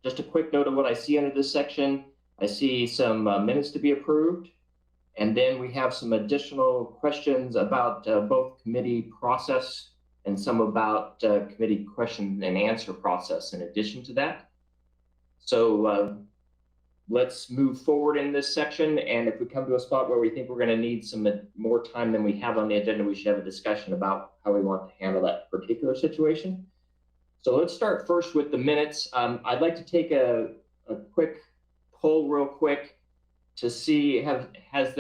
just a quick note of what I see under this section. I see some minutes to be approved. And then we have some additional questions about both committee process and some about committee question and answer process in addition to that. So let's move forward in this section. And if we come to a spot where we think we're going to need some more time than we have on the agenda, we should have a discussion about how we want to handle that particular situation. So let's start first with the minutes. I'd like to take a quick poll real quick to see, has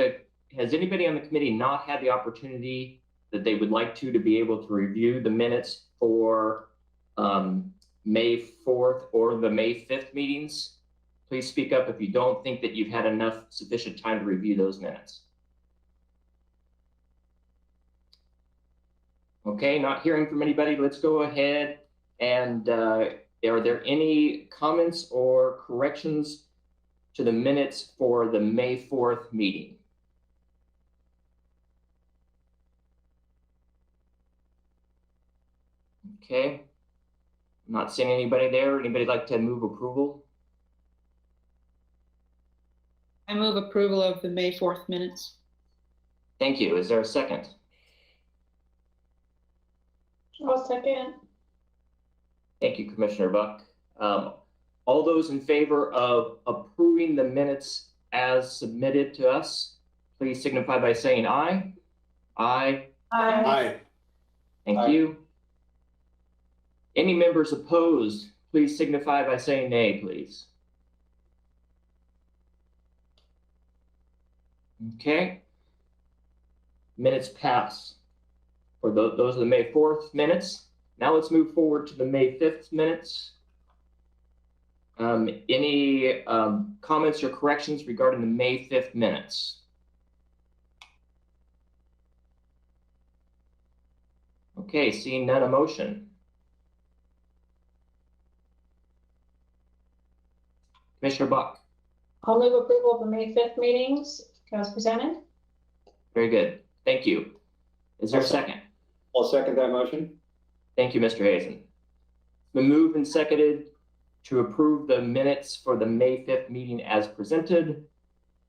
anybody on the committee not had the opportunity that they would like to be able to review the minutes for May 4th or the May 5th meetings? Please speak up if you don't think that you've had enough sufficient time to review those minutes. Okay, not hearing from anybody, let's go ahead and are there any comments or corrections to the minutes for the May 4th meeting? Okay, I'm not seeing anybody there. Anybody like to move approval? I move approval of the May 4th minutes. Thank you. Is there a second? I'll second. Thank you, Commissioner Buck. All those in favor of approving the minutes as submitted to us, please signify by saying aye. Aye. Aye. Aye. Thank you. Any members opposed, please signify by saying nay, please. Okay. Minutes pass for those are the May 4th minutes. Now let's move forward to the May 5th minutes. Any comments or corrections regarding the May 5th minutes? Okay, seeing none, a motion. Commissioner Buck. I'll move approval of the May 5th meetings as presented. Very good. Thank you. Is there a second? I'll second that motion. Thank you, Mr. Hazen. It's been moved and seconded to approve the minutes for the May 5th meeting as presented.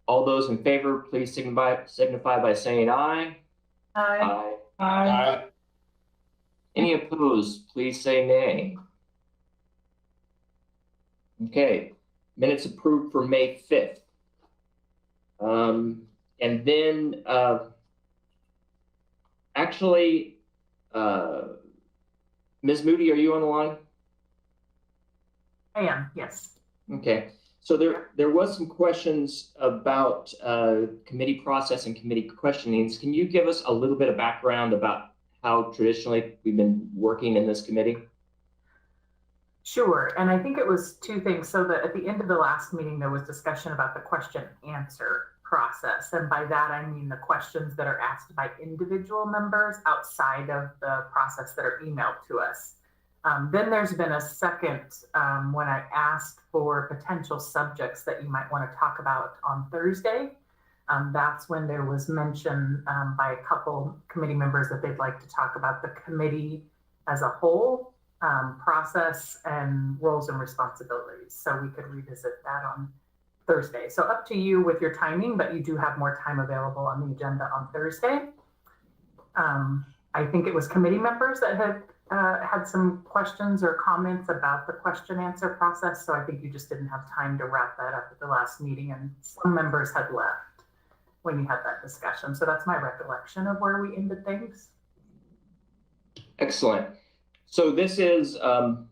All those in favor, please signify by saying aye. Aye. Aye. Aye. Any opposed, please say nay. Okay, minutes approved for May 5th. And then actually, Ms. Moody, are you on the line? I am, yes. Okay, so there was some questions about committee process and committee questionings. Can you give us a little bit of background about how traditionally we've been working in this committee? Sure, and I think it was two things. So that at the end of the last meeting, there was discussion about the question answer process. And by that, I mean the questions that are asked by individual members outside of the process that are emailed to us. Then there's been a second when I asked for potential subjects that you might want to talk about on Thursday. That's when there was mention by a couple committee members that they'd like to talk about the committee as a whole, process and roles and responsibilities. So we could revisit that on Thursday. So up to you with your timing, but you do have more time available on the agenda on Thursday. I think it was committee members that had had some questions or comments about the question answer process. So I think you just didn't have time to wrap that up at the last meeting, and some members had left when you had that discussion. So that's my recollection of where we ended things. Excellent. So this is an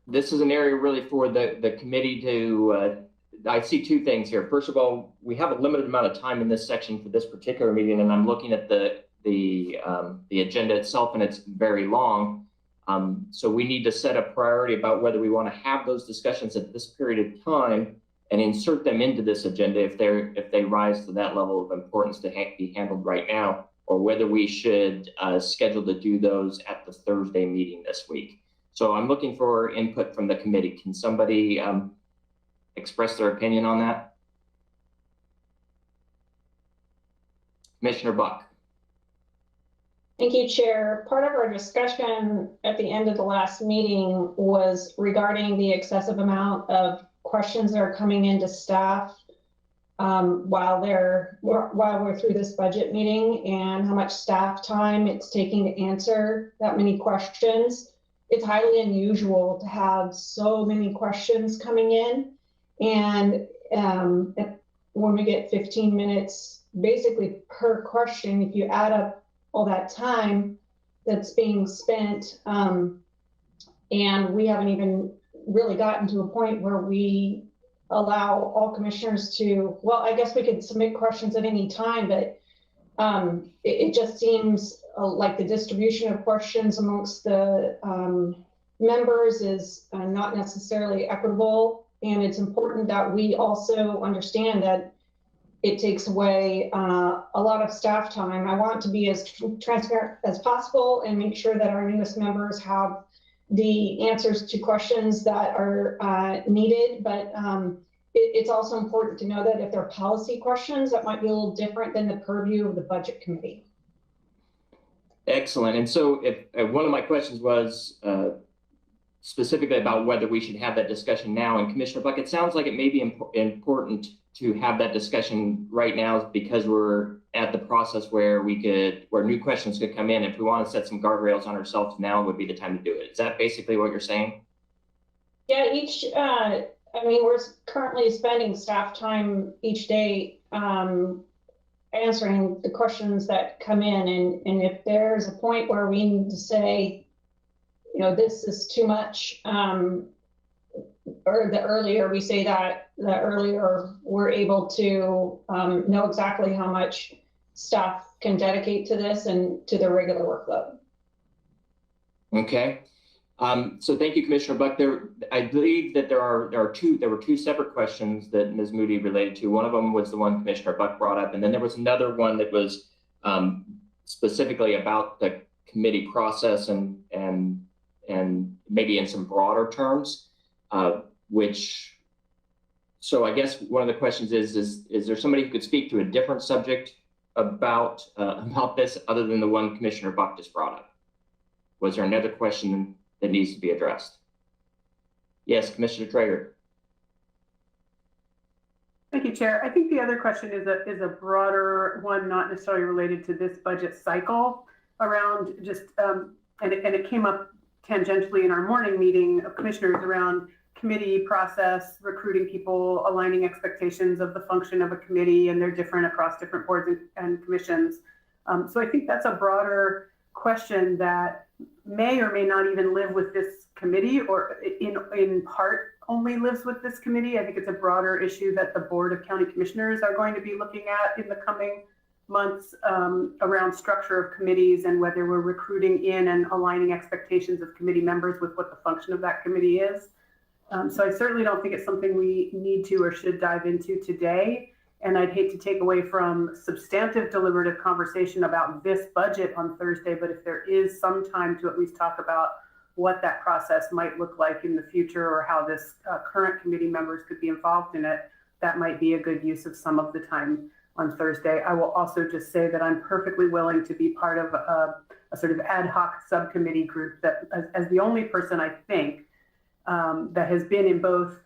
area really for the committee to, I see two things here. First of all, we have a limited amount of time in this section for this particular meeting, and I'm looking at the agenda itself, and it's very long. So we need to set a priority about whether we want to have those discussions at this period of time and insert them into this agenda if they rise to that level of importance to be handled right now, or whether we should schedule to do those at the Thursday meeting this week. So I'm looking for input from the committee. Can somebody express their opinion on that? Commissioner Buck. Thank you, Chair. Part of our discussion at the end of the last meeting was regarding the excessive amount of questions that are coming into staff while we're through this budget meeting, and how much staff time it's taking to answer that many questions. It's highly unusual to have so many questions coming in, and when we get 15 minutes basically per question, if you add up all that time that's being spent, and we haven't even really gotten to a point where we allow all commissioners to, well, I guess we could submit questions at any time, but it just seems like the distribution of questions amongst the members is not necessarily equitable. And it's important that we also understand that it takes away a lot of staff time. I want to be as transparent as possible and make sure that our newest members have the answers to questions that are needed, but it's also important to know that if they're policy questions, that might be a little different than the purview of the budget committee. Excellent. And so if one of my questions was specifically about whether we should have that discussion now, and Commissioner Buck, it sounds like it may be important to have that discussion right now because we're at the process where new questions could come in. If we want to set some guardrails on ourselves, now would be the time to do it. Is that basically what you're saying? Yeah, I mean, we're currently spending staff time each day answering the questions that come in. And if there's a point where we need to say, you know, this is too much, or the earlier we say that, the earlier we're able to know exactly how much staff can dedicate to this and to their regular workload. Okay. So thank you, Commissioner Buck. I believe that there were two separate questions that Ms. Moody related to. One of them was the one Commissioner Buck brought up, and then there was another one that was specifically about the committee process and maybe in some broader terms, so I guess one of the questions is there somebody who could speak to a different subject about this other than the one Commissioner Buck just brought up? Was there another question that needs to be addressed? Yes, Commissioner Traeger. Thank you, Chair. I think the other question is a broader one, not necessarily related to this budget cycle, around just, and it came up tangentially in our morning meeting of commissioners around committee process, recruiting people, aligning expectations of the function of a committee, and they're different across different boards and commissions. So I think that's a broader question that may or may not even live with this committee, or in part only lives with this committee. I think it's a broader issue that the Board of County Commissioners are going to be looking at in the coming months, around structure of committees and whether we're recruiting in and aligning expectations of committee members with what the function of that committee is. So I certainly don't think it's something we need to or should dive into today. And I'd hate to take away from substantive deliberative conversation about this budget on Thursday, but if there is some time to at least talk about what that process might look like in the future, or how this current committee members could be involved in it, that might be a good use of some of the time on Thursday. I will also just say that I'm perfectly willing to be part of a sort of ad hoc subcommittee group that, as the only person I think that has been in both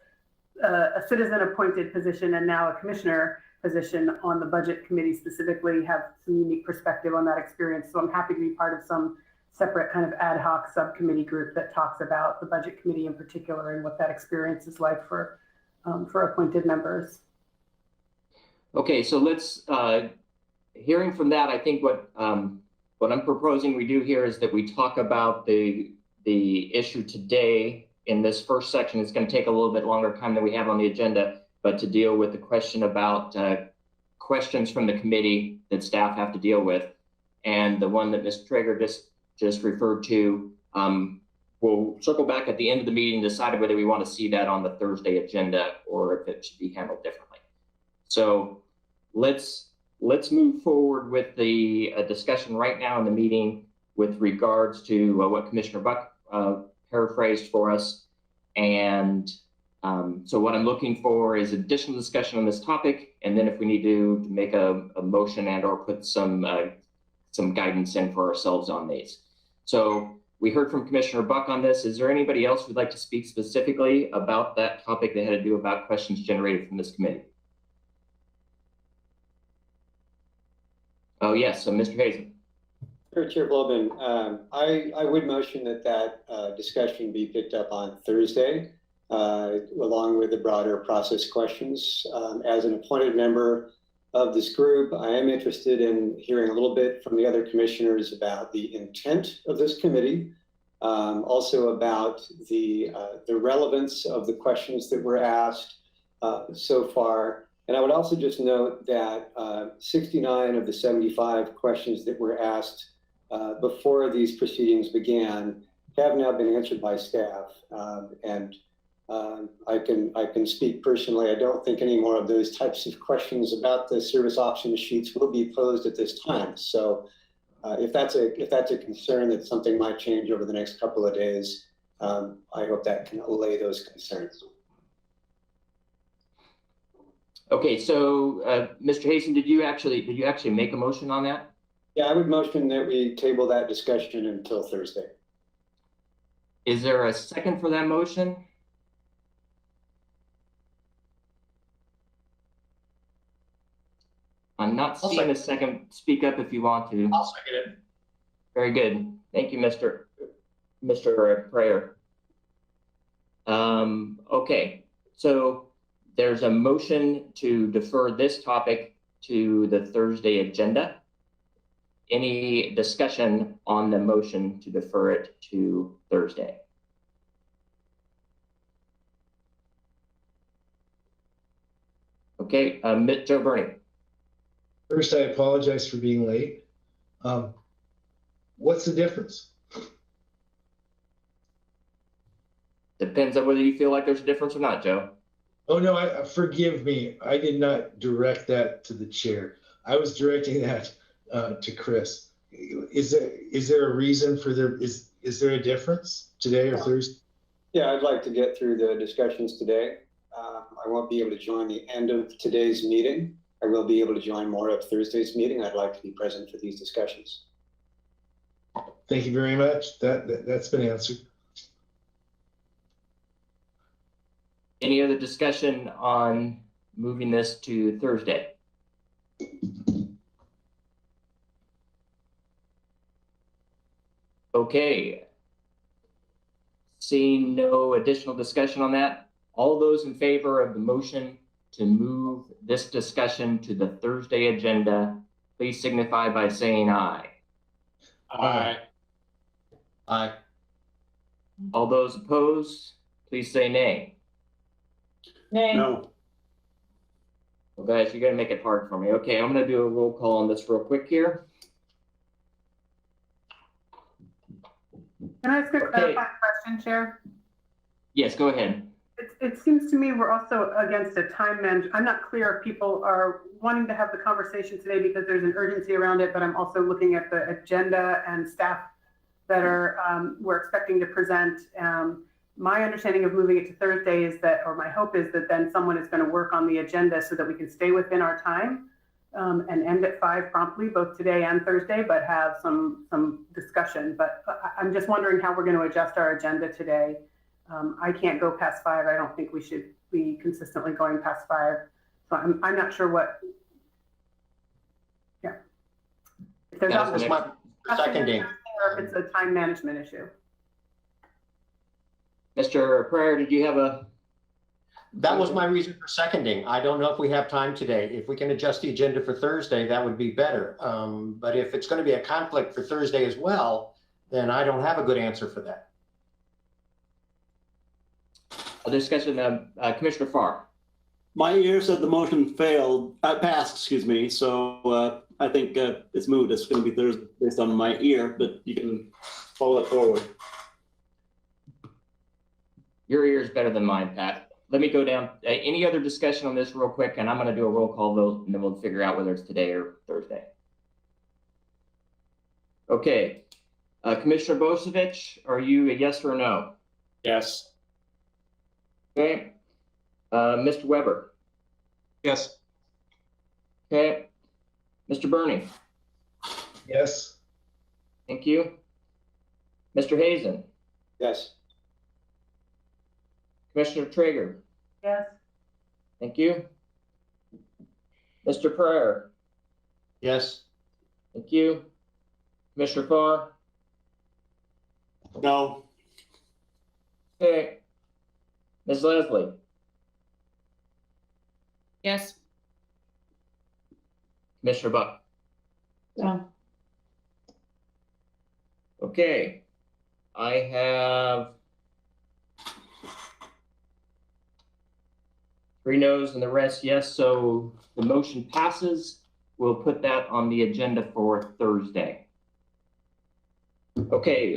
a citizen appointed position and now a commissioner position on the budget committee specifically, have some unique perspective on that experience. So I'm happy to be part of some separate kind of ad hoc subcommittee group that talks about the budget committee in particular and what that experience is like for appointed members. Okay, so let's, hearing from that, I think what I'm proposing we do here is that we talk about the issue today in this first section. It's going to take a little bit longer time than we have on the agenda, but to deal with the question about questions from the committee that staff have to deal with. And the one that Ms. Traeger just referred to, we'll circle back at the end of the meeting, decide whether we want to see that on the Thursday agenda or if it should be handled differently. So let's move forward with the discussion right now in the meeting with regards to what Commissioner Buck paraphrased for us. And so what I'm looking for is additional discussion on this topic. And then if we need to make a motion and or put some some guidance in for ourselves on these. So we heard from Commissioner Buck on this. Is there anybody else who'd like to speak specifically about that topic that had to do about questions generated from this committee? Oh, yes. So Mr. Hazen. Sure, Chair Blobin, I would motion that discussion be picked up on Thursday, along with the broader process questions. As an appointed member of this group, I am interested in hearing a little bit from the other commissioners about the intent of this committee, also about the relevance of the questions that were asked so far. And I would also just note that 69 of the 75 questions that were asked before these proceedings began have now been answered by staff. I can speak personally. I don't think any more of those types of questions about the service option sheets will be posed at this time. So if that's a concern that something might change over the next couple of days, I hope that can allay those concerns. Okay, so Mr. Hazen, did you actually make a motion on that? Yeah, I would motion that we table that discussion until Thursday. Is there a second for that motion? I'm not seeing a second. Speak up if you want to. I'll second it. Very good. Thank you, Mr. Prayer. Okay, so there's a motion to defer this topic to the Thursday agenda. Any discussion on the motion to defer it to Thursday? Okay, Joe Bernie. First, I apologize for being late. What's the difference? Depends on whether you feel like there's a difference or not, Joe. Oh, no, forgive me. I did not direct that to the chair. I was directing that to Chris. Is there a reason for is there a difference today or Thursday? Yeah, I'd like to get through the discussions today. I won't be able to join the end of today's meeting. I will be able to join more of Thursday's meeting. I'd like to be present for these discussions. Thank you very much. That's been answered. Any other discussion on moving this to Thursday? Okay. Seeing no additional discussion on that, all those in favor of the motion to move this discussion to the Thursday agenda, please signify by saying aye. Aye. Aye. All those opposed, please say nay. Nay. No. Well, guys, you're going to make it hard for me. Okay, I'm going to do a roll call on this real quick here. Can I ask a Okay. clarifying question, Chair? Yes, go ahead. It seems to me we're also against a time management. I'm not clear if people are wanting to have the conversation today because there's an urgency around it, but I'm also looking at the agenda and staff that we're expecting to present. My understanding of moving it to Thursday is that, or my hope is that then someone is going to work on the agenda so that we can stay within our time and end at 5 promptly, both today and Thursday, but have some discussion. But I'm just wondering how we're going to adjust our agenda today. I can't go past 5. I don't think we should be consistently going past 5. So I'm not sure what. Yeah. If there's That was option- my seconding. or if it's a time management issue. Mr. Pryor, did you have a? That was my reason for seconding. I don't know if we have time today. If we can adjust the agenda for Thursday, that would be better. But if it's going to be a conflict for Thursday as well, then I don't have a good answer for that. A discussion, Commissioner Farr. My ear said the motion passed, excuse me. So I think it's moved. It's going to be Thursday based on my ear, but you can follow it forward. Your ear is better than mine, Pat. Let me go down. Any other discussion on this real quick, and I'm going to do a roll call vote, and then we'll figure out whether it's today or Thursday. Okay. Commissioner Bosevich, are you a yes or a no? Yes. Okay. Mr. Weber. Yes. Okay. Mr. Bernie. Yes. Thank you. Mr. Hazen, Yes. Commissioner Traeger, Yes. thank you. Mr. Pereira, Yes. thank you. Commissioner Farr, No. okay. Ms. Leslie, Yes. Commissioner Buck, No. okay. I have 3 no's and the rest yes, so the motion passes. We'll put that on the agenda for Thursday. Okay,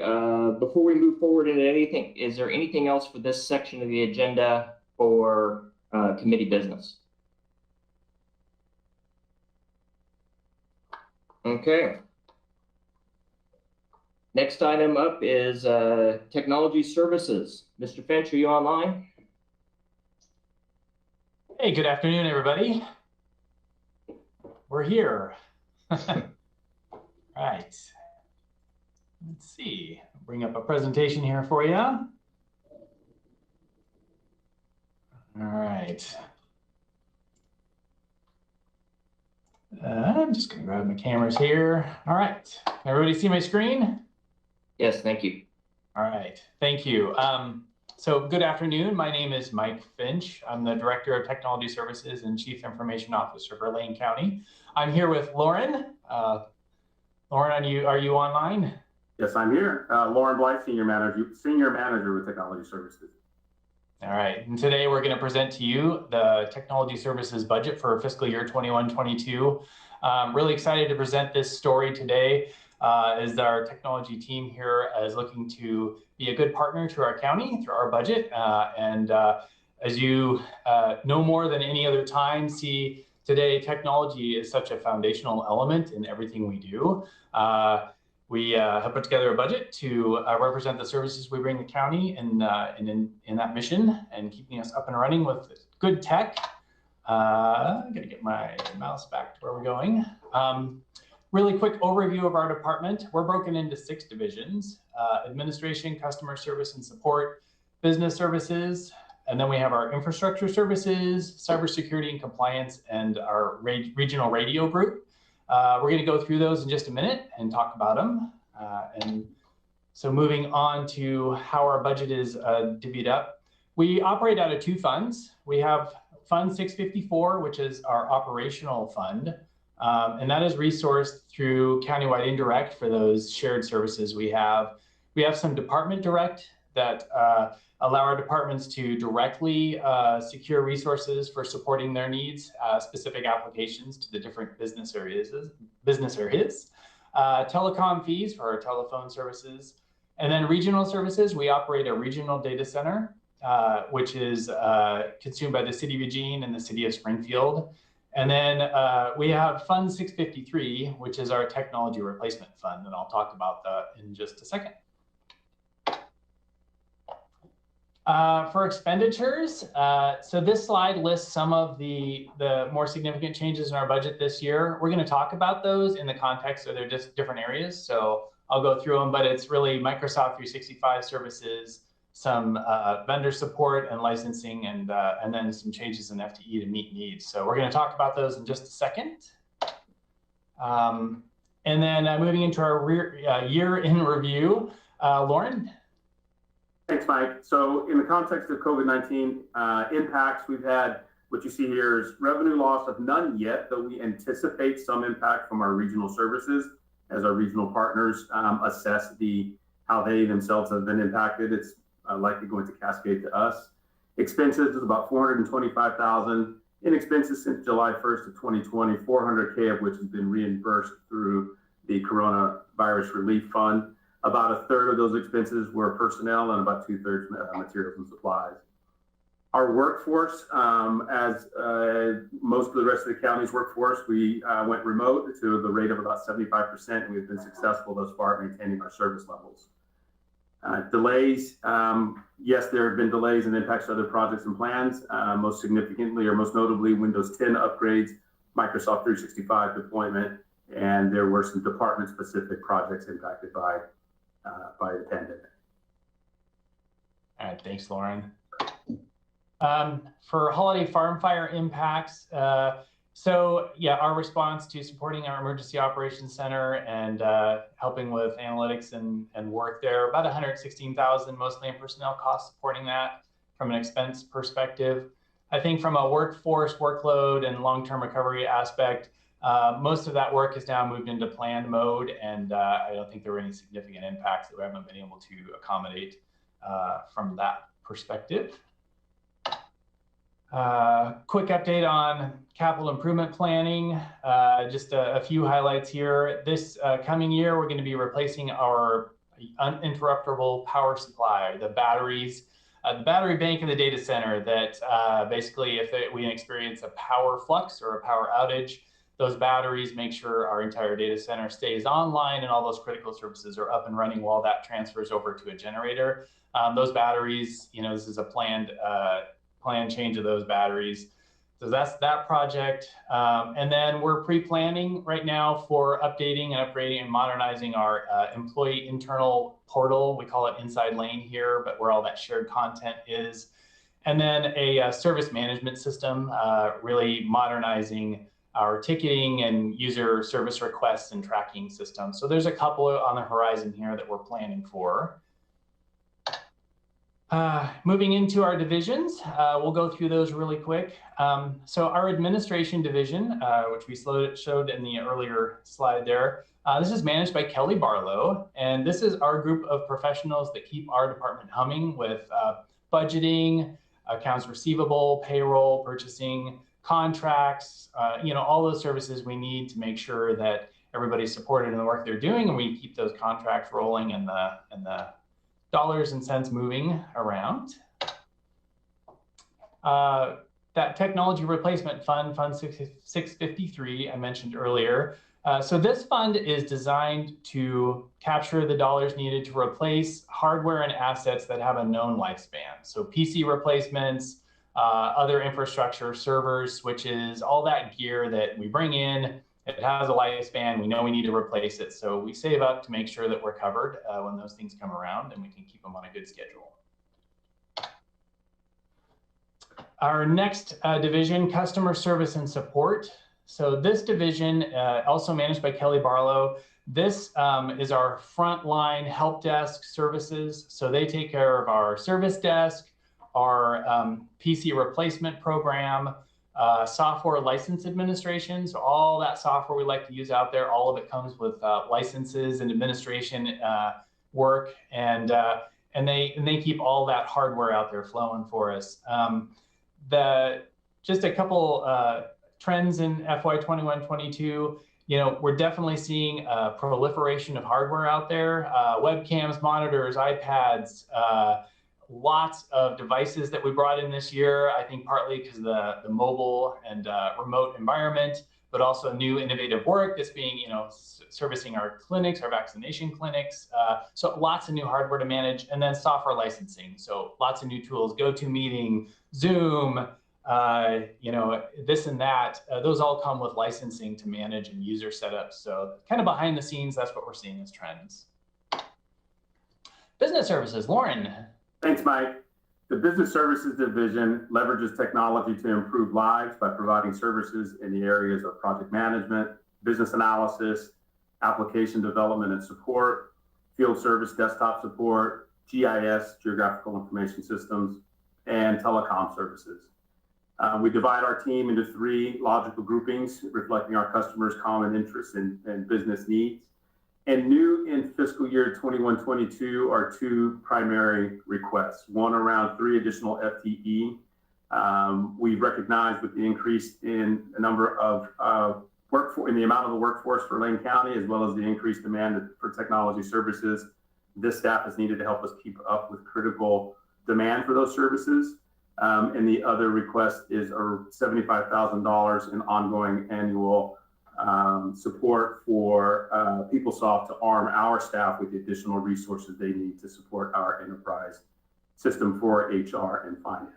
before we move forward into anything, is there anything else for this section of the agenda for committee business? Okay. Next item up is technology services. Mr. Finch, are you online? Hey, good afternoon, everybody. We're here. Right. Let's see. I'll bring up a presentation here for you. All right. I'm just going to grab my cameras here. All right. Can everybody see my screen? Yes, thank you. All right. Thank you. So good afternoon. My name is Mike Finch. I'm the Director of Technology Services and Chief Information Officer for Lane County. I'm here with Lauren. Lauren, are you online? Yes, I'm here. Lauren Blythe, Senior Manager with Technology Services. All right, and today we're going to present to you the Technology Services budget for fiscal year 21-22. Really excited to present this story today as our technology team here is looking to be a good partner to our county through our budget. As you know more than any other time, see today technology is such a foundational element in everything we do. We have put together a budget to represent the services we bring the county in that mission and keeping us up and running with good tech. I'm gonna get my mouse back to where we're going. Really quick overview of our department. We're broken into 6 divisions: administration, customer service and support, business services, and then we have our infrastructure services, cybersecurity and compliance, and our regional radio group. We're going to go through those in just a minute and talk about them. And so moving on to how our budget is divvied up. We operate out of 2 funds. We have Fund 654, which is our operational fund. And that is resourced through countywide indirect for those shared services we have. We have some department direct that allow our departments to directly secure resources for supporting their needs, specific applications to the different business areas. Telecom fees for our telephone services. And then regional services, we operate a regional data center, which is consumed by the City of Eugene and the City of Springfield. And then we have Fund 653, which is our technology replacement fund, and I'll talk about that in just a second. For expenditures, so this slide lists some of the more significant changes in our budget this year. We're going to talk about those in the context of their just different areas, so I'll go through them, but it's really Microsoft 365 services, some vendor support and licensing, and then some changes in FTE to meet needs. So we're going to talk about those in just a second. And then moving into our year in review, Lauren. Thanks, Mike. So in the context of COVID-19 impacts, we've had what you see here is revenue loss of none yet, though we anticipate some impact from our regional services as our regional partners assess how they themselves have been impacted. It's likely going to cascade to us. Expenses is about $425,000 in expenses since July 1st of 2020, $400K of which has been reimbursed through the Coronavirus Relief Fund. About a third of those expenses were personnel and about 2/3 materials and supplies. Our workforce, as most of the rest of the county's workforce, we went remote to the rate of about 75%. We've been successful thus far at maintaining our service levels. Delays, yes, there have been delays and impacts to other projects and plans, most significantly or most notably Windows 10 upgrades, Microsoft 365 deployment, and there were some department-specific projects impacted by the pandemic. All right, thanks, Lauren. For holiday farm fire impacts, so yeah, our response to supporting our emergency operations center and helping with analytics and work there, about 116,000, mostly in personnel costs supporting that from an expense perspective. I think from a workforce workload and long-term recovery aspect, most of that work is now moved into planned mode, and I don't think there were any significant impacts that we haven't been able to accommodate from that perspective. Quick update on capital improvement planning. Just a few highlights here. This coming year, we're going to be replacing our uninterruptible power supply, the batteries, the battery bank in the data center that basically if we experience a power flux or a power outage, those batteries make sure our entire data center stays online and all those critical services are up and running while that transfers over to a generator. Those batteries, this is a planned change of those batteries. So that's that project. And then we're pre-planning right now for updating and upgrading and modernizing our employee internal portal. We call it Inside Lane here, but where all that shared content is. And then a service management system, really modernizing our ticketing and user service requests and tracking systems. So there's a couple on the horizon here that we're planning for. Moving into our divisions, we'll go through those really quick. So our administration division, which we showed in the earlier slide there, this is managed by Kelly Barlow, and this is our group of professionals that keep our department humming with budgeting, accounts receivable, payroll, purchasing, contracts, all those services we need to make sure that everybody's supported in the work they're doing, and we keep those contracts rolling and the dollars and cents moving around. That technology replacement fund, Fund 653, I mentioned earlier. So this fund is designed to capture the dollars needed to replace hardware and assets that have a known lifespan. So PC replacements, other infrastructure, servers, switches, all that gear that we bring in, it has a lifespan, we know we need to replace it. So we save up to make sure that we're covered when those things come around and we can keep them on a good schedule. Our next division, customer service and support. So this division, also managed by Kelly Barlow, this is our frontline help desk services. So they take care of our service desk, our PC replacement program, software license administration. So all that software we like to use out there, all of it comes with licenses and administration work, and they keep all that hardware out there flowing for us. Just a couple trends in FY 21-22. We're definitely seeing a proliferation of hardware out there, webcams, monitors, iPads, lots of devices that we brought in this year, I think partly because of the mobile and remote environment, but also new innovative work that's being, servicing our clinics, our vaccination clinics. So lots of new hardware to manage, and then software licensing. So lots of new tools, GoToMeeting, Zoom, this and that. Those all come with licensing to manage and user setups. So kind of behind the scenes, that's what we're seeing as trends. Business services, Lauren. Thanks, Mike. The Business Services Division leverages technology to improve lives by providing services in the areas of project management, business analysis, application development and support, field service desktop support, GIS, geographical information systems, and telecom services. We divide our team into 3 logical groupings, reflecting our customers' common interests and business needs. And new in fiscal year 21-22 are 2 primary requests, one around 3 additional FTE. We recognize with the increase in the number of in the amount of the workforce for Lane County, as well as the increased demand for technology services, this staff is needed to help us keep up with critical demand for those services. And the other request is $75,000 in ongoing annual support for PeopleSoft to arm our staff with the additional resources they need to support our enterprise system for HR and finance.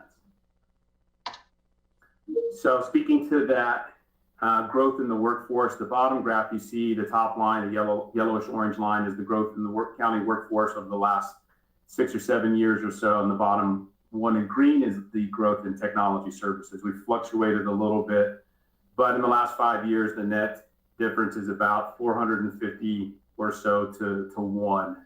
So speaking to that Growth in the workforce. The bottom graph you see, the top line, the yellowish orange line, is the growth in the county workforce of the last 6 or 7 years or so. And the bottom one in green is the growth in technology services. We've fluctuated a little bit, but in the last 5 years, the net difference is about 450 or so to one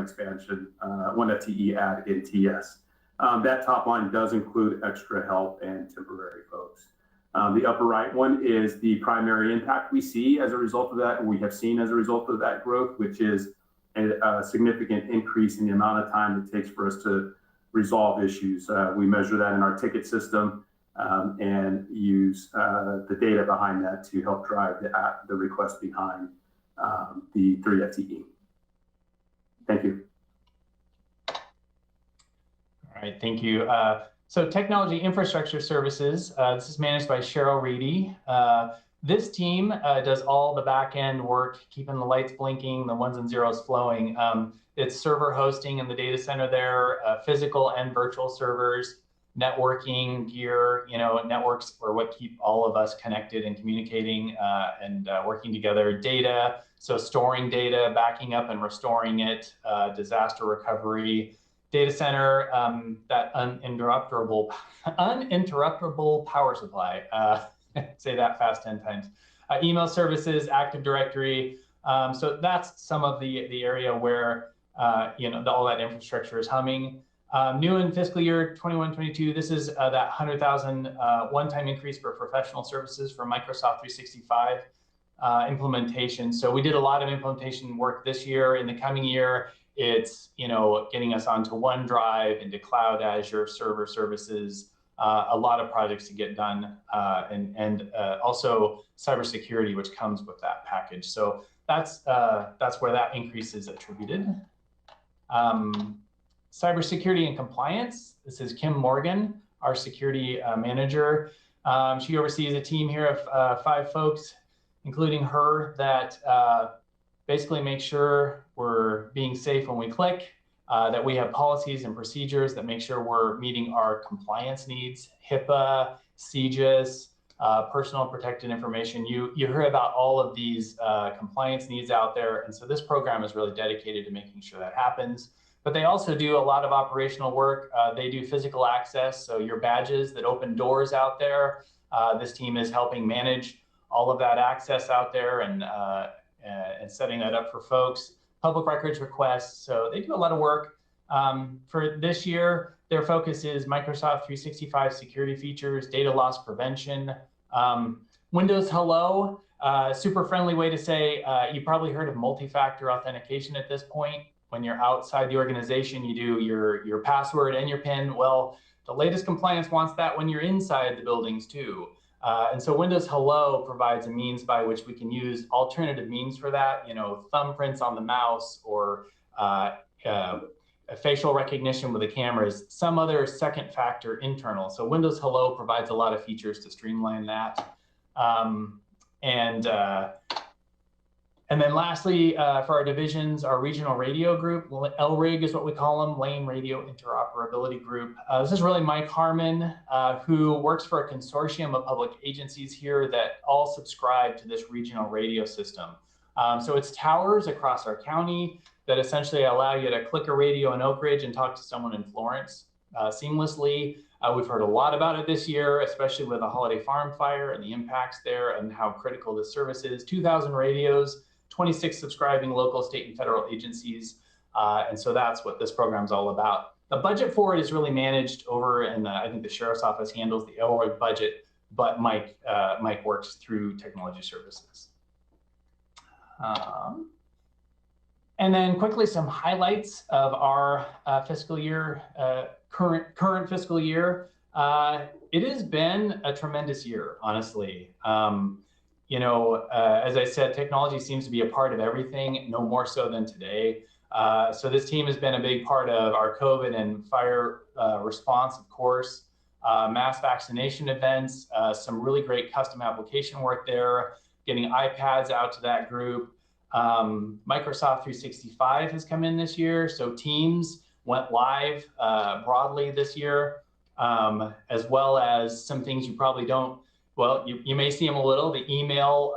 expansion, one FTE add in TS. That top line does include extra help and temporary folks. The upper right one is the primary impact we see as a result of that, and we have seen as a result of that growth, which is a significant increase in the amount of time it takes for us to resolve issues. We measure that in our ticket system and use the data behind that to help drive the request behind the 3 FTE. Thank you. All right, thank you. So Technology Infrastructure Services, this is managed by Cheryl Reedy. This team does all the back-end work, keeping the lights blinking, the ones and zeros flowing. It's server hosting in the data center there, physical and virtual servers, networking gear. Networks are what keep all of us connected and communicating and working together. Data, so storing data, backing up and restoring it, disaster recovery. Data center, that uninterruptible power supply. Say that fast 10 times. Email services, Active Directory. So that's some of the area where all that infrastructure is humming. New in fiscal year 21-22, this is that 100,000 one-time increase for professional services for Microsoft 365 implementation. So we did a lot of implementation work this year. In the coming year, it's getting us onto OneDrive, into Cloud, Azure, server services, a lot of projects to get done, and also cybersecurity, which comes with that package. So that's where that increase is attributed. Cybersecurity and compliance. This is Kim Morgan, our security manager. She oversees a team here of 5 folks, including her, that basically make sure we're being safe when we click, that we have policies and procedures that make sure we're meeting our compliance needs, HIPAA, CJIS, personal protected information. You heard about all of these compliance needs out there. And so this program is really dedicated to making sure that happens. But they also do a lot of operational work. They do physical access. So your badges that open doors out there, this team is helping manage all of that access out there and setting that up for folks. Public records requests. So they do a lot of work. For this year, their focus is Microsoft 365 security features, data loss prevention, Windows Hello, super friendly way to say, you probably heard of multi-factor authentication at this point. When you're outside the organization, you do your password and your PIN. Well, the latest compliance wants that when you're inside the buildings too. And so Windows Hello provides a means by which we can use alternative means for that, thumbprints on the mouse or facial recognition with the cameras, some other second factor internal. So Windows Hello provides a lot of features to streamline that. And then lastly, for our divisions, our regional radio group, LRIG is what we call them, Lane Radio Interoperability Group. This is really Mike Harmon, who works for a consortium of public agencies here that all subscribe to this regional radio system. So it's towers across our county that essentially allow you to click a radio in Oak Ridge and talk to someone in Florence seamlessly. We've heard a lot about it this year, especially with the Holiday Farm fire and the impacts there and how critical this service is. 2,000 radios, 26 subscribing local, state, and federal agencies. And so that's what this program is all about. The budget for it is really managed over, and I think the Sheriff's Office handles the Elroy budget, but Mike works through technology services. And then quickly, some highlights of our fiscal year, current fiscal year. It has been a tremendous year, honestly. As I said, technology seems to be a part of everything, no more so than today. So this team has been a big part of our COVID and fire response, of course, mass vaccination events, some really great custom application work there, getting iPads out to that group. Microsoft 365 has come in this year. So Teams went live broadly this year, as well as some things you probably don't well, you may see them a little, the email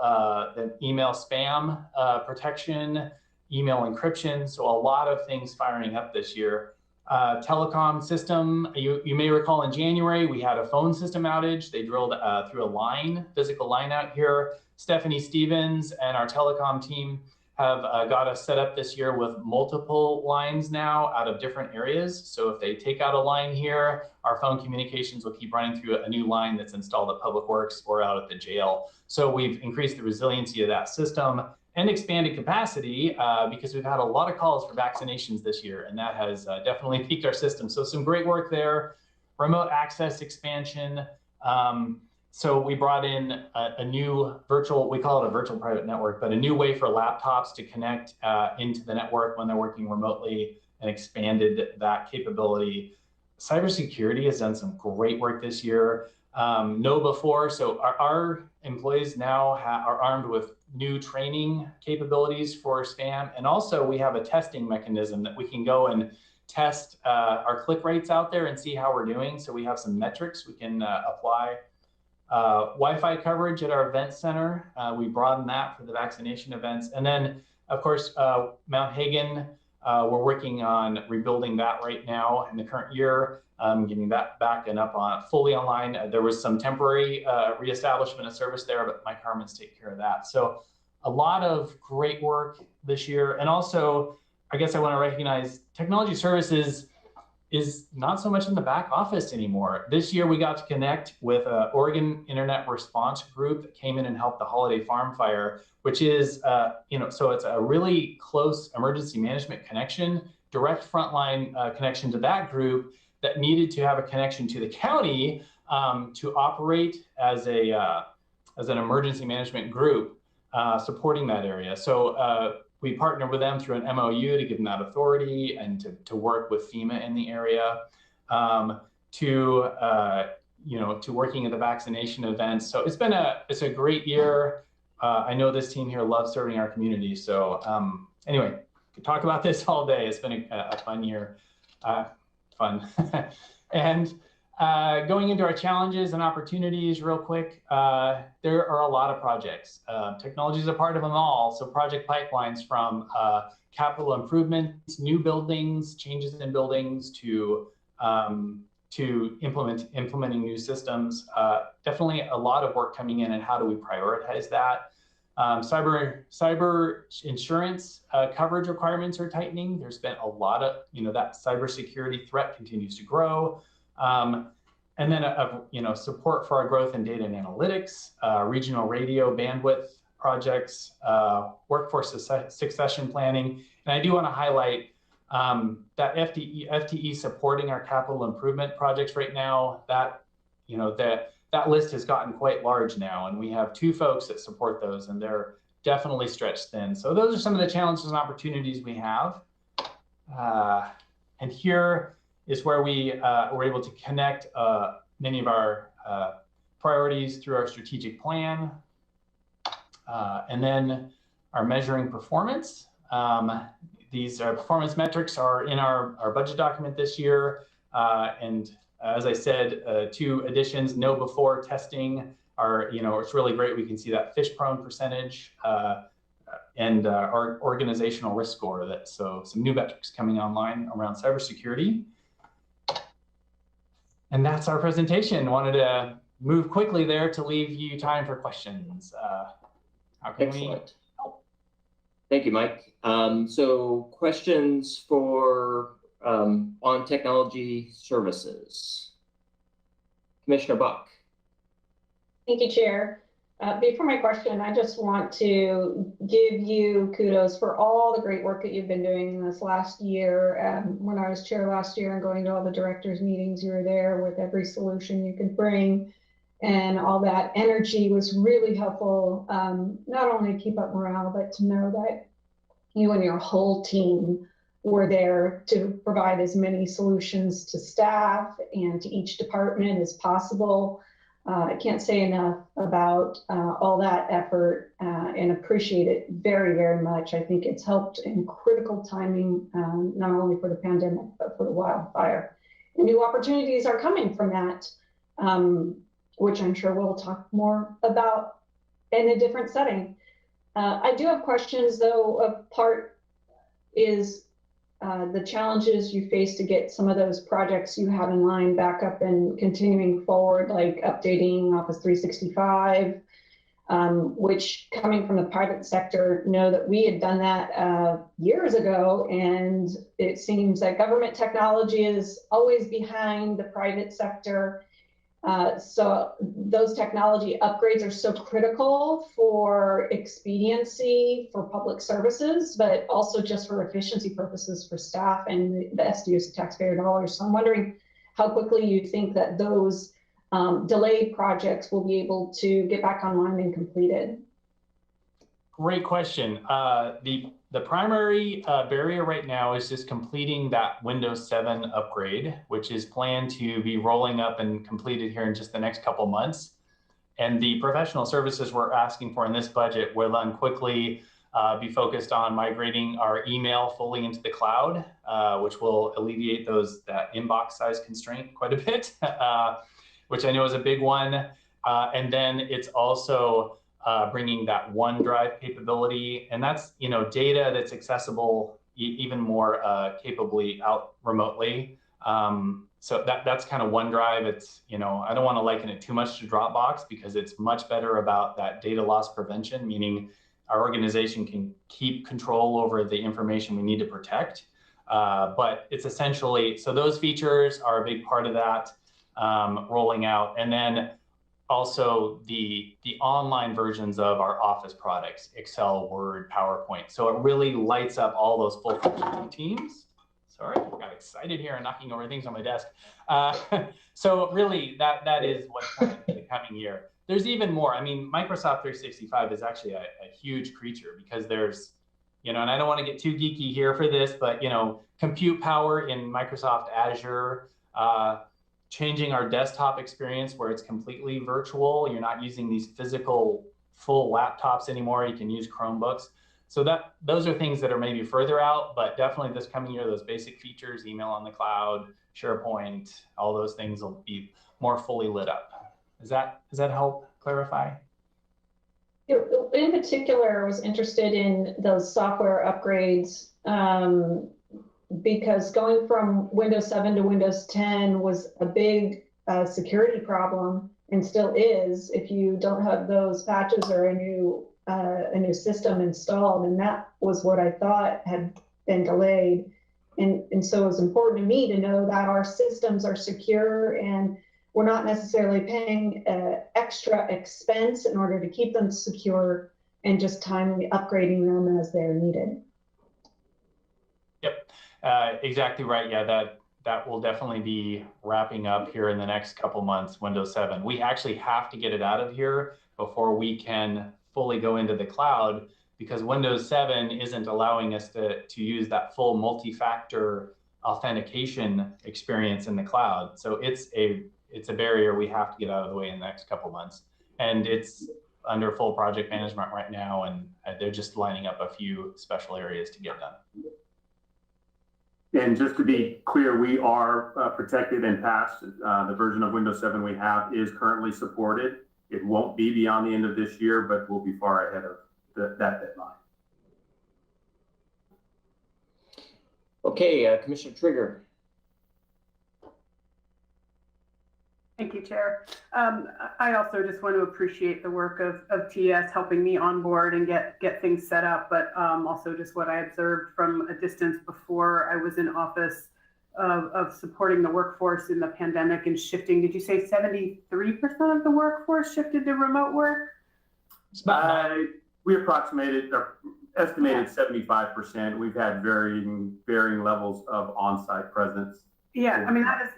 spam protection, email encryption. So a lot of things firing up this year. Telecom system, you may recall in January, we had a phone system outage. They drilled through a physical line out here. Stephanie Stevens and our telecom team have got us set up this year with multiple lines now out of different areas. So if they take out a line here, our phone communications will keep running through a new line that's installed at Public Works or out at the jail. So we've increased the resiliency of that system and expanded capacity because we've had a lot of calls for vaccinations this year, and that has definitely peaked our system. So some great work there. Remote access expansion. So we brought in a new virtual, we call it a virtual private network, but a new way for laptops to connect into the network when they're working remotely, and expanded that capability. Cybersecurity has done some great work this year. Know before, so our employees now are armed with new training capabilities for spam. And also we have a testing mechanism that we can go and test our click rates out there and see how we're doing. So we have some metrics we can apply. Wi-Fi coverage at our event center. We broadened that for the vaccination events. And then, of course, Mount Hagen, we're working on rebuilding that right now in the current year, getting that back and up on fully online. There was some temporary reestablishment of service there, but Mike Harmon's take care of that. So a lot of great work this year. And also, I guess I want to recognize technology services is not so much in the back office anymore. This year, we got to connect with an Oregon Internet Response Group that came in and helped the Holiday Farm Fire, which is, so it's a really close emergency management connection, direct frontline connection to that group that needed to have a connection to the county to operate as an emergency management group supporting that area. So we partnered with them through an MOU to give them that authority and to work with FEMA in the area, to working at the vaccination events. So it's a great year. I know this team here loves serving our community. So anyway, could talk about this all day. It's been a fun year, fun. And going into our challenges and opportunities real quick, there are a lot of projects. Technology is a part of them all. So project pipelines from capital improvements, new buildings, changes in buildings to implementing new systems. Definitely a lot of work coming in, and how do we prioritize that? Cyber insurance coverage requirements are tightening. There's been a lot of, that cybersecurity threat continues to grow. And then, support for our growth in data and analytics, regional radio bandwidth projects, workforce succession planning. And I do want to highlight that FTE supporting our capital improvement projects right now. That list has gotten quite large now, and we have 2 folks that support those, and they're definitely stretched thin. So those are some of the challenges and opportunities we have. And here is where we were able to connect many of our priorities through our strategic plan. And then our measuring performance. These performance metrics are in our budget document this year. And as I said, 2 additions, know before testing are, it's really great. We can see that fish prone percentage and our organizational risk score. So some new metrics coming online around cybersecurity. And that's our presentation. Wanted to move quickly there to leave you time for questions. How can we help? Thank you, Mike. So questions for on technology services. Commissioner Buck. Thank you, Chair. Before my question, I just want to give you kudos for all the great work that you've been doing this last year. When I was chair last year and going to all the directors' meetings, you were there with every solution you could bring. And all that energy was really helpful, not only to keep up morale, but to know that you and your whole team were there to provide as many solutions to staff and to each department as possible. I can't say enough about all that effort and appreciate it very, very much. I think it's helped in critical timing, not only for the pandemic, but for the wildfire. And new opportunities are coming from that. which I'm sure we'll talk more about in a different setting. I do have questions, though. A part is the challenges you face to get some of those projects you have in line back up and continuing forward, like updating Office 365, which, coming from the private sector, know that we had done that years ago, and it seems that government technology is always behind the private sector. So those technology upgrades are so critical for expediency for public services, but also just for efficiency purposes for staff and the best use of taxpayer dollars. So I'm wondering how quickly you think that those delayed projects will be able to get back online and completed. Great question. The primary barrier right now is just completing that Windows 7 upgrade, which is planned to be rolling up and completed here in just the next couple months. And the professional services we're asking for in this budget will then quickly be focused on migrating our email fully into the cloud, which will alleviate that inbox size constraint quite a bit, which I know is a big one. And then it's also bringing that OneDrive capability, and that's data that's accessible even more capably out remotely. So that's kind of OneDrive. It's I don't want to liken it too much to Dropbox because it's much better about that data loss prevention, meaning our organization can keep control over the information we need to protect. But it's essentially, so those features are a big part of that rolling out, and then also the online versions of our Office products, Excel, Word, PowerPoint. So it really lights up all those full functioning teams. Sorry, I got excited here and knocking over things on my desk. So really that is what's coming in the coming year. There's even more. I mean, Microsoft 365 is actually a huge creature because there's, and I don't want to get too geeky here for this, but compute power in Microsoft Azure, changing our desktop experience where it's completely virtual. You're not using these physical full laptops anymore. You can use Chromebooks. So those are things that are maybe further out, but definitely this coming year, those basic features, email on the cloud, SharePoint, all those things will be more fully lit up. Does that help clarify? In particular, I was interested in those software upgrades because going from Windows 7 to Windows 10 was a big security problem, and still is, if you don't have those patches or a new system installed. And that was what I thought had been delayed. And so it's important to me to know that our systems are secure and we're not necessarily paying extra expense in order to keep them secure, and just timely upgrading them as they're needed. Yep, exactly right. Yeah, that will definitely be wrapping up here in the next couple months, Windows 7. We actually have to get it out of here before we can fully go into the cloud, because Windows 7 isn't allowing us to use that full multi-factor authentication experience in the cloud. So it's a barrier we have to get out of the way in the next couple months. And it's under full project management right now, and they're just lining up a few special areas to get done. And just to be clear, we are protected and passed. The version of Windows 7 we have is currently supported. It won't be beyond the end of this year, but we'll be far ahead of that deadline. Okay, Commissioner Trigger. Thank you, Chair. I also just want to appreciate the work of TS helping me on board and get things set up, but also just what I observed from a distance before I was in office of supporting the workforce in the pandemic and shifting. Did you say 73% of the workforce shifted to remote work? We estimated 75%. We've had varying levels of on-site presence. Yeah, I mean, that is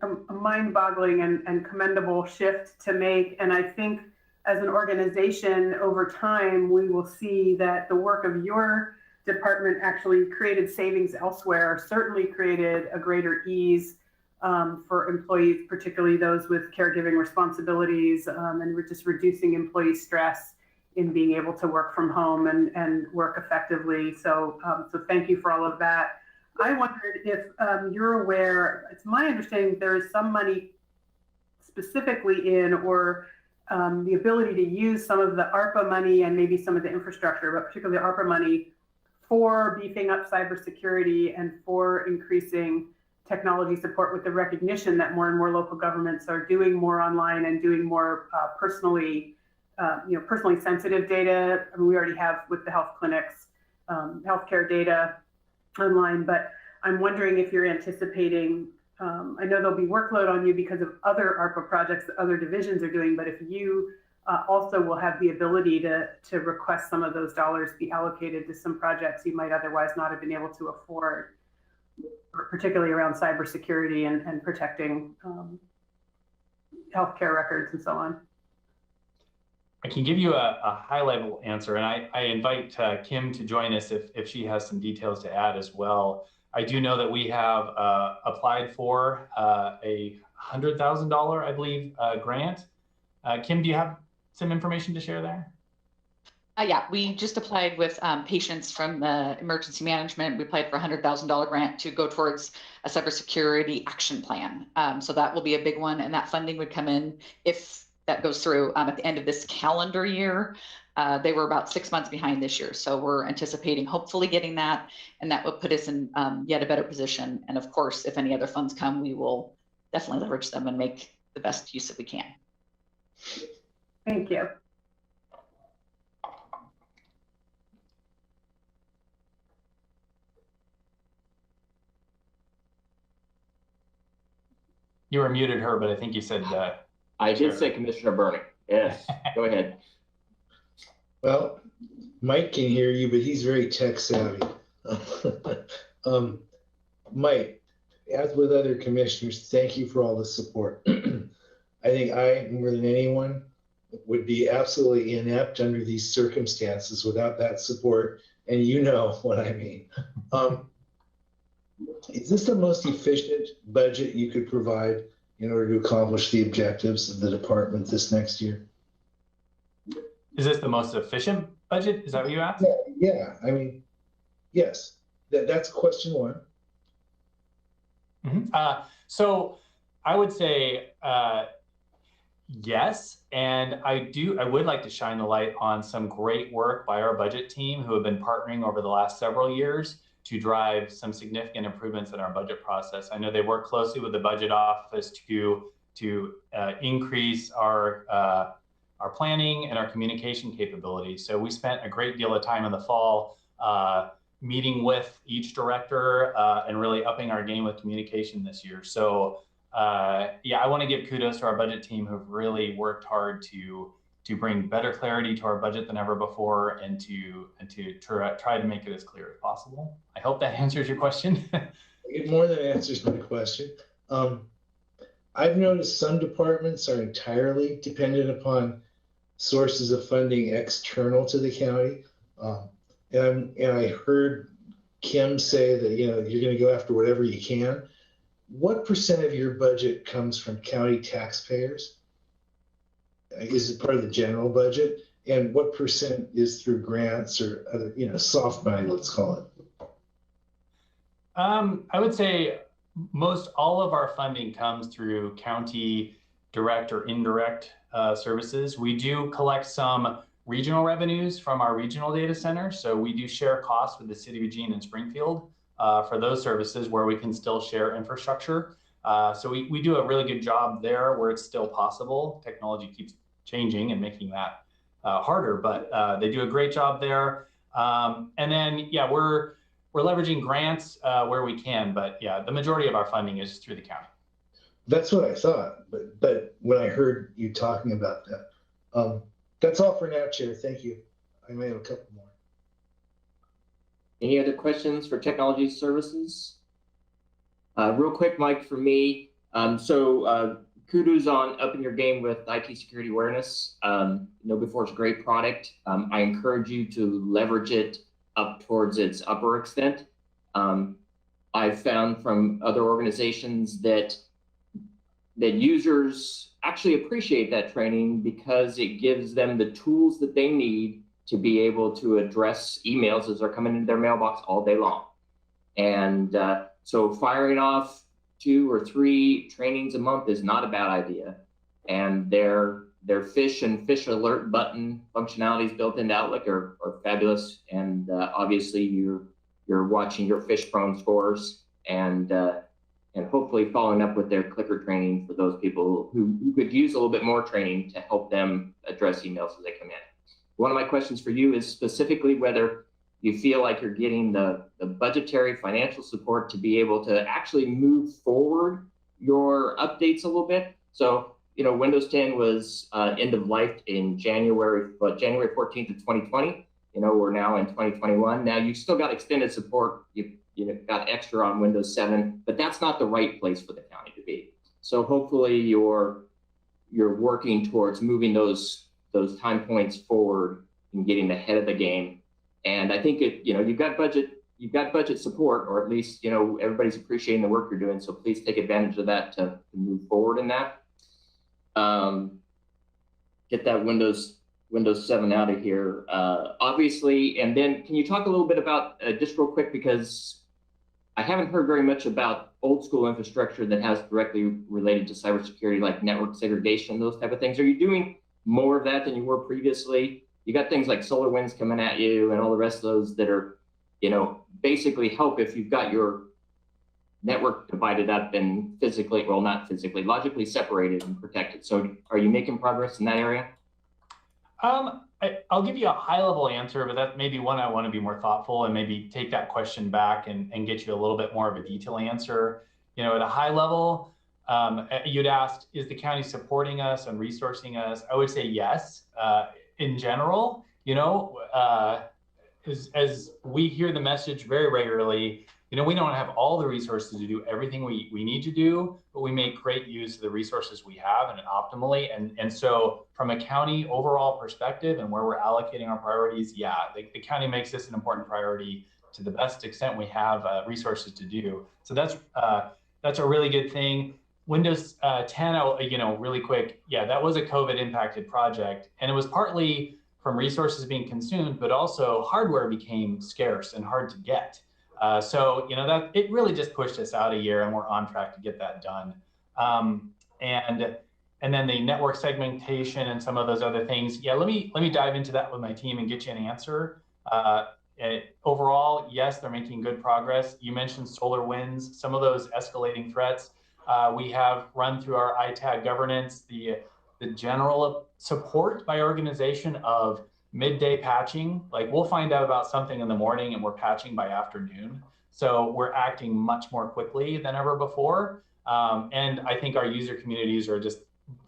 a mind-boggling and commendable shift to make. And I think as an organization over time, we will see that the work of your department actually created savings elsewhere, certainly created a greater ease for employees, particularly those with caregiving responsibilities, and we're just reducing employee stress in being able to work from home and work effectively. So thank you for all of that. I wondered if you're aware, it's my understanding there is some money specifically in, or the ability to use some of the ARPA money and maybe some of the infrastructure, but particularly ARPA money, for beefing up cybersecurity and for increasing technology support, with the recognition that more and more local governments are doing more online and doing more personally sensitive data. I mean, we already have with the health clinics, healthcare data online, but I'm wondering if you're anticipating, I know there'll be workload on you because of other ARPA projects that other divisions are doing, but if you also will have the ability to request some of those dollars be allocated to some projects you might otherwise not have been able to afford, particularly around cybersecurity and protecting healthcare records and so on. I can give you a high-level answer, and I invite Kim to join us if she has some details to add as well. I do know that we have applied for a $100,000, I believe, grant. Kim, do you have some information to share there? Yeah, we just applied with patients from the emergency management. We applied for a $100,000 grant to go towards a cybersecurity action plan. So that will be a big one, and that funding would come in if that goes through at the end of this calendar year. They were about 6 months behind this year. So we're anticipating hopefully getting that, and that will put us in yet a better position. And of course, if any other funds come, we will definitely leverage them and make the best use that we can. Thank you. You were muted, her, but I think you said I did say Commissioner Burning. Yes, go ahead. Well, Mike can hear you, but he's very tech savvy. Mike, as with other commissioners, thank you for all the support. I think I, more than anyone, would be absolutely inept under these circumstances without that support, and you know what I mean. Is this the most efficient budget you could provide in order to accomplish the objectives of the department this next year? Is this the most efficient budget? Is that what you asked? Yeah. I mean, yes. That's question one. Mm-hmm. So I would say yes, and I would like to shine the light on some great work by our budget team who have been partnering over the last several years to drive some significant improvements in our budget process. I know they work closely with the budget office to increase our planning and our communication capabilities. So we spent a great deal of time in the fall meeting with each director and really upping our game with communication this year. So yeah, I want to give kudos to our budget team who've really worked hard to bring better clarity to our budget than ever before, and to try to make it as clear as possible. I hope that answers your question. It more than answers my question. I've noticed some departments are entirely dependent upon sources of funding external to the county. And I heard Kim say that, you're going to go after whatever you can. What % of your budget comes from county taxpayers? Is it part of the general budget? And what % is through grants or other, soft money, let's call it? I would say most all of our funding comes through county direct or indirect services. We do collect some regional revenues from our regional data centers. So we do share costs with the city of Eugene and Springfield for those services where we can still share infrastructure. So we do a really good job there where it's still possible. Technology keeps changing and making that harder, but they do a great job there. And then, yeah, we're leveraging grants where we can, but yeah, the majority of our funding is through the county. That's what I thought, but when I heard you talking about that, that's all for now, Chair. Thank you. I may have a couple more. Any other questions for technology services? Real quick, Mike, for me. Kudos on upping your game with IT security awareness. KnowBe4 is a great product. I encourage you to leverage it up towards its upper extent. I've found from other organizations that users actually appreciate that training because it gives them the tools that they need to be able to address emails as they're coming into their mailbox all day long. And so firing off 2 or 3 trainings a month is not a bad idea. and their fish and fish alert button functionalities built into Outlook are fabulous. And obviously you're watching your fish prone scores and hopefully following up with their clicker training for those people who could use a little bit more training to help them address emails as they come in. One of my questions for you is specifically whether you feel like you're getting the budgetary financial support to be able to actually move forward your updates a little bit. So, Windows 10 was end of life in January 14th of 2020. We're now in 2021. Now you still got extended support. You got extra on Windows 7, but that's not the right place for the county to be. So hopefully you're working towards moving those time points forward and getting ahead of the game. And I think you've got budget support, or at least everybody's appreciating the work you're doing. So please take advantage of that to move forward in that. Get that Windows 7 out of here, obviously. And then can you talk a little bit about, just real quick, because I haven't heard very much about old school infrastructure that has directly related to cybersecurity, like network segregation, those type of things. Are you doing more of that than you were previously? You got things like SolarWinds coming at you and all the rest of those that are, basically help if you've got your network divided up and physically, well, not physically, logically separated and protected. So are you making progress in that area? I'll give you a high level answer, but that may be one I want to be more thoughtful and maybe take that question back and get you a little bit more of a detailed answer. At a high level, you'd asked, is the county supporting us and resourcing us? I would say yes. In general, as we hear the message very regularly, we don't have all the resources to do everything we need to do, but we make great use of the resources we have and optimally. And so from a county overall perspective and where we're allocating our priorities, yeah, the county makes this an important priority to the best extent we have resources to do. So that's a really good thing. Windows 10, really quick, yeah, that was a COVID impacted project. And it was partly from resources being consumed, but also hardware became scarce and hard to get. So that it really just pushed us out a year, and we're on track to get that done. And then the network segmentation and some of those other things. Yeah, let me dive into that with my team and get you an answer. Overall, yes, they're making good progress. You mentioned SolarWinds, some of those escalating threats. We have run through our ITAG governance, the general support by organization of midday patching. Like, we'll find out about something in the morning and we're patching by afternoon. So we're acting much more quickly than ever before. And I think our user communities are just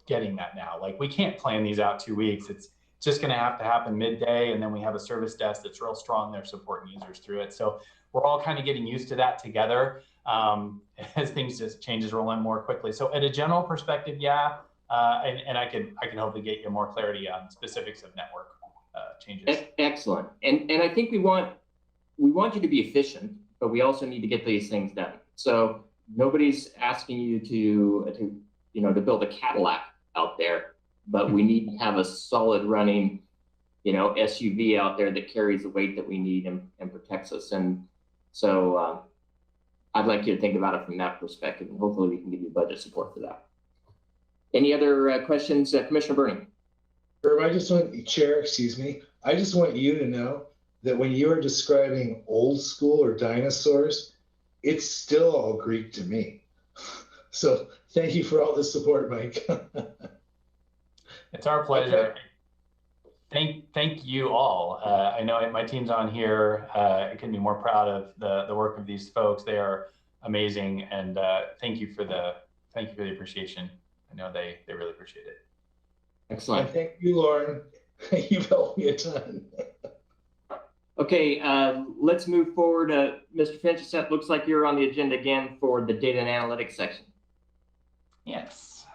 getting that now. Like, we can't plan these out 2 weeks. It's just going to happen midday. And then we have a service desk that's real strong there supporting users through it. So we're all kind of getting used to that together as things just changes rolling more quickly. So at a general perspective, yeah. And I can hopefully get you more clarity on specifics of network changes. Excellent. And I think we want you to be efficient, but we also need to get these things done. So nobody's asking you to build a Cadillac out there, but we need to have a solid running, SUV out there that carries the weight that we need and protects us. And so I'd like you to think about it from that perspective, and hopefully we can give you budget support for that. Any other questions, Commissioner Bernie? Herb, I just want you to know that when you are describing old school or dinosaurs, it's still all Greek to me. So thank you for all the support, Mike. It's our pleasure. Okay. Thank you all. I know my team's on here. I couldn't be more proud of the work of these folks. They are amazing, and thank you for the appreciation. I know they really appreciate it. Excellent. And thank you, Lauren. You've helped me a ton. Okay, let's move forward. Mr. Finchset, looks like you're on the agenda again for the data and analytics section. Yes.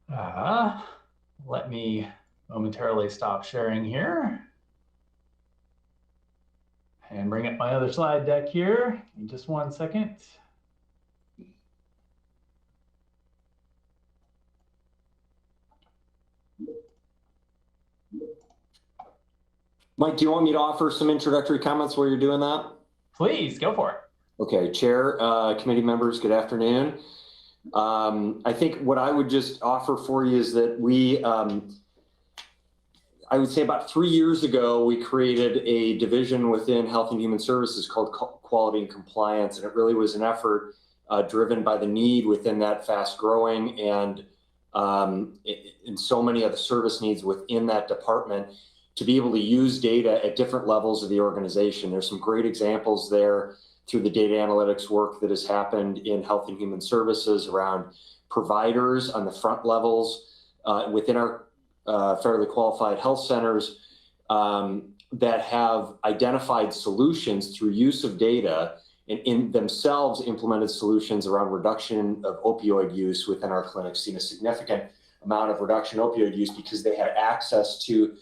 Let me momentarily stop sharing here and bring up my other slide deck here in just 1 second. Mike, do you want me to offer some introductory comments while you're doing that? Please, go for it. Okay, Chair, committee members, good afternoon. I think what I would just offer for you is that I would say about 3 years ago, we created a division within Health and Human Services called Quality and Compliance. And it really was an effort driven by the need within that fast growing and in so many of the service needs within that department to be able to use data at different levels of the organization. There's some great examples there through the data analytics work that has happened in Health and Human Services around providers on the front levels within our federally qualified health centers that have identified solutions through use of data and in themselves implemented solutions around reduction of opioid use within our clinics, seen a significant amount of reduction in opioid use because they had access to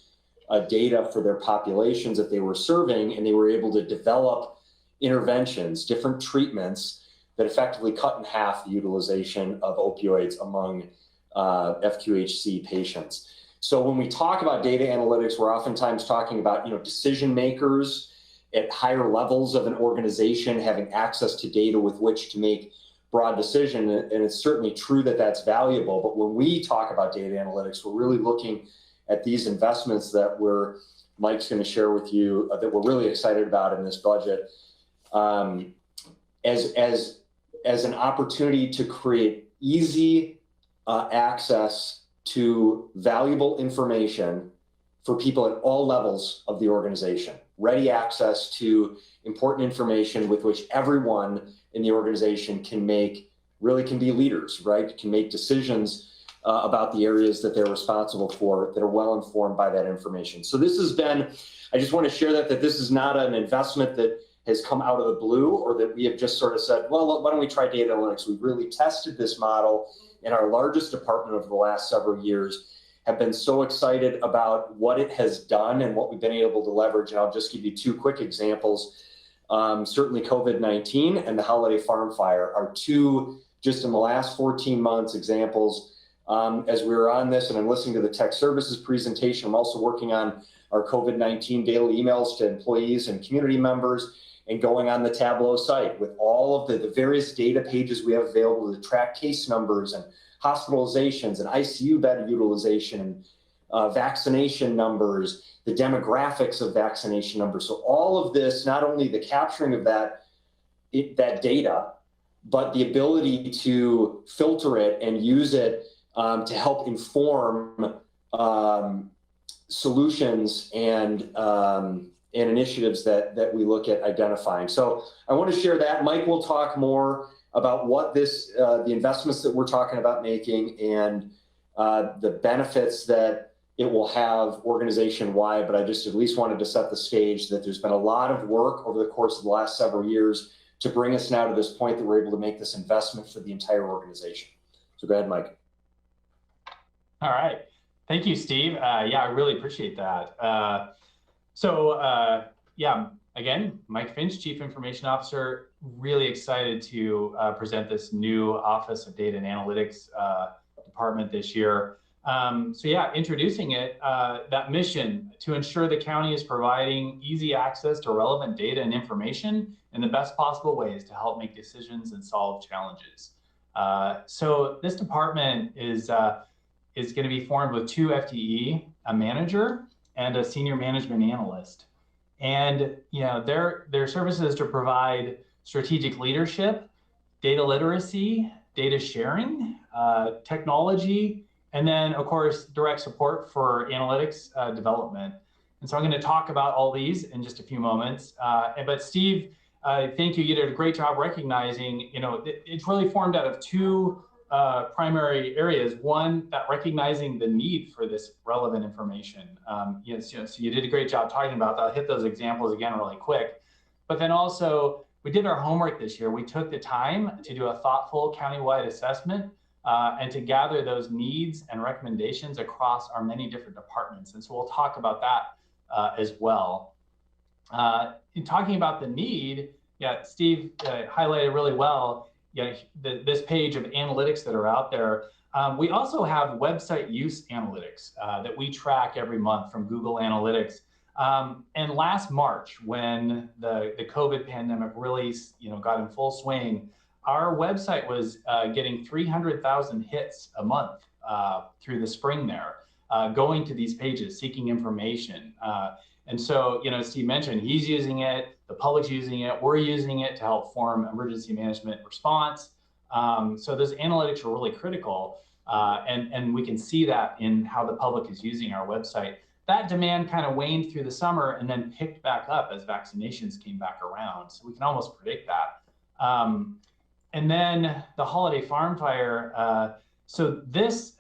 data for their populations that they were serving, and they were able to develop interventions, different treatments that effectively cut in half the utilization of opioids among FQHC patients. So when we talk about data analytics, we're oftentimes talking about, decision makers at higher levels of an organization having access to data with which to make broad decisions. And it's certainly true that that's valuable. But when we talk about data analytics, we're really looking at these investments that Mike's going to share with you that we're really excited about in this budget as an opportunity to create easy access to valuable information for people at all levels of the organization, ready access to important information with which everyone in the organization can be leaders, right? Can make decisions about the areas that they're responsible for that are well informed by that information. So this has been, I just want to share that this is not an investment that has come out of the blue or that we have just sort of said, well, why don't we try data analytics? We've really tested this model in our largest department over the last several years, have been so excited about what it has done and what we've been able to leverage. And I'll just give you two quick examples. Certainly COVID-19 and the Holiday Farm Fire are two, just in the last 14 months, examples. As we were on this and I'm listening to the tech services presentation, I'm also working on our COVID-19 daily emails to employees and community members and going on the Tableau site with all of the various data pages we have available to track case numbers and hospitalizations and ICU bed utilization, vaccination numbers, the demographics of vaccination numbers. So all of this, not only the capturing of that data, but the ability to filter it and use it to help inform solutions and initiatives that we look at identifying. So I want to share that. Mike will talk more about what the investments that we're talking about making and the benefits that it will have organization-wide, but I just at least wanted to set the stage that there's been a lot of work over the course of the last several years to bring us now to this point that we're able to make this investment for the entire organization. So go ahead, Mike. All right. Thank you, Steve. Yeah, I really appreciate that. Again, Mike Finch, Chief Information Officer, really excited to present this new Office of Data and Analytics department this year. Introducing it, that mission to ensure the county is providing easy access to relevant data and information in the best possible ways to help make decisions and solve challenges. So this department is going to be formed with 2 FTE, a manager and a senior management analyst. And their service is to provide strategic leadership, data literacy, data sharing, technology, and then of course, direct support for analytics development. And so I'm going to talk about all these in just a few moments. But Steve, thank you. You did a great job recognizing, it's really formed out of 2 primary areas. One, that recognizing the need for this relevant information. So you did a great job talking about that. I'll hit those examples again really quick. But then also, we did our homework this year. We took the time to do a thoughtful countywide assessment and to gather those needs and recommendations across our many different departments. And so we'll talk about that as well. In talking about the need, Steve highlighted really well this page of analytics that are out there. We also have website use analytics that we track every month from Google Analytics. And last March, when the COVID pandemic really got in full swing, our website was getting 300,000 hits a month through the spring there, going to these pages, seeking information. And so, Steve mentioned he's using it, the public's using it, we're using it to help form emergency management response. So those analytics are really critical. And we can see that in how the public is using our website. That demand kind of waned through the summer and then picked back up as vaccinations came back around. So we can almost predict that. And then the holiday farm fire. So this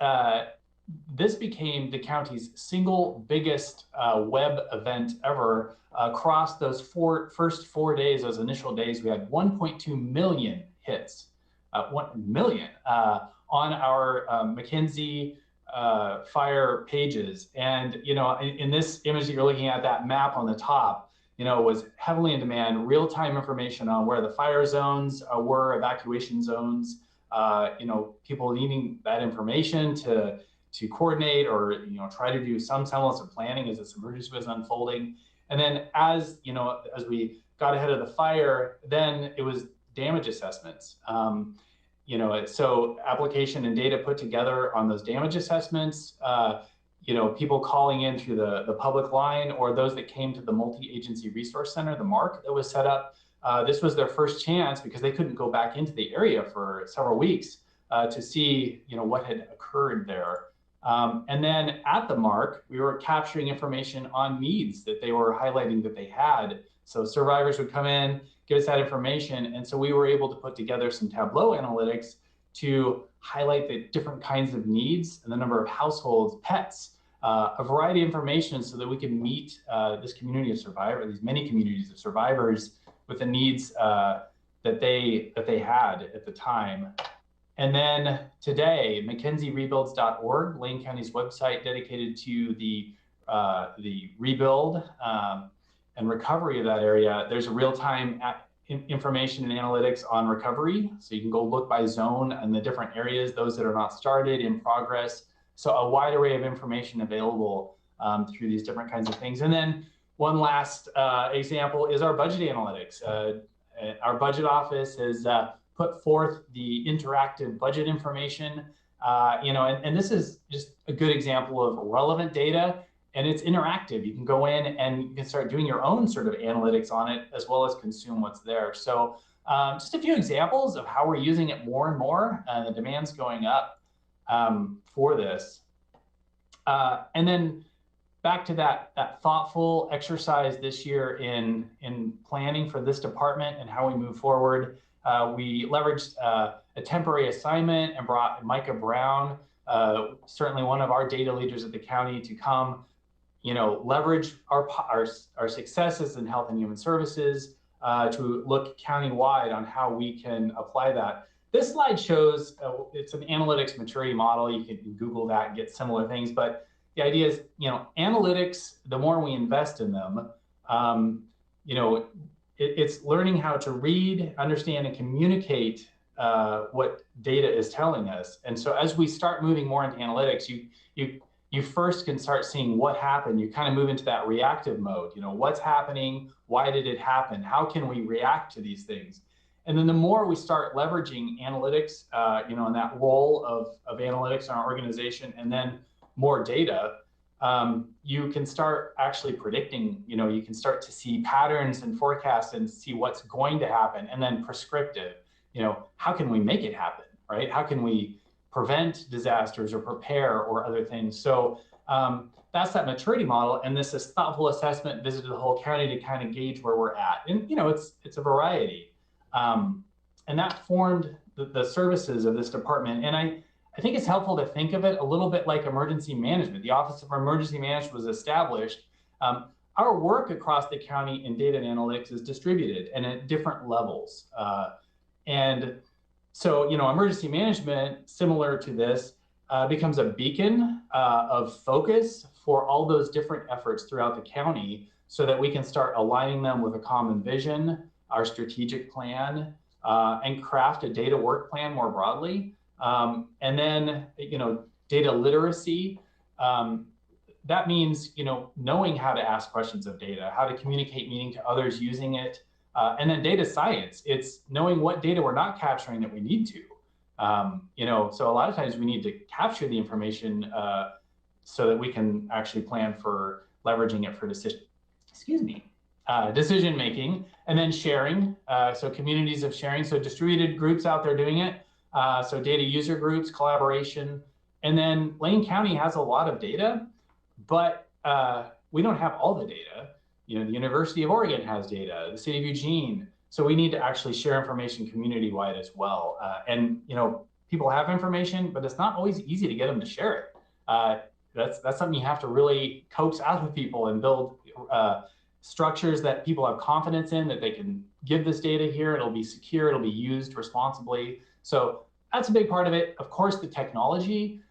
became the county's single biggest web event ever. Across those first 4 days, those initial days, we had 1.2 million hits, 1 million on our McKinsey fire pages. And, in this image that you're looking at, that map on the top, was heavily in demand, real-time information on where the fire zones were, evacuation zones, people needing that information to coordinate or, try to do some semblance of planning as this emergency was unfolding. And then as we got ahead of the fire, then it was damage assessments. So application and data put together on those damage assessments, people calling in through the public line or those that came to the multi-agency resource center, the MARC that was set up. This was their first chance because they couldn't go back into the area for several weeks to see, what had occurred there. And then at the MARC, we were capturing information on needs that they were highlighting that they had. So survivors would come in, give us that information. And so we were able to put together some Tableau analytics to highlight the different kinds of needs and the number of households, pets, a variety of information so that we can meet this community of survivors, these many communities of survivors with the needs that they had at the time. And then today, McKenzieRebuilds.org, Lane County's website dedicated to the rebuild and recovery of that area. There's a real-time information and analytics on recovery. So you can go look by zone and the different areas, those that are not started, in progress. So a wide array of information available through these different kinds of things. And then one last example is our budget analytics. Our budget office has put forth the interactive budget information, and this is just a good example of relevant data, and it's interactive. You can go in and you can start doing your own sort of analytics on it as well as consume what's there. So just a few examples of how we're using it more and more, and the demand's going up for this. And then back to that thoughtful exercise this year in planning for this department and how we move forward. We leveraged a temporary assignment and brought Micah Brown, certainly one of our data leaders at the county, to come, leverage our successes in health and human services to look countywide on how we can apply that. This slide shows, it's an analytics maturity model. You can Google that and get similar things, but the idea is, analytics, the more we invest in them, it's learning how to read, understand, and communicate what data is telling us. And so as we start moving more into analytics, you first can start seeing what happened. You kind of move into that reactive mode. What's happening? Why did it happen? How can we react to these things? And then the more we start leveraging analytics, in that role of analytics in our organization, and then more data, you can start actually predicting, you can start to see patterns and forecasts and see what's going to happen, and then prescriptive, how can we make it happen, right? How can we prevent disasters or prepare or other things? So that's that maturity model. And this is thoughtful assessment, visit to the whole county to kind of gauge where we're at. And, it's a variety. And that formed the services of this department. And I think it's helpful to think of it a little bit like emergency management. The Office of Emergency Management was established. Our work across the county in data and analytics is distributed and at different levels. And so, emergency management, similar to this, becomes a beacon of focus for all those different efforts throughout the county so that we can start aligning them with a common vision, our strategic plan, and craft a data work plan more broadly. And then, data literacy, that means, knowing how to ask questions of data, how to communicate meaning to others using it, And then data science, it's knowing what data we're not capturing that we need to. So a lot of times we need to capture the information so that we can actually plan for leveraging it for decision making, and then sharing. So communities of sharing, so distributed groups out there doing it. So data user groups, collaboration. And then Lane County has a lot of data, but we don't have all the data. The University of Oregon has data, the city of Eugene. So we need to actually share information community-wide as well. And people have information, but it's not always easy to get them to share it. That's something you have to really coax out of people and build structures that people have confidence in, that they can give this data here, it'll be secure, it'll be used responsibly. So that's a big part of it. Of course, the technology,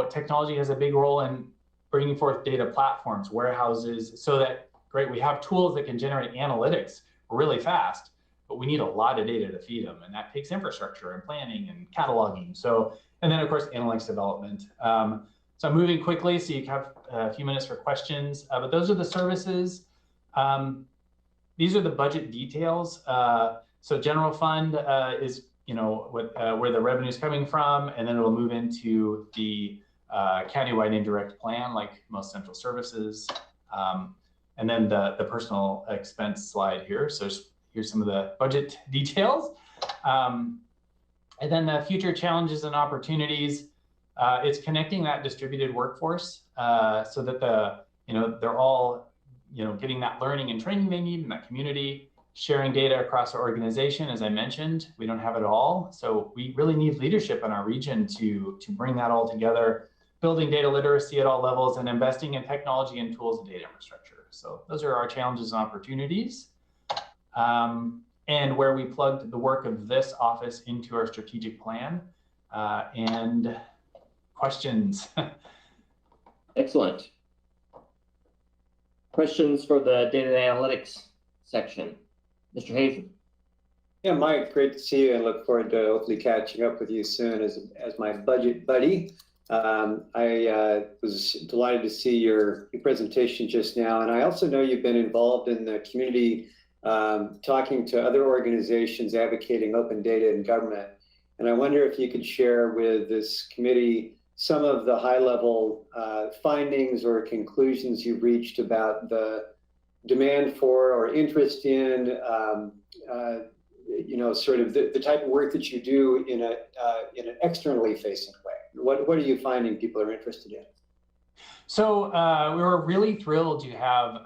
technology has a big role in bringing forth data platforms, warehouses, so that, great, we have tools that can generate analytics really fast, but we need a lot of data to feed them. And that takes infrastructure and planning and cataloging. So, and then of course, analytics development. So I'm moving quickly, so you have a few minutes for questions, but those are the services. These are the budget details. So general fund is, where the revenue is coming from, and then it'll move into the countywide indirect plan, like most central services. And then the personal expense slide here. So here's some of the budget details. And then the future challenges and opportunities. It's connecting that distributed workforce so that they're all getting that learning and training they need in that community, sharing data across our organization. As I mentioned, we don't have it all, so we really need leadership in our region to bring that all together, building data literacy at all levels, and investing in technology and tools and data infrastructure. So those are our challenges and opportunities, and where we plugged the work of this office into our strategic plan. And questions? Excellent. Questions for the data analytics section? Mr. Hazen. Yeah, Mike, great to see you, and look forward to hopefully catching up with you soon as my budget buddy. I was delighted to see your presentation just now, and I also know you've been involved in the community, talking to other organizations advocating open data in government. And I wonder if you could share with this committee some of the high-level findings or conclusions you've reached about the demand for or interest in, sort of the type of work that you do in an externally facing way. What are you finding people are interested in? So we were really thrilled to have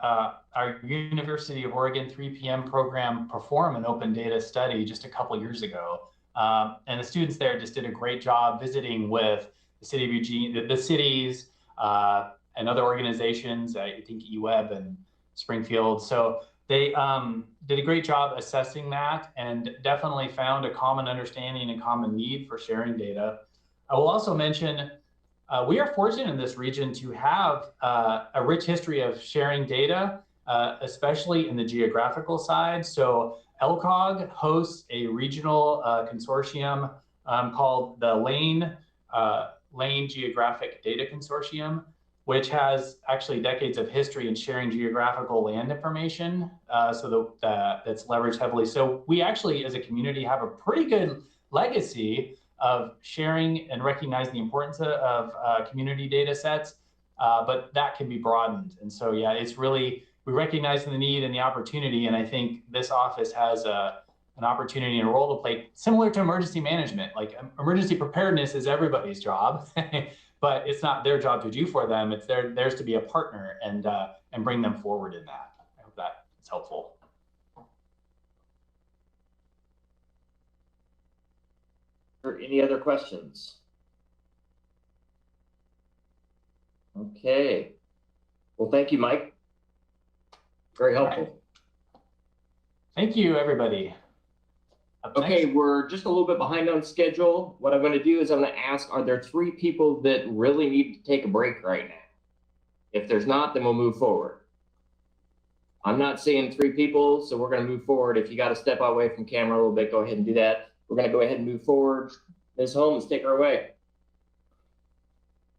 our University of Oregon 3 p.m. program perform an open data study just a couple years ago. And the students there just did a great job visiting with the city of Eugene, the cities, and other organizations, I think eWeb and Springfield. So they did a great job assessing that and definitely found a common understanding and common need for sharing data. I will also mention, we are fortunate in this region to have a rich history of sharing data, especially in the geographical side. So LCOG hosts a regional consortium called the Lane Geographic Data Consortium, which has actually decades of history in sharing geographical land information, so that's leveraged heavily. So we actually, as a community, have a pretty good legacy of sharing and recognizing the importance of community data sets, but that can be broadened. And so, yeah, it's really, we recognize the need and the opportunity, and I think this office has an opportunity and a role to play similar to emergency management. Like emergency preparedness is everybody's job, but it's not their job to do for them. It's theirs to be a partner and bring them forward in that. I hope that is helpful. Or any other questions? Okay. Well, thank you, Mike. Very helpful. Right. Thank you, everybody. Okay, we're just a little bit behind on schedule. What I'm going to do is I'm going to ask, are there 3 people that really need to take a break right now? If there's not, then we'll move forward. I'm not seeing 3 people, so we're going to move forward. If you got to step away from camera a little bit, go ahead and do that. We're going to go ahead and move forward. Ms. Holmes, take her away.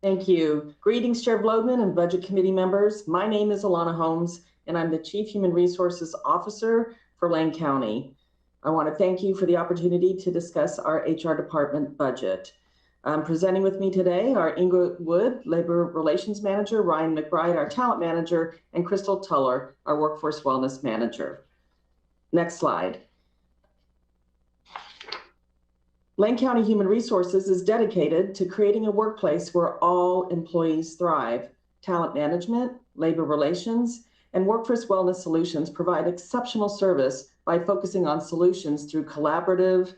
Thank you. Greetings, Chair Blodman and Budget Committee members. My name is Alana Holmes, and I'm the Chief Human Resources Officer for Lane County. I want to thank you for the opportunity to discuss our HR department budget. Presenting with me today are Ingrid Wood, Labor Relations Manager, Ryan McBride, our Talent Manager, and Crystal Tuller, our Workforce Wellness Manager. Next slide. Lane County Human Resources is dedicated to creating a workplace where all employees thrive. Talent management, labor relations, and workforce wellness solutions provide exceptional service by focusing on solutions through collaborative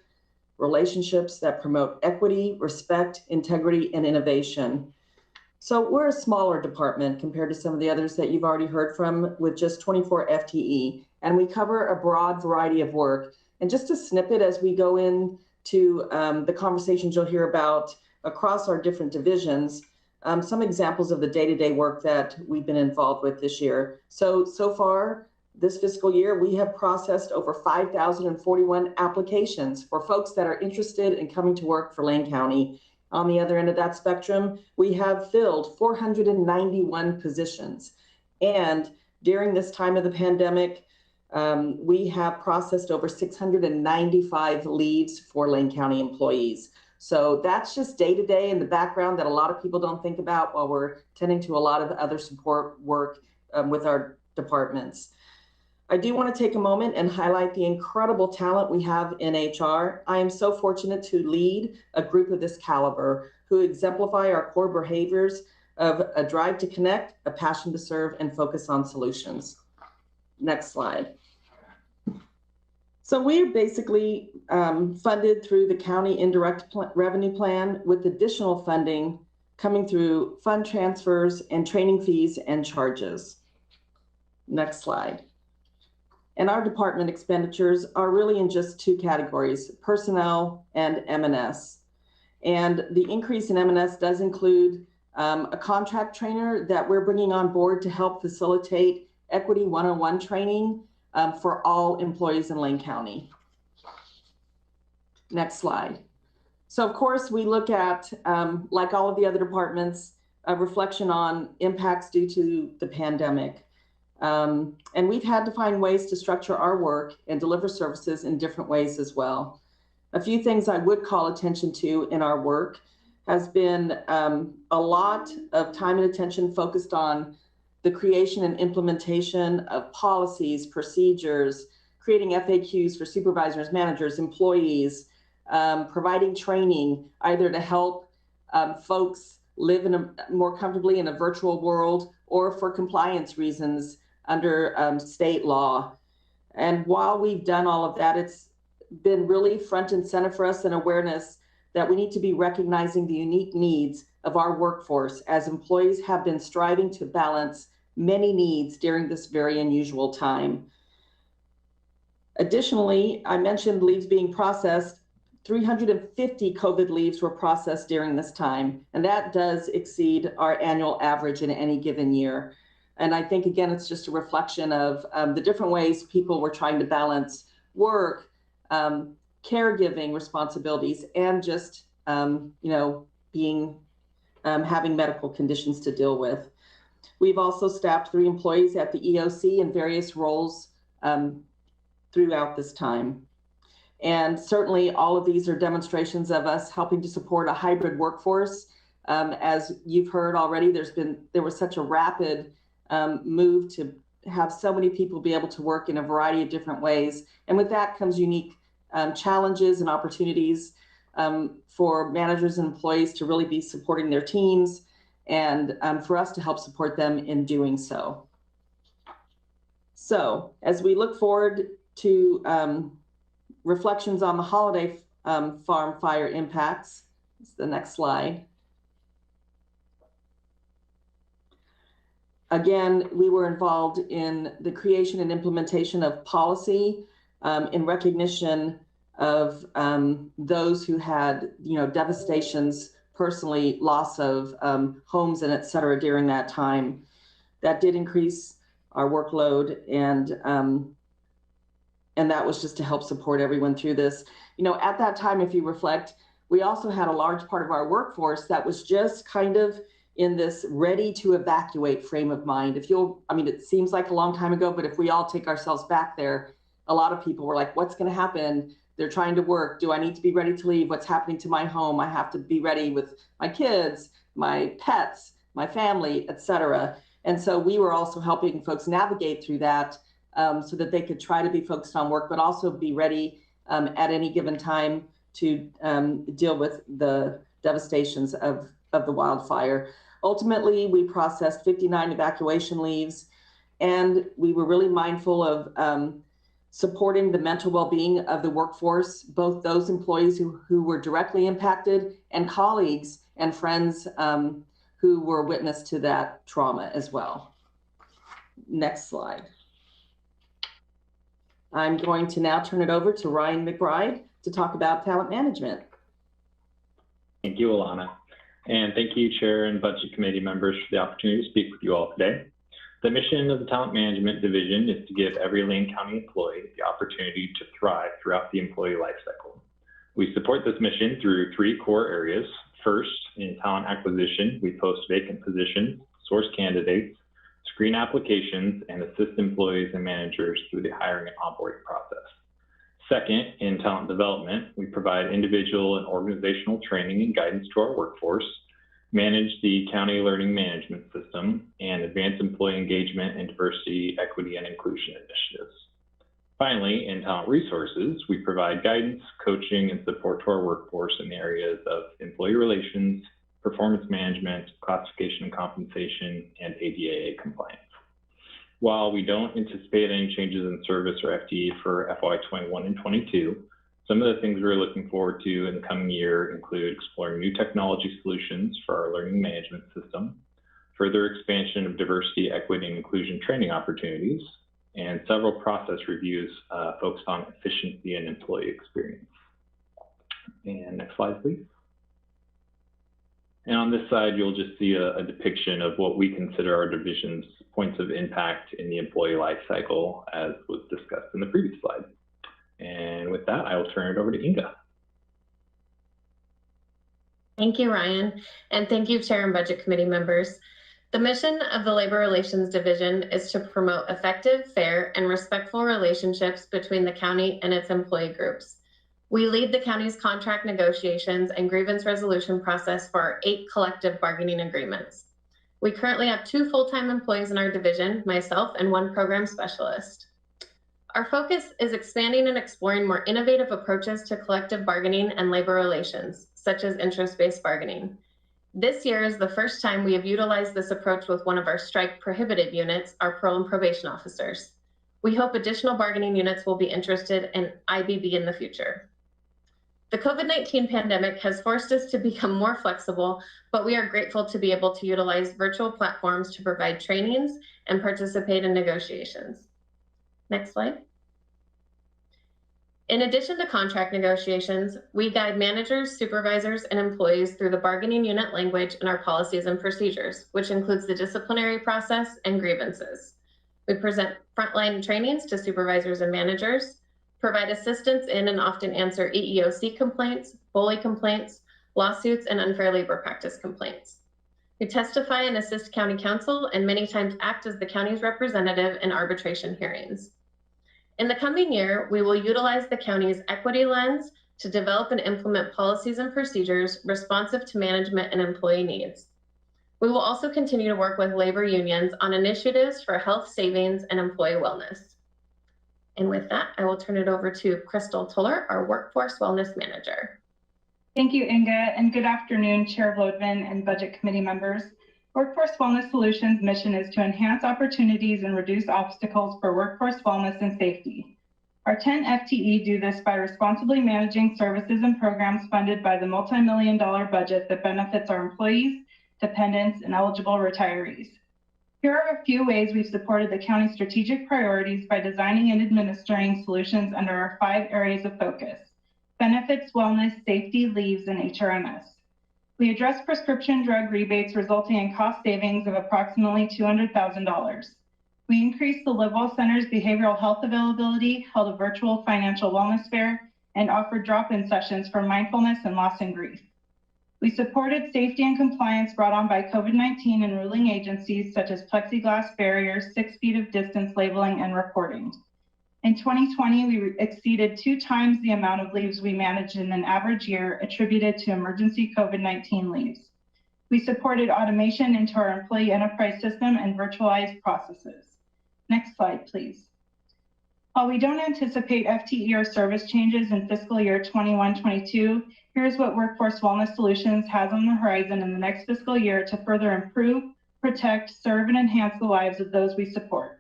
relationships that promote equity, respect, integrity, and innovation. So we're a smaller department compared to some of the others that you've already heard from, with just 24 FTE, and we cover a broad variety of work. And just a snippet as we go into the conversations you'll hear about across our different divisions, some examples of the day-to-day work that we've been involved with this year. So far, this fiscal year, we have processed over 5,041 applications for folks that are interested in coming to work for Lane County. On the other end of that spectrum, we have filled 491 positions. And during this time of the pandemic, we have processed over 695 leaves for Lane County employees. So that's just day-to-day in the background that a lot of people don't think about while we're tending to a lot of other support work with our departments. I do want to take a moment and highlight the incredible talent we have in HR. I am so fortunate to lead a group of this caliber who exemplify our core behaviors of a drive to connect, a passion to serve, and focus on solutions. Next slide. So we're basically funded through the county indirect revenue plan, with additional funding coming through fund transfers and training fees and charges. Next slide. And our department expenditures are really in just two categories, personnel and M&S. And the increase in M&S does include a contract trainer that we're bringing on board to help facilitate Equity 101 training for all employees in Lane County. Next slide. So of course we look at, like all of the other departments, a reflection on impacts due to the pandemic. And we've had to find ways to structure our work and deliver services in different ways as well. A few things I would call attention to in our work has been a lot of time and attention focused on the creation and implementation of policies, procedures, creating FAQs for supervisors, managers, employees, providing training either to help folks live more comfortably in a virtual world or for compliance reasons under state law. And while we've done all of that, it's been really front and center for us, an awareness that we need to be recognizing the unique needs of our workforce, as employees have been striving to balance many needs during this very unusual time. Additionally, I mentioned leaves being processed. 350 COVID leaves were processed during this time, and that does exceed our annual average in any given year. And I think, again, it's just a reflection of the different ways people were trying to balance work, caregiving responsibilities, and just, having medical conditions to deal with. We've also staffed 3 employees at the EOC in various roles throughout this time. And certainly all of these are demonstrations of us helping to support a hybrid workforce. As you've heard already, there was such a rapid move to have so many people be able to work in a variety of different ways. And with that comes unique challenges and opportunities for managers and employees to really be supporting their teams, and for us to help support them in doing so. So as we look forward to reflections on the holiday farm fire impacts, it's the next slide. Again, we were involved in the creation and implementation of policy in recognition of those who had, devastations, personally, loss of homes and et cetera during that time. That did increase our workload, and that was just to help support everyone through this. At that time, if you reflect, we also had a large part of our workforce that was just kind of in this ready to evacuate frame of mind. It seems like a long time ago, but if we all take ourselves back there, a lot of people were like, what's going to happen? They're trying to work. Do I need to be ready to leave? What's happening to my home? I have to be ready with my kids, my pets, my family, etc. And so we were also helping folks navigate through that so that they could try to be focused on work, but also be ready at any given time to deal with the devastations of the wildfire. Ultimately, we processed 59 evacuation leaves, and we were really mindful of supporting the mental well-being of the workforce, both those employees who were directly impacted and colleagues and friends who were witness to that trauma as well. Next slide. I'm going to now turn it over to Ryan McBride to talk about talent management. Thank you, Alana. And thank you, Chair and Budget Committee members, for the opportunity to speak with you all today. The mission of the Talent Management Division is to give every Lane County employee the opportunity to thrive throughout the employee lifecycle. We support this mission through 3 core areas. First, in talent acquisition, we post vacant positions, source candidates, screen applications, and assist employees and managers through the hiring and onboarding process. Second, in talent development, we provide individual and organizational training and guidance to our workforce, manage the county learning management system, and advance employee engagement and diversity, equity, and inclusion initiatives. Finally, in talent resources, we provide guidance, coaching, and support to our workforce in the areas of employee relations, performance management, classification and compensation, and ADAA compliance. While we don't anticipate any changes in service or FTE for FY21 and 22, some of the things we're looking forward to in the coming year include exploring new technology solutions for our learning management system, further expansion of diversity, equity, and inclusion training opportunities, and several process reviews focused on efficiency and employee experience. And next slide, please. And on this side, you'll just see a depiction of what we consider our division's points of impact in the employee life cycle, as was discussed in the previous slide. And with that, I will turn it over to Inga. Thank you, Ryan, and thank you, Chair and Budget Committee members. The mission of the Labor Relations Division is to promote effective, fair, and respectful relationships between the county and its employee groups. We lead the county's contract negotiations and grievance resolution process for our 8 collective bargaining agreements. We currently have 2 full-time employees in our division, myself and 1 program specialist. Our focus is expanding and exploring more innovative approaches to collective bargaining and labor relations, such as interest-based bargaining. This year is the first time we have utilized this approach with one of our strike-prohibited units, our parole and probation officers. We hope additional bargaining units will be interested in IBB in the future. The COVID-19 pandemic has forced us to become more flexible, but we are grateful to be able to utilize virtual platforms to provide trainings and participate in negotiations. Next slide. In addition to contract negotiations, we guide managers, supervisors, and employees through the bargaining unit language in our policies and procedures, which includes the disciplinary process and grievances. We present frontline trainings to supervisors and managers, provide assistance in and often answer EEOC complaints, bully complaints, lawsuits, and unfair labor practice complaints. We testify and assist county counsel and many times act as the county's representative in arbitration hearings. In the coming year, we will utilize the county's equity lens to develop and implement policies and procedures responsive to management and employee needs. We will also continue to work with labor unions on initiatives for health savings and employee wellness. And with that, I will turn it over to Crystal Tuller, our Workforce Wellness Manager. Thank you, Inga, and good afternoon, Chair Vlodvin and Budget Committee members. Workforce Wellness Solutions' mission is to enhance opportunities and reduce obstacles for workforce wellness and safety. Our 10 FTE do this by responsibly managing services and programs funded by the multi-million-dollar budget that benefits our employees, dependents, and eligible retirees. Here are a few ways we've supported the county's strategic priorities by designing and administering solutions under our 5 areas of focus: benefits, wellness, safety, leaves, and HRMS. We address prescription drug rebates resulting in cost savings of approximately $200,000. We increased the Livewell Center's behavioral health availability, held a virtual financial wellness fair, and offered drop-in sessions for mindfulness and loss and grief. We supported safety and compliance brought on by COVID-19 and ruling agencies such as plexiglass barriers, 6 feet of distance labeling, and reporting. In 2020, we exceeded 2 times the amount of leaves we managed in an average year attributed to emergency COVID-19 leaves. We supported automation into our employee enterprise system and virtualized processes. Next slide, please. While we don't anticipate FTE or service changes in fiscal year 21-22, here's what Workforce Wellness Solutions has on the horizon in the next fiscal year to further improve, protect, serve, and enhance the lives of those we support.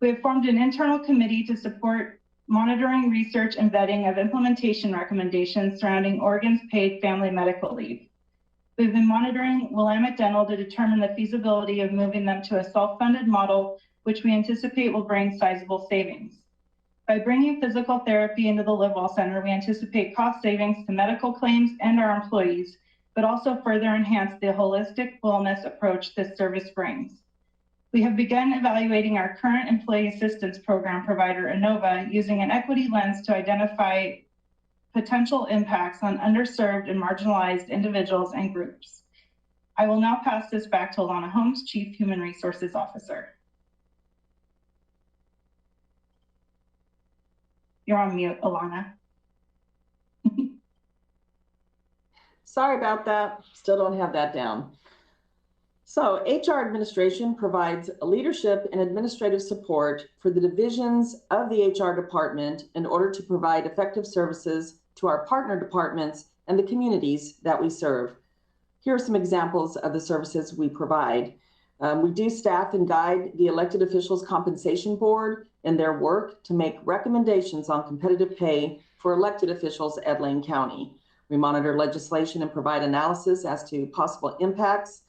We have formed an internal committee to support monitoring, research, and vetting of implementation recommendations surrounding Oregon's paid family medical leave. We've been monitoring Willamette Dental to determine the feasibility of moving them to a self-funded model, which we anticipate will bring sizable savings. By bringing physical therapy into the LiveWell Center, we anticipate cost savings to medical claims and our employees, but also further enhance the holistic wellness approach this service brings. We have begun evaluating our current employee assistance program provider, Inova, using an equity lens to identify potential impacts on underserved and marginalized individuals and groups. I will now pass this back to Alana Holmes, Chief Human Resources Officer. You're on mute, Alana. Sorry about that. Still don't have that down. So HR administration provides leadership and administrative support for the divisions of the HR department in order to provide effective services to our partner departments and the communities that we serve. Here are some examples of the services we provide. We do staff and guide the elected officials compensation board in their work to make recommendations on competitive pay for elected officials at Lane County. We monitor legislation and provide analysis as to possible impacts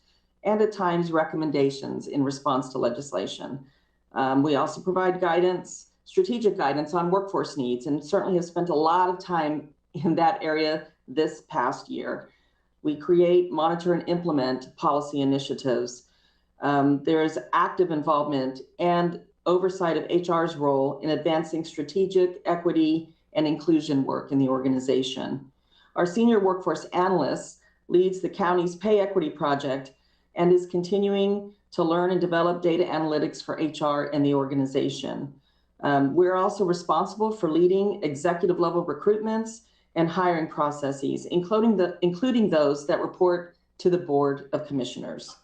and at times recommendations in response to legislation. We also provide guidance, strategic guidance on workforce needs, and certainly have spent a lot of time in that area this past year. We create, monitor, and implement policy initiatives. There is active involvement and oversight of HR's role in advancing strategic equity and inclusion work in the organization. Our senior workforce analyst leads the county's pay equity project and is continuing to learn and develop data analytics for HR and the organization. We're also responsible for leading executive level recruitments and hiring processes, including those that report to the Board of Commissioners.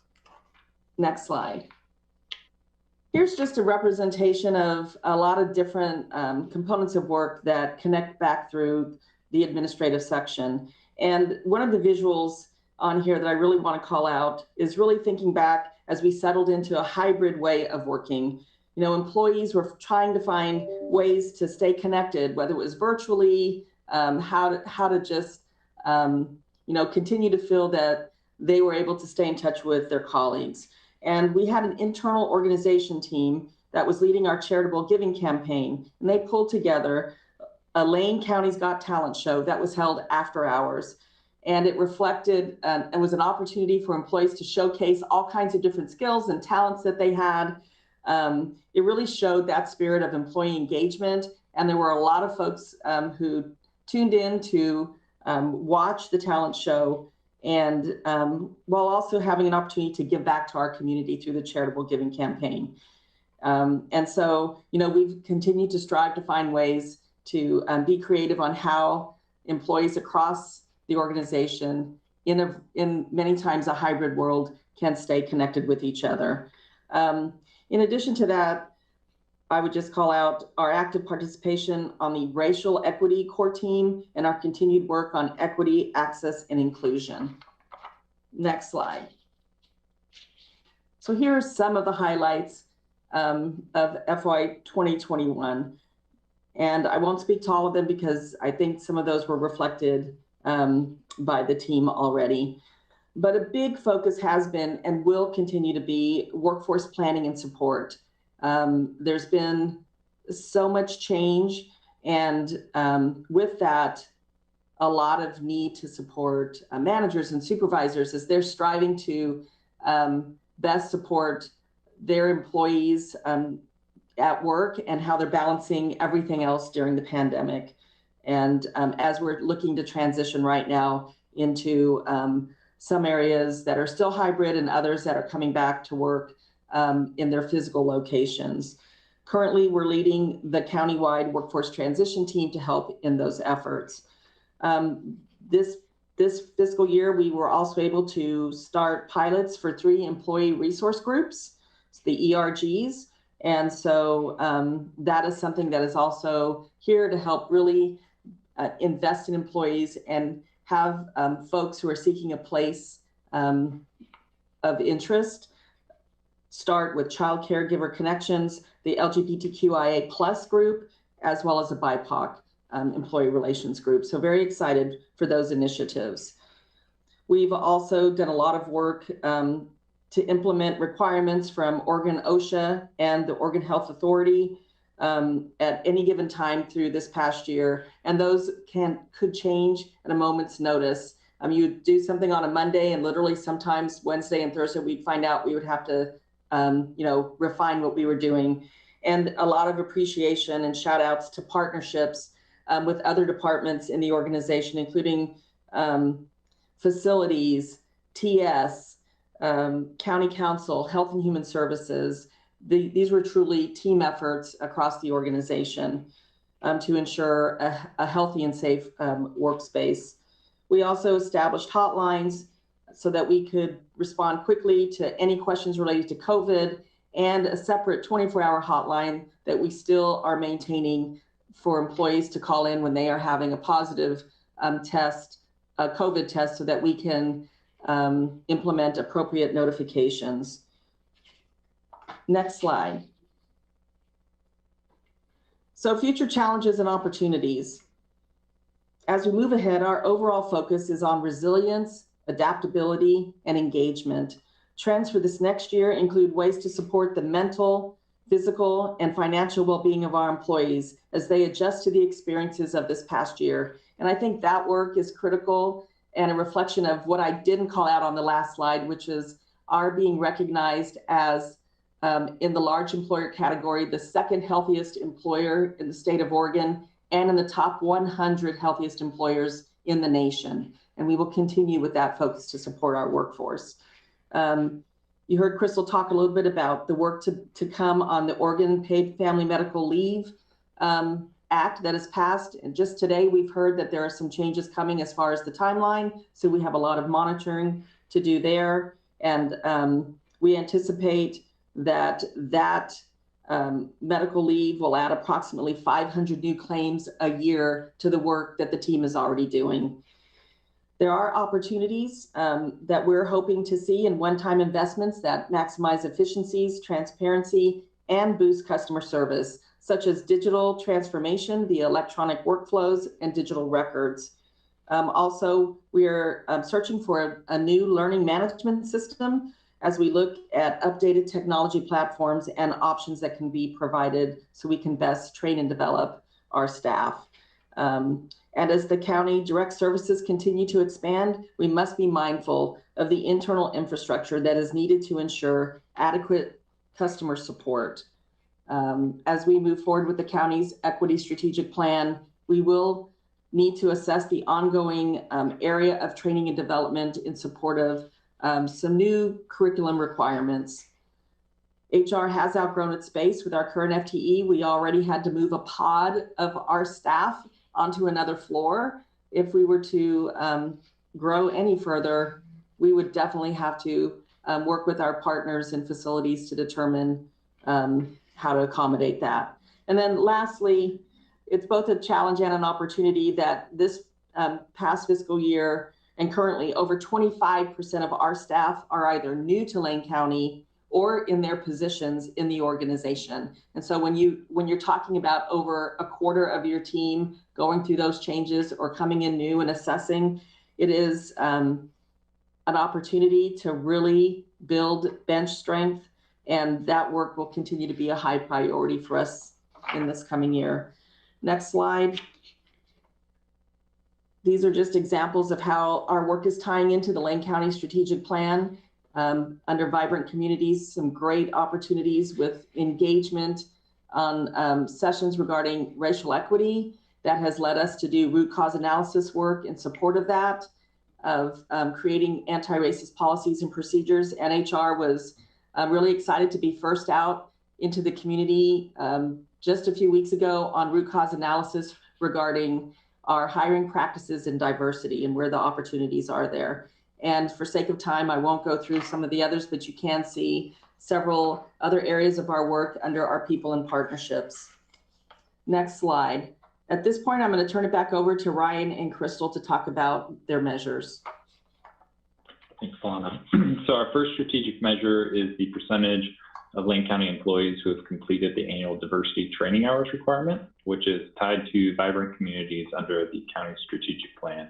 Next slide. Here's just a representation of a lot of different components of work that connect back through the administrative section. And one of the visuals on here that I really want to call out is really thinking back as we settled into a hybrid way of working. You know, employees were trying to find ways to stay connected, whether it was virtually, how to just, continue to feel that they were able to stay in touch with their colleagues. And we had an internal organization team that was leading our charitable giving campaign, and they pulled together a Lane County's Got Talent show that was held after hours. And it reflected, it was an opportunity for employees to showcase all kinds of different skills and talents that they had. It really showed that spirit of employee engagement. And there were a lot of folks who tuned in to watch the talent show, and while also having an opportunity to give back to our community through the charitable giving campaign. And so, we've continued to strive to find ways to be creative on how employees across the organization in many times a hybrid world can stay connected with each other. In addition to that, I would just call out our active participation on the racial equity core team and our continued work on equity, access, and inclusion. Next slide. So here are some of the highlights of FY 2021. And I won't speak to all of them because I think some of those were reflected by the team already. But a big focus has been and will continue to be workforce planning and support. There's been so much change, and with that, a lot of need to support managers and supervisors as they're striving to best support their employees at work and how they're balancing everything else during the pandemic. And as we're looking to transition right now into some areas that are still hybrid and others that are coming back to work in their physical locations. Currently, we're leading the countywide workforce transition team to help in those efforts. This fiscal year, we were also able to start pilots for 3 employee resource groups, the ERGs. And so that is something that is also here to help really invest in employees and have folks who are seeking a place of interest start with child caregiver connections, the LGBTQIA plus group, as well as a BIPOC employee relations group. So very excited for those initiatives. We've also done a lot of work to implement requirements from Oregon OSHA and the Oregon Health Authority at any given time through this past year. And those could change at a moment's notice. You do something on a Monday and literally sometimes Wednesday and Thursday, we'd find out we would have to refine what we were doing. And a lot of appreciation and shout outs to partnerships with other departments in the organization, including facilities, TS, County Council, Health and Human Services. These were truly team efforts across the organization to ensure a healthy and safe workspace. We also established hotlines so that we could respond quickly to any questions related to COVID, and a separate 24-hour hotline that we still are maintaining for employees to call in when they are having a positive test, a COVID test, so that we can implement appropriate notifications. Next slide. So future challenges and opportunities. As we move ahead, our overall focus is on resilience, adaptability, and engagement. Trends for this next year include ways to support the mental, physical, and financial well-being of our employees as they adjust to the experiences of this past year. And I think that work is critical and a reflection of what I didn't call out on the last slide, which is our being recognized as, in the large employer category, the 2nd healthiest employer in the state of Oregon, and in the top 100 healthiest employers in the nation. And we will continue with that focus to support our workforce. You heard Crystal talk a little bit about the work to come on the Oregon Paid Family Medical Leave Act that has passed. And just today, we've heard that there are some changes coming as far as the timeline. So we have a lot of monitoring to do there. And we anticipate that medical leave will add approximately 500 new claims a year to the work that the team is already doing. There are opportunities that we're hoping to see in one-time investments that maximize efficiencies, transparency, and boost customer service, such as digital transformation via electronic workflows and digital records. Also, we're searching for a new learning management system as we look at updated technology platforms and options that can be provided so we can best train and develop our staff. And as the county direct services continue to expand, we must be mindful of the internal infrastructure that is needed to ensure adequate customer support. As we move forward with the county's equity strategic plan, we will need to assess the ongoing area of training and development in support of some new curriculum requirements. HR has outgrown its space with our current FTE. We already had to move a pod of our staff onto another floor. If we were to grow any further, we would definitely have to work with our partners and facilities to determine how to accommodate that. And then lastly, it's both a challenge and an opportunity that this past fiscal year and currently over 25% of our staff are either new to Lane County or in their positions in the organization. And so when you're talking about over a quarter of your team going through those changes or coming in new and assessing, it is an opportunity to really build bench strength, and that work will continue to be a high priority for us in this coming year. Next slide. These are just examples of how our work is tying into the Lane County strategic plan. Under Vibrant Communities, some great opportunities with engagement on sessions regarding racial equity that has led us to do root cause analysis work in support of that, of creating anti-racist policies and procedures. NHR was really excited to be first out into the community just a few weeks ago on root cause analysis regarding our hiring practices and diversity and where the opportunities are there. And for sake of time, I won't go through some of the others, but you can see several other areas of our work under our people and partnerships. Next slide. At this point, I'm going to turn it back over to Ryan and Crystal to talk about their measures. Thanks, Alana. So our first strategic measure is the percentage of Lane County employees who have completed the annual diversity training hours requirement, which is tied to vibrant communities under the county strategic plan.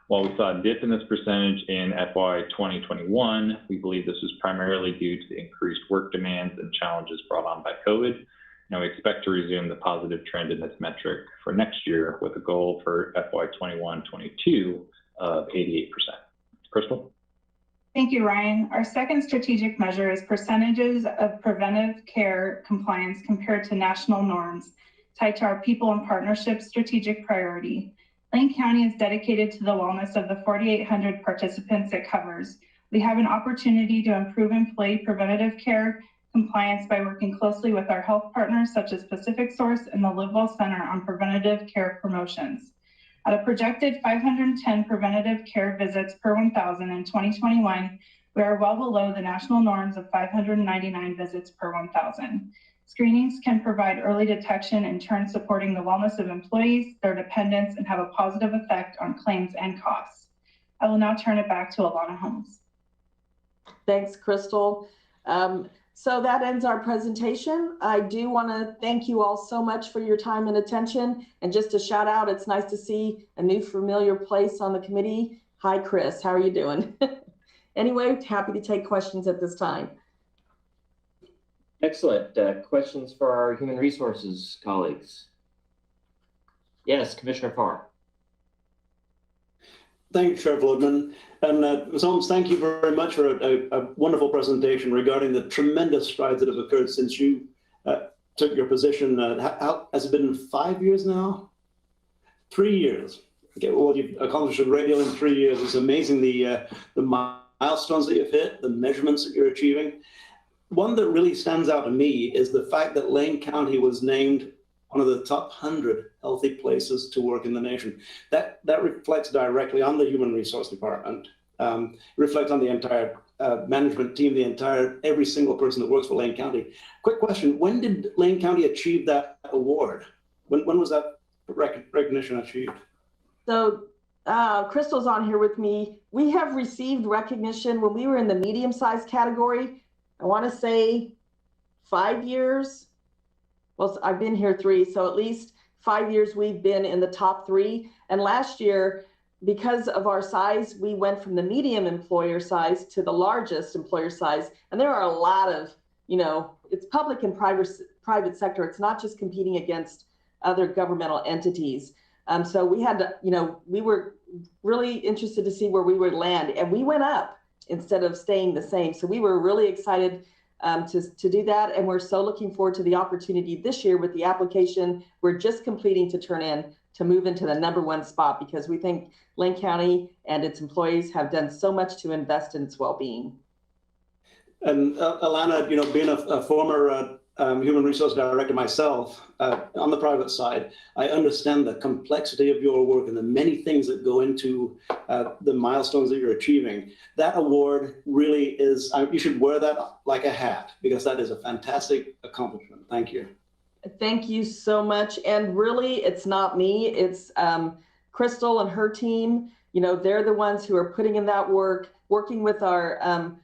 While we saw a dip in this percentage in FY 2021, we believe this was primarily due to the increased work demands and challenges brought on by COVID. And we expect to resume the positive trend in this metric for next year with a goal for FY 21-22 of 88%. Crystal? Thank you, Ryan. Our second strategic measure is percentages of preventive care compliance compared to national norms, tied to our people and partnerships strategic priority. Lane County is dedicated to the wellness of the 4,800 participants it covers. We have an opportunity to improve employee preventative care compliance by working closely with our health partners such as Pacific Source and the LiveWell Center on preventative care promotions. At a projected 510 preventative care visits per 1,000 in 2021, we are well below the national norms of 599 visits per 1,000. Screenings can provide early detection, in turn supporting the wellness of employees, their dependents, and have a positive effect on claims and costs. I will now turn it back to Alana Holmes. Thanks, Crystal. So that ends our presentation. I do want to thank you all so much for your time and attention. And just a shout out, it's nice to see a new familiar place on the committee. Hi, Chris, how are you doing? Anyway, happy to take questions at this time. Excellent. Questions for our human resources colleagues? Yes, Commissioner Farr. Thank you, Chair Floodman. And Ms. Holmes, thank you very much for a wonderful presentation regarding the tremendous strides that have occurred since you took your position. How, has it been 5 years now? 3 years. Okay, well, you've accomplished a great deal in 3 years. It's amazing the milestones that you've hit, the measurements that you're achieving. One that really stands out to me is the fact that Lane County was named one of the top 100 healthy places to work in the nation. That reflects directly on the Human Resource Department, reflects on the entire management team, every single person that works for Lane County. Quick question, when did Lane County achieve that award? When was that recognition achieved? So Crystal's on here with me. We have received recognition when we were in the medium-sized category. I want to say 5 years. Well, I've been here 3, so at least 5 years we've been in the top 3. And last year, because of our size, we went from the medium employer size to the largest employer size. And there are a lot of, it's public and private sector. It's not just competing against other governmental entities. So we had to, we were really interested to see where we would land, and we went up instead of staying the same. So we were really excited to do that. And we're so looking forward to the opportunity this year with the application we're just completing to turn in to move into the #1 spot, because we think Lane County and its employees have done so much to invest in its well-being. And Alana, being a former human resource director myself, on the private side, I understand the complexity of your work and the many things that go into the milestones that you're achieving. That award really is, you should wear that like a hat, because that is a fantastic accomplishment. Thank you. Thank you so much. And really, it's not me, it's Crystal and her team. They're the ones who are putting in that work, working with our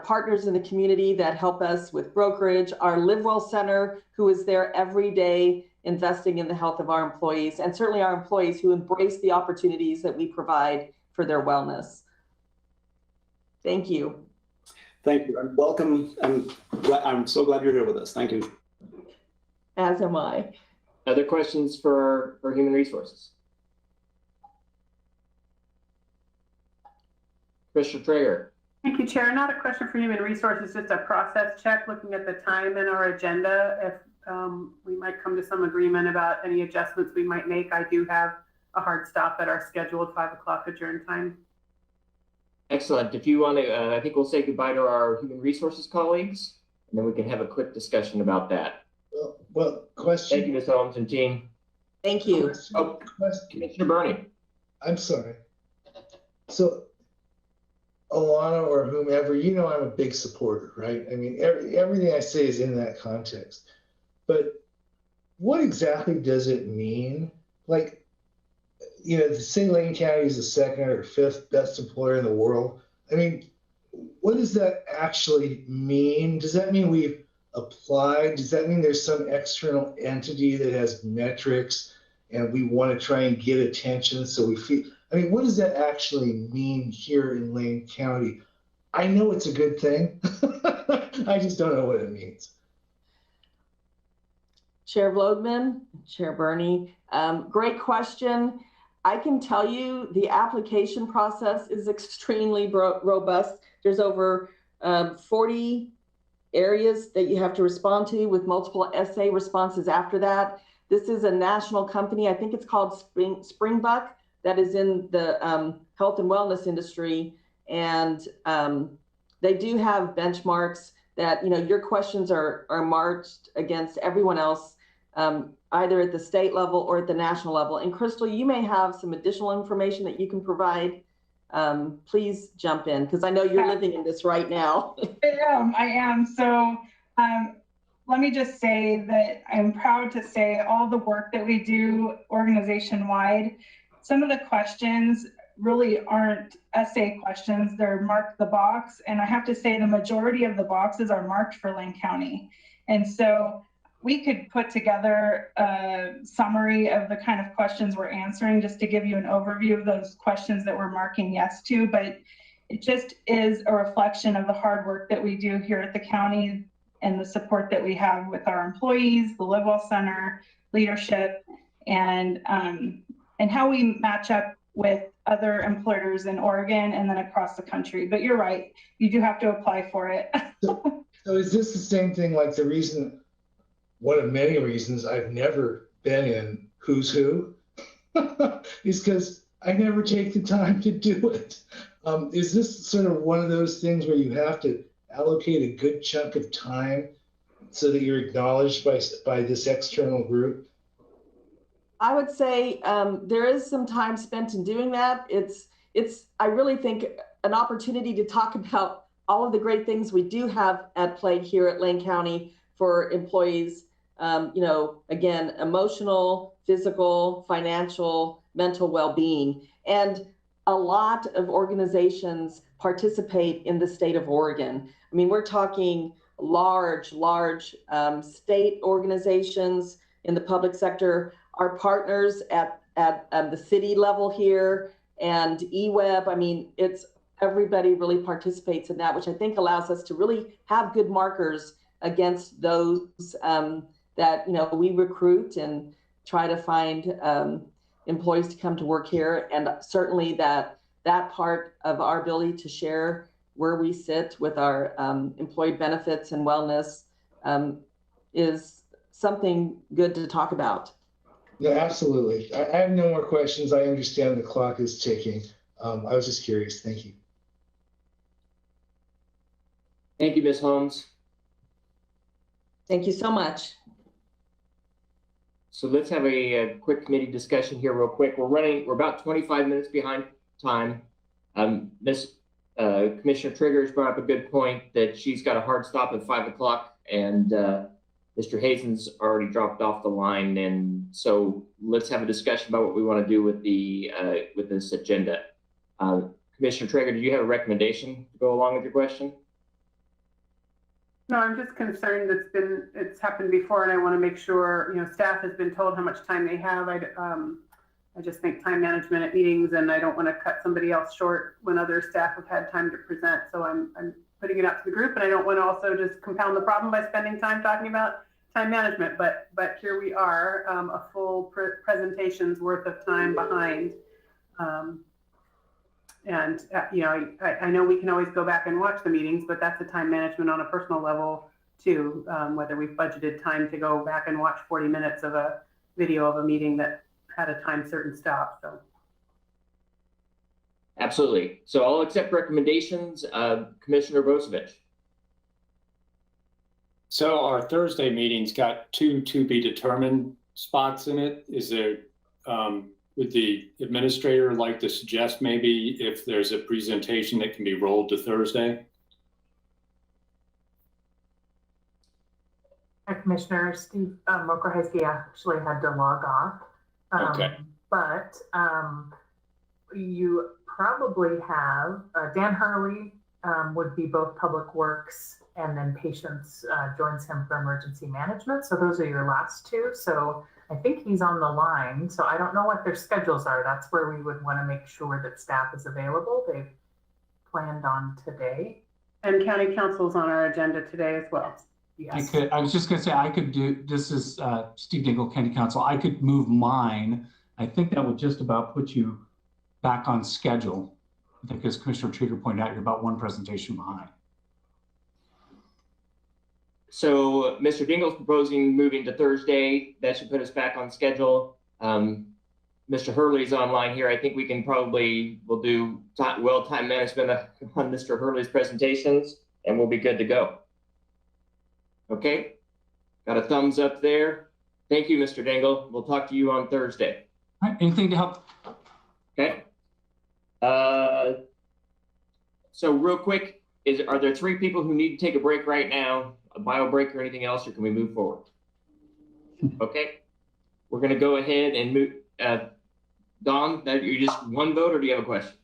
partners in the community that help us with brokerage, our LiveWell Center, who is there every day investing in the health of our employees, and certainly our employees who embrace the opportunities that we provide for their wellness. Thank you. Thank you, and welcome. I'm so glad you're here with us. Thank you. As am I. Other questions for human resources? Commissioner Traeger. Thank you, Chair. Not a question for Human Resources, just a process check, looking at the time in our agenda. If we might come to some agreement about any adjustments we might make. I do have a hard stop at our scheduled 5 o'clock adjourn time. Excellent. If you want to, I think we'll say goodbye to our Human Resources colleagues, and then we can have a quick discussion about that. Well, question. Thank you, Ms. Holmes and team. Thank you. Oh, Commissioner Burney. I'm sorry. So, Alana or whomever, you know I'm a big supporter, right? I mean, everything I say is in that context. But what exactly does it mean? Like, you know, to say Lane County is the second or fifth best employer in the world. I mean, what does that actually mean? Does that mean we've applied? Does that mean there's some external entity that has metrics and we want to try and get attention so we feel, I mean, what does that actually mean here in Lane County? I know it's a good thing. I just don't know what it means. Chair Vlodman, Chair Burney, great question. I can tell you the application process is extremely robust. There's over 40 areas that you have to respond to with multiple essay responses after that. This is a national company. I think it's called Springbuck, that is in the health and wellness industry. And they do have benchmarks that, you know, your questions are marked against everyone else, either at the state level or at the national level. And Crystal, you may have some additional information that you can provide. Please jump in, because I know you're living in this right now. I am. So let me just say that I'm proud to say all the work that we do organization-wide, some of the questions really aren't essay questions, they're mark the box. And I have to say the majority of the boxes are marked for Lane County. And so we could put together a summary of the kind of questions we're answering just to give you an overview of those questions that we're marking yes to, but it just is a reflection of the hard work that we do here at the county and the support that we have with our employees, the Live Well Center, leadership, and how we match up with other employers in Oregon and then across the country. But you're right, you do have to apply for it. So is this the same thing, like the reason, one of many reasons I've never been in Who's Who is because I never take the time to do it. Is this sort of one of those things where you have to allocate a good chunk of time so that you're acknowledged by this external group? I would say there is some time spent in doing that. It's I really think an opportunity to talk about all of the great things we do have at play here at Lane County for employees. You know, again, emotional, physical, financial, mental well-being. And a lot of organizations participate in the state of Oregon. I mean, we're talking large state organizations in the public sector, our partners at the city level here, and eWeb. I mean, it's everybody really participates in that, which I think allows us to really have good markers against those that, you know, we recruit and try to find employees to come to work here. And certainly that part of our ability to share where we sit with our employee benefits and wellness is something good to talk about. No, absolutely. I have no more questions. I understand the clock is ticking. I was just curious. Thank you. Thank you, Ms. Holmes. Thank you so much. So let's have a quick committee discussion here real quick. We're about 25 minutes behind time. Commissioner Triggers brought up a good point that she's got a hard stop at 5 o'clock, and Mr. Hazen's already dropped off the line. And so let's have a discussion about what we want to do with with this agenda. Commissioner Trigger, do you have a recommendation to go along with your question? No, I'm just concerned it's happened before, and I want to make sure, you know, staff has been told how much time they have. I just think time management at meetings, and I don't want to cut somebody else short when other staff have had time to present. So I'm putting it out to the group, and I don't want to also just compound the problem by spending time talking about time management. But here we are, a full presentation's worth of time behind. You know, I know we can always go back and watch the meetings, but that's a time management on a personal level too, whether we've budgeted time to go back and watch 40 minutes of a video of a meeting that had a time certain stop. So. Absolutely. So I'll accept recommendations. Commissioner Bosevich. So our Thursday meeting's got 2 to be determined spots in it. Is there, would the administrator like to suggest maybe if there's a presentation that can be rolled to Thursday? Commissioner Steve Mokrahesky actually had to log off. Okay. But you probably have Dan Hurley would be both Public Works, and then Patience joins him for Emergency Management. So those are your last two. So I think he's on the line. So I don't know what their schedules are. That's where we would want to make sure that staff is available. They've planned on today. And County Council's on our agenda today as well. Yes. I was just going to say, I could do, this is Steve Dingle, County Council. I could move mine. I think that would just about put you back on schedule. I think as Commissioner Trigger pointed out, you're about one presentation behind. So Mr. Dingle's proposing moving to Thursday. That should put us back on schedule. Mr. Hurley's online here. I think we can probably, we'll do time management on Mr. Hurley's presentations, and we'll be good to go. Okay, got a thumbs up there. Thank you, Mr. Dingle. We'll talk to you on Thursday. All right, anything to help? Okay. So real quick, are there 3 people who need to take a break right now, a bio break or anything else, or can we move forward? Okay, we're gonna go ahead and move. Dawn, that you just one vote, or do you have a question?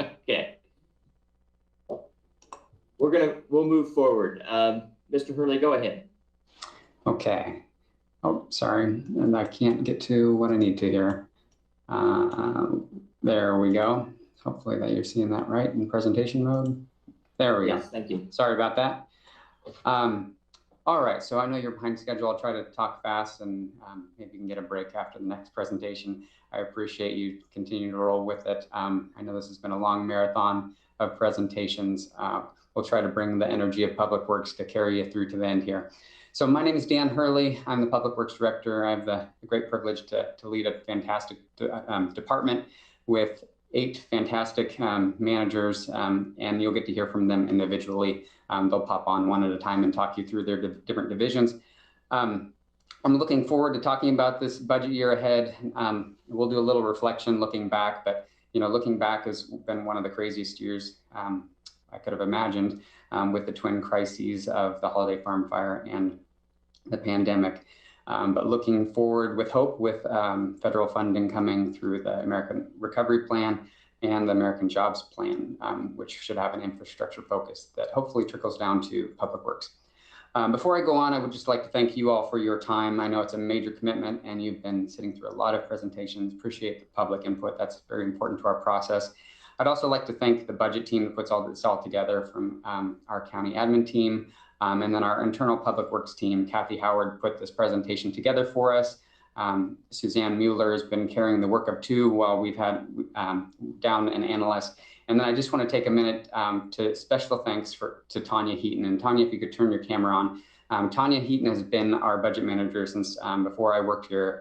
Okay. We'll move forward. Mr. Hurley, go ahead. Okay. Oh, sorry. And I can't get to what I need to here. There we go. Hopefully that you're seeing that right in presentation mode. There we go. Yes, thank you. Sorry about that. All right, so I know you're behind schedule. I'll try to talk fast and maybe you can get a break after the next presentation. I appreciate you continuing to roll with it. I know this has been a long marathon of presentations. We'll try to bring the energy of Public Works to carry you through to the end here. So my name is Dan Hurley. I'm the Public Works Director. I have the great privilege to lead a fantastic department with 8 fantastic managers, and you'll get to hear from them individually. They'll pop on one at a time and talk you through their different divisions. I'm looking forward to talking about this budget year ahead. We'll do a little reflection looking back, but looking back has been one of the craziest years I could have imagined, with the twin crises of the Holiday Farm fire and the pandemic. But looking forward with hope, with federal funding coming through the American Recovery Plan and the American Jobs Plan, which should have an infrastructure focus that hopefully trickles down to Public Works. Before I go on, I would just like to thank you all for your time. I know it's a major commitment and you've been sitting through a lot of presentations. Appreciate the public input. That's very important to our process. I'd also like to thank the budget team that puts all this together, from our county admin team, and then our internal Public Works team. Kathy Howard put this presentation together for us. Suzanne Mueller has been carrying the work of 2 while we've had down an analyst. And then I just want to take a minute to special thanks to Tanya Heaton. And Tanya, if you could turn your camera on. Tanya Heaton has been our budget manager since before I worked here,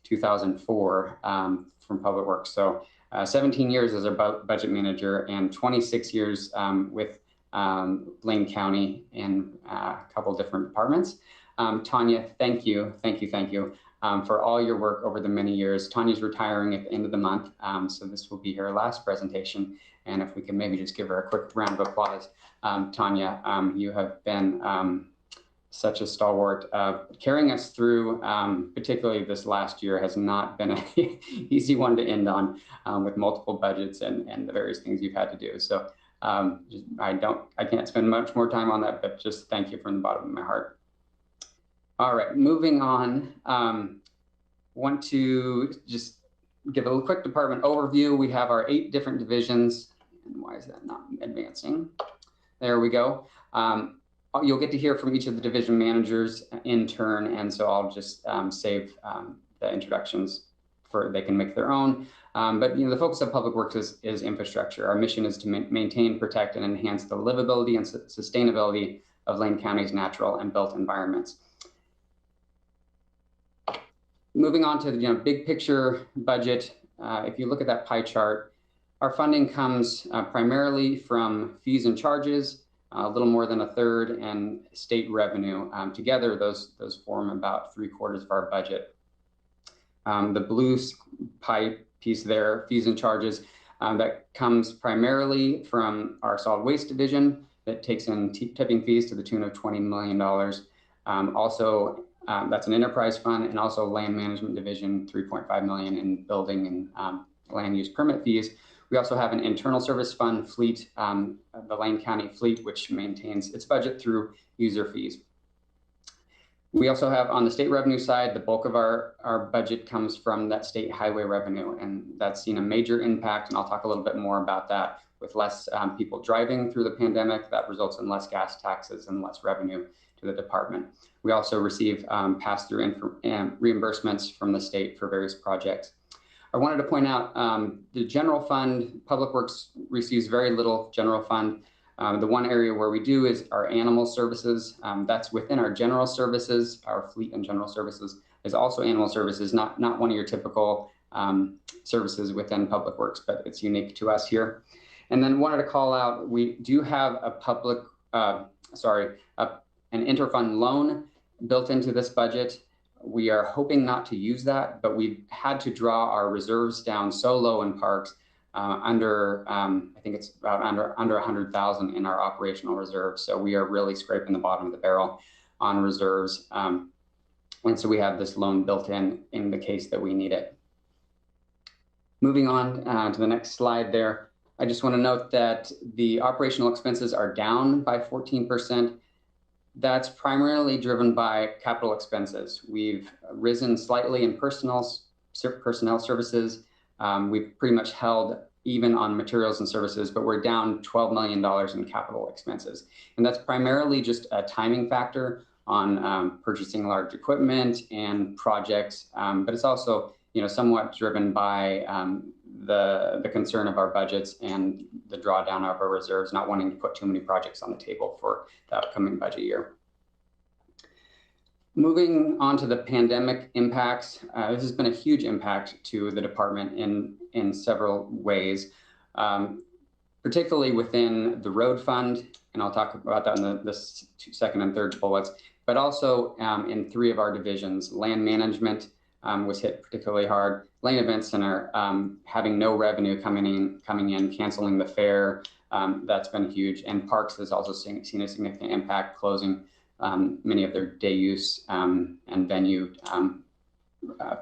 2004 from Public Works. So 17 years as a budget manager and 26 years with Blaine County in a couple different departments. Tanya, thank you for all your work over the many years. Tanya's retiring at the end of the month, so this will be her last presentation. And if we can maybe just give her a quick round of applause. Tanya, you have been such a stalwart. Carrying us through, particularly this last year, has not been an easy one to end on, with multiple budgets and the various things you've had to do. So I can't spend much more time on that, but just thank you from the bottom of my heart. All right, moving on. Want to just give a quick department overview. We have our 8 different divisions. And why is that not advancing? There we go. You'll get to hear from each of the division managers in turn, and so I'll just save the introductions for they can make their own. But the focus of Public Works is infrastructure. Our mission is to maintain, protect, and enhance the livability and sustainability of Lane County's natural and built environments. Moving on to the big picture budget, if you look at that pie chart, Our funding comes primarily from fees and charges, a little more than a third, and state revenue. Together, those form about 3/4 of our budget. The blue pie piece there, fees and charges, that comes primarily from our solid waste division that takes in tipping fees to the tune of $20 million. Also, that's an enterprise fund, and also land management division, $3.5 million in building and land use permit fees. We also have an internal service fund fleet, the Lane County fleet, which maintains its budget through user fees. We also have on the state revenue side, the bulk of our budget comes from that state highway revenue, and that's seen a major impact, and I'll talk a little bit more about that. With less people driving through the pandemic, that results in less gas taxes and less revenue to the department. We also receive pass-through reimbursements from the state for various projects. I wanted to point out the general fund, Public Works receives very little general fund. The one area where we do is our animal services. That's within our general services. Our fleet and general services is also animal services, not one of your typical services within Public Works, but it's unique to us here. And then wanted to call out, we do have an interfund loan built into this budget. We are hoping not to use that, but we've had to draw our reserves down so low in parks, I think it's about under 100,000 in our operational reserves. So we are really scraping the bottom of the barrel on reserves. And so we have this loan built in the case that we need it. Moving on to the next slide there. I just want to note that the operational expenses are down by 14%. That's primarily driven by capital expenses. We've risen slightly in personnel services. We've pretty much held even on materials and services, but we're down $12 million in capital expenses. And that's primarily just a timing factor on purchasing large equipment and projects, but it's also somewhat driven by the concern of our budgets and the drawdown of our reserves, not wanting to put too many projects on the table for the upcoming budget year. Moving on to the pandemic impacts, this has been a huge impact to the department in several ways, particularly within the road fund, and I'll talk about that in the second and third bullets, but also in 3 of our divisions. Land management was hit particularly hard. Lane Event Center having no revenue coming in, canceling the fair, that's been huge. And Parks has also seen a significant impact, closing many of their day use and venue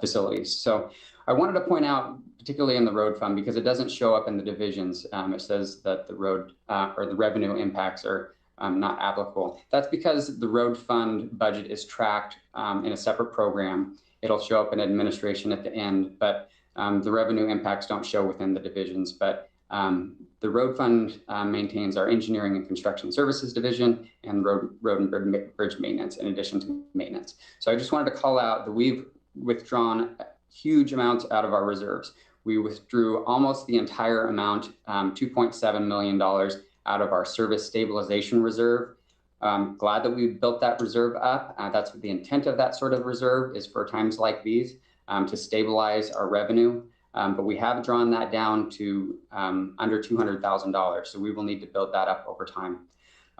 facilities. So I wanted to point out, particularly in the road fund, because it doesn't show up in the divisions. It says that the road or the revenue impacts are not applicable. That's because the road fund budget is tracked in a separate program. It'll show up in administration at the end, but the revenue impacts don't show within the divisions. But the road fund maintains our engineering and construction services division and road and bridge maintenance in addition to maintenance. So I just wanted to call out that we've withdrawn huge amounts out of our reserves. We withdrew almost the entire amount, $2.7 million out of our service stabilization reserve. Glad that we built that reserve up. That's what the intent of that sort of reserve is, for times like these, to stabilize our revenue. But we have drawn that down to under $200,000. So we will need to build that up over time.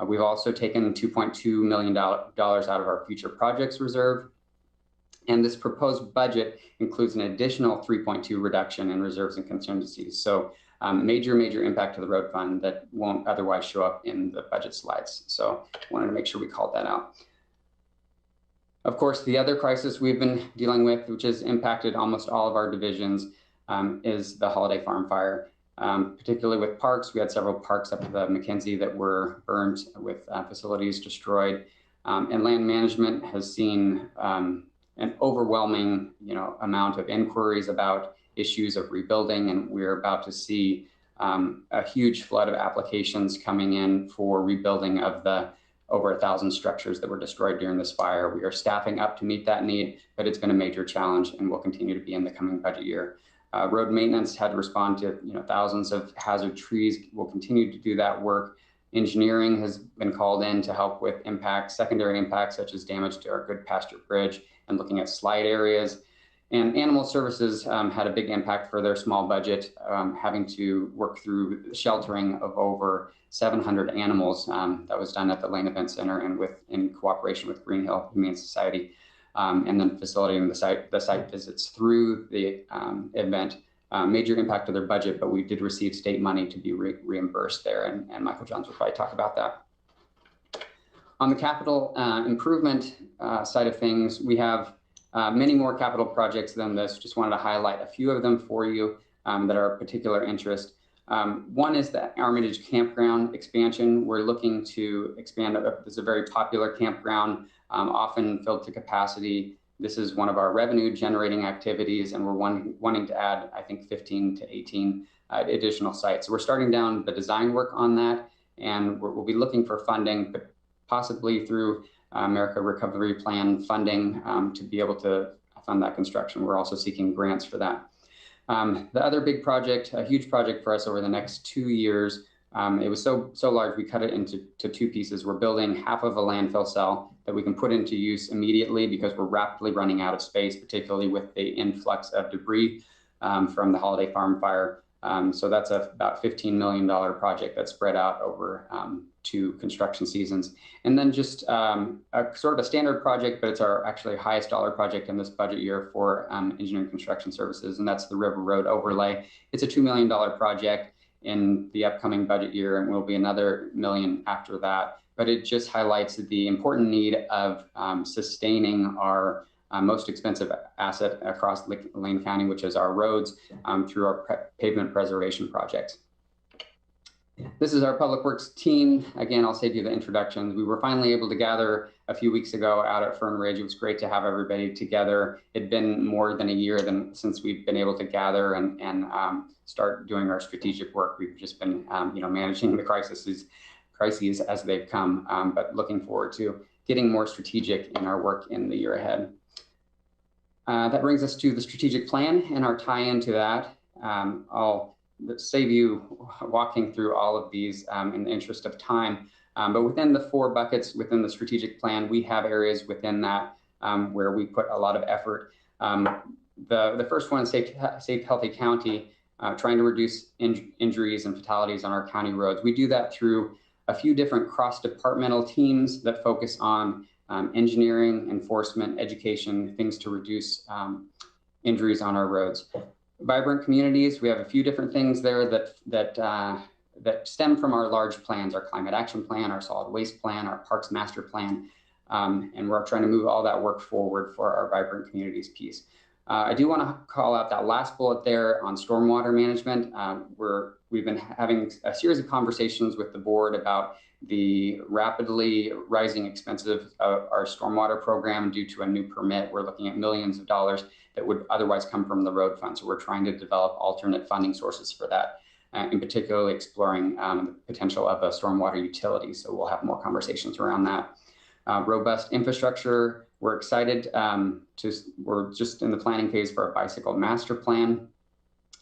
We've also taken $2.2 million out of our future projects reserve. And this proposed budget includes an additional 3.2 reduction in reserves and contingencies. So major impact to the road fund that won't otherwise show up in the budget slides. So I wanted to make sure we called that out. Of course, the other crisis we've been dealing with, which has impacted almost all of our divisions, is the Holiday Farm fire. Particularly with parks, we had several parks up at the McKenzie that were burned with facilities destroyed. And land management has seen an overwhelming amount of inquiries about issues of rebuilding, and we're about to see a huge flood of applications coming in for rebuilding of the over 1,000 structures that were destroyed during this fire. We are staffing up to meet that need, but it's been a major challenge and will continue to be in the coming budget year. Road maintenance had to respond to thousands of hazard trees. We'll continue to do that work. Engineering has been called in to help with impacts, secondary impacts such as damage to our Good Pasture Bridge, and looking at slide areas. And animal services had a big impact for their small budget, having to work through the sheltering of over 700 animals. That was done at the Lane Event Center and in cooperation with Green Hill Humane Society, and then facilitating the site visits through the event. Major impact to their budget, but we did receive state money to be reimbursed there, and Michael Johns will probably talk about that. On the capital improvement side of things, we have many more capital projects than this. Just wanted to highlight a few of them for you that are of particular interest. One is the Armitage Campground expansion. We're looking to expand. This is a very popular campground, often filled to capacity. This is one of our revenue generating activities, and we're wanting to add, I think, 15 to 18 additional sites. So we're starting down the design work on that, and we'll be looking for funding, but possibly through America Recovery Plan funding to be able to fund that construction. We're also seeking grants for that. The other big project, a huge project for us over the next 2 years, it was so large we cut it into two pieces. We're building half of a landfill cell that we can put into use immediately because we're rapidly running out of space, particularly with the influx of debris from the Holiday Farm fire. So that's about $15 million project that's spread out over 2 construction seasons. And then just a sort of a standard project, but it's our actually highest dollar project in this budget year for engineering construction services, and that's the River Road overlay. It's a $2 million project in the upcoming budget year, and will be another $1 million after that. But it just highlights the important need of sustaining our most expensive asset across Lane County, which is our roads, through our pavement preservation projects. This is our Public Works team. Again, I'll save you the introductions. We were finally able to gather a few weeks ago out at Fern Ridge. It was great to have everybody together. It'd been more than a year since we've been able to gather and start doing our strategic work. We've just been managing the crises as they've come, but looking forward to getting more strategic in our work in the year ahead. That brings us to the strategic plan and our tie-in to that. I'll save you walking through all of these in the interest of time, but within the 4 buckets within the strategic plan, we have areas within that where we put a lot of effort. The first one is Safe Healthy County, trying to reduce injuries and fatalities on our county roads. We do that through a few different cross-departmental teams that focus on engineering, enforcement, education, things to reduce injuries on our roads. Vibrant communities, we have a few different things there that stem from our large plans, our climate action plan, our solid waste plan, our parks master plan, and we're trying to move all that work forward for our vibrant communities piece. I do want to call out that last bullet there on stormwater management. We've been having a series of conversations with the board about the rapidly rising expenses of our stormwater program due to a new permit. We're looking at millions of dollars that would otherwise come from the road fund. So we're trying to develop alternate funding sources for that, in particularly exploring the potential of a stormwater utility. So we'll have more conversations around that. Robust infrastructure. We're excited we're just in the planning phase for a bicycle master plan.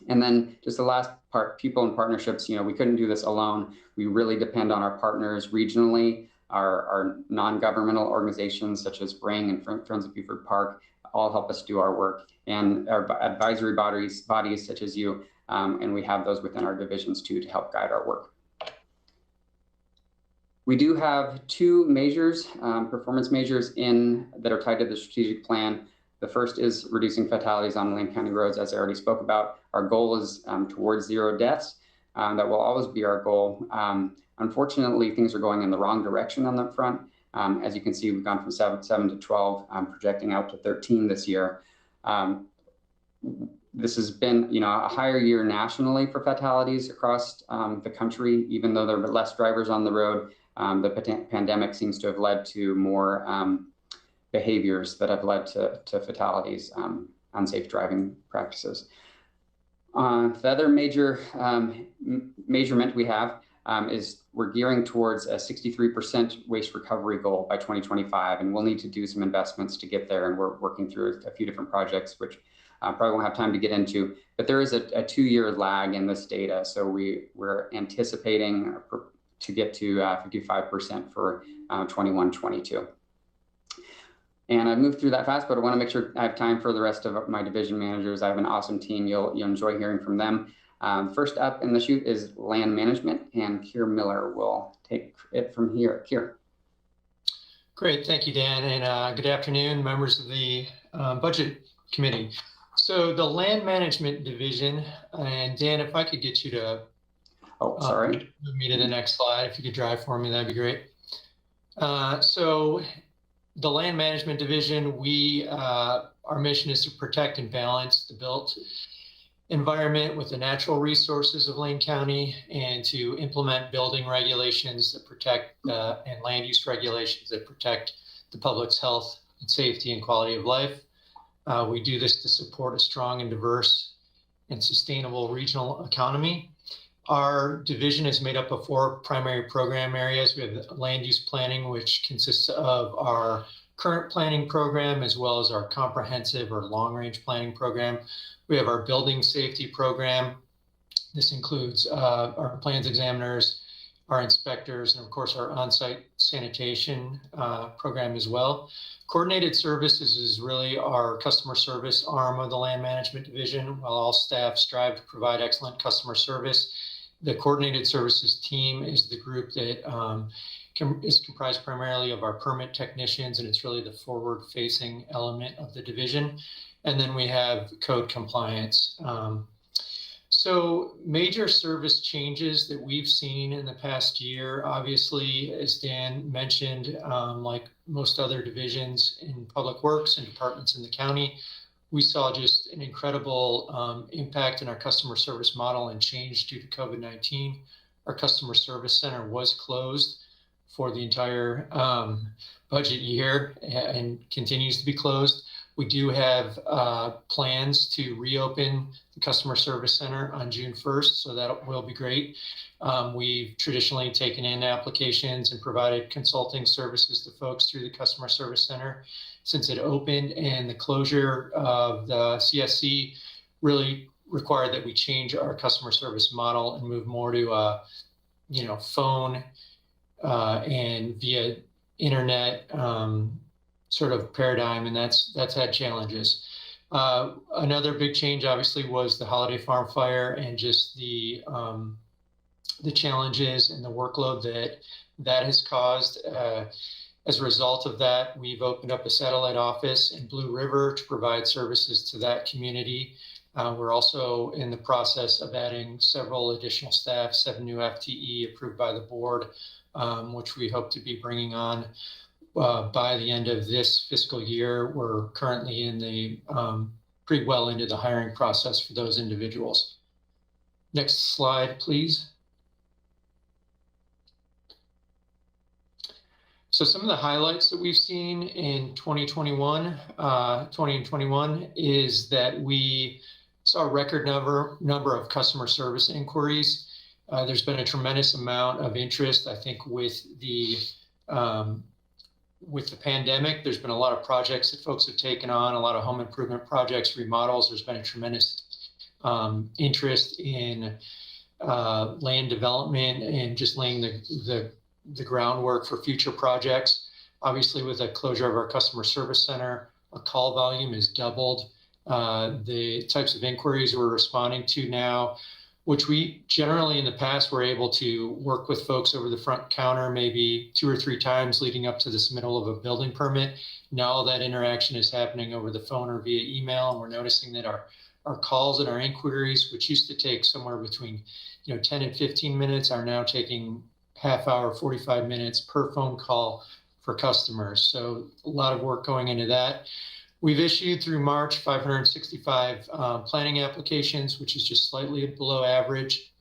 And then just the last part, people and partnerships. We couldn't do this alone. We really depend on our partners regionally, our non-governmental organizations such as Ring and Friends of Beaufort Park, all help us do our work, and our advisory bodies such as you, and we have those within our divisions too to help guide our work. We do have 2 measures, performance measures that are tied to the strategic plan. The first is reducing fatalities on Lane County roads, as I already spoke about. Our goal is towards 0 deaths. That will always be our goal. Unfortunately, things are going in the wrong direction on that front. As you can see, we've gone from 7 to 12, projecting out to 13 this year. This has been, a higher year nationally for fatalities across the country, even though there are less drivers on the road. The pandemic seems to have led to more behaviors that have led to fatalities, unsafe driving practices. The other major measurement we have is we're gearing towards a 63% waste recovery goal by 2025, and we'll need to do some investments to get there, and we're working through a few different projects, which probably won't have time to get into, but there is a 2-year lag in this data, so we're anticipating to get to 55% for 21-22. And I've moved through that fast, but I want to make sure I have time for the rest of my division managers. I have an awesome team. You'll enjoy hearing from them. First up in the chute is land management, and Keir Miller will take it from here. Keir. Great, thank you, Dan, and good afternoon, members of the Budget Committee. So the Land Management Division, and Dan, if I could get you to move me to the next slide, if you could drive for me, that'd be great. So the Land Management Division, our mission is to protect and balance the built environment with the natural resources of Lane County, and to implement building regulations that protect and land use regulations that protect the public's health and safety and quality of life. We do this to support a strong and diverse and sustainable regional economy. Our division is made up of 4 primary program areas. We have land use planning, which consists of our current planning program as well as our comprehensive or long-range planning program. We have our building safety program. This includes our plans examiners, our inspectors, and of course our on-site sanitation program as well. Coordinated services is really our customer service arm of the Land Management Division. While all staff strive to provide excellent customer service, the Coordinated Services team is the group that is comprised primarily of our permit technicians, and it's really the forward-facing element of the division. And then we have code compliance. So major service changes that we've seen in the past year, obviously, as Dan mentioned, like most other divisions in public works and departments in the county, we saw just an incredible impact in our customer service model and change due to COVID-19. Our customer service center was closed for the entire budget year and continues to be closed. We do have plans to reopen the customer service center on June 1st, so that will be great. We've traditionally taken in applications and provided consulting services to folks through the customer service center since it opened, and the closure of the CSC really required that we change our customer service model and move more to phone and via internet sort of paradigm, and that's had challenges. Another big change, obviously, was the Holiday Farm fire and just the challenges and the workload that has caused. As a result of that, we've opened up a satellite office in Blue River to provide services to that community. We're also in the process of adding several additional staff, 7 new FTE approved by the board, which we hope to be bringing on by the end of this fiscal year. We're currently in the pretty well into the hiring process for those individuals. Next slide, please. So some of the highlights that we've seen in 2021 is that we saw a record number of customer service inquiries. There's been a tremendous amount of interest, I think, with the pandemic. There's been a lot of projects that folks have taken on, a lot of home improvement projects, remodels. There's been a tremendous interest in land development and just laying the groundwork for future projects. Obviously, with the closure of our customer service center, our call volume has doubled. The types of inquiries we're responding to now, which we generally in the past were able to work with folks over the front counter maybe 2 or 3 times leading up to the submittal of a building permit. Now that interaction is happening over the phone or via email, and we're noticing that our calls and our inquiries, which used to take somewhere between 10 and 15 minutes, are now taking half hour, 45 minutes per phone call for customers. So a lot of work going into that. We've issued through March 565 planning applications, which is just slightly below average.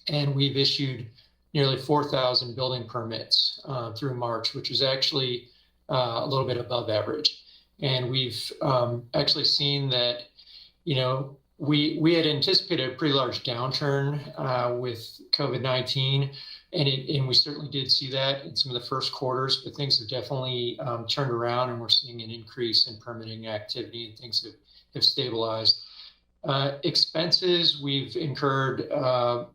And we've issued nearly 4,000 building permits through March, which is actually a little bit above average. And we've actually seen that, we had anticipated a pretty large downturn with COVID-19. And we certainly did see that in some of the first quarters, but things have definitely turned around, and we're seeing an increase in permitting activity, and things have stabilized. Expenses, we've incurred a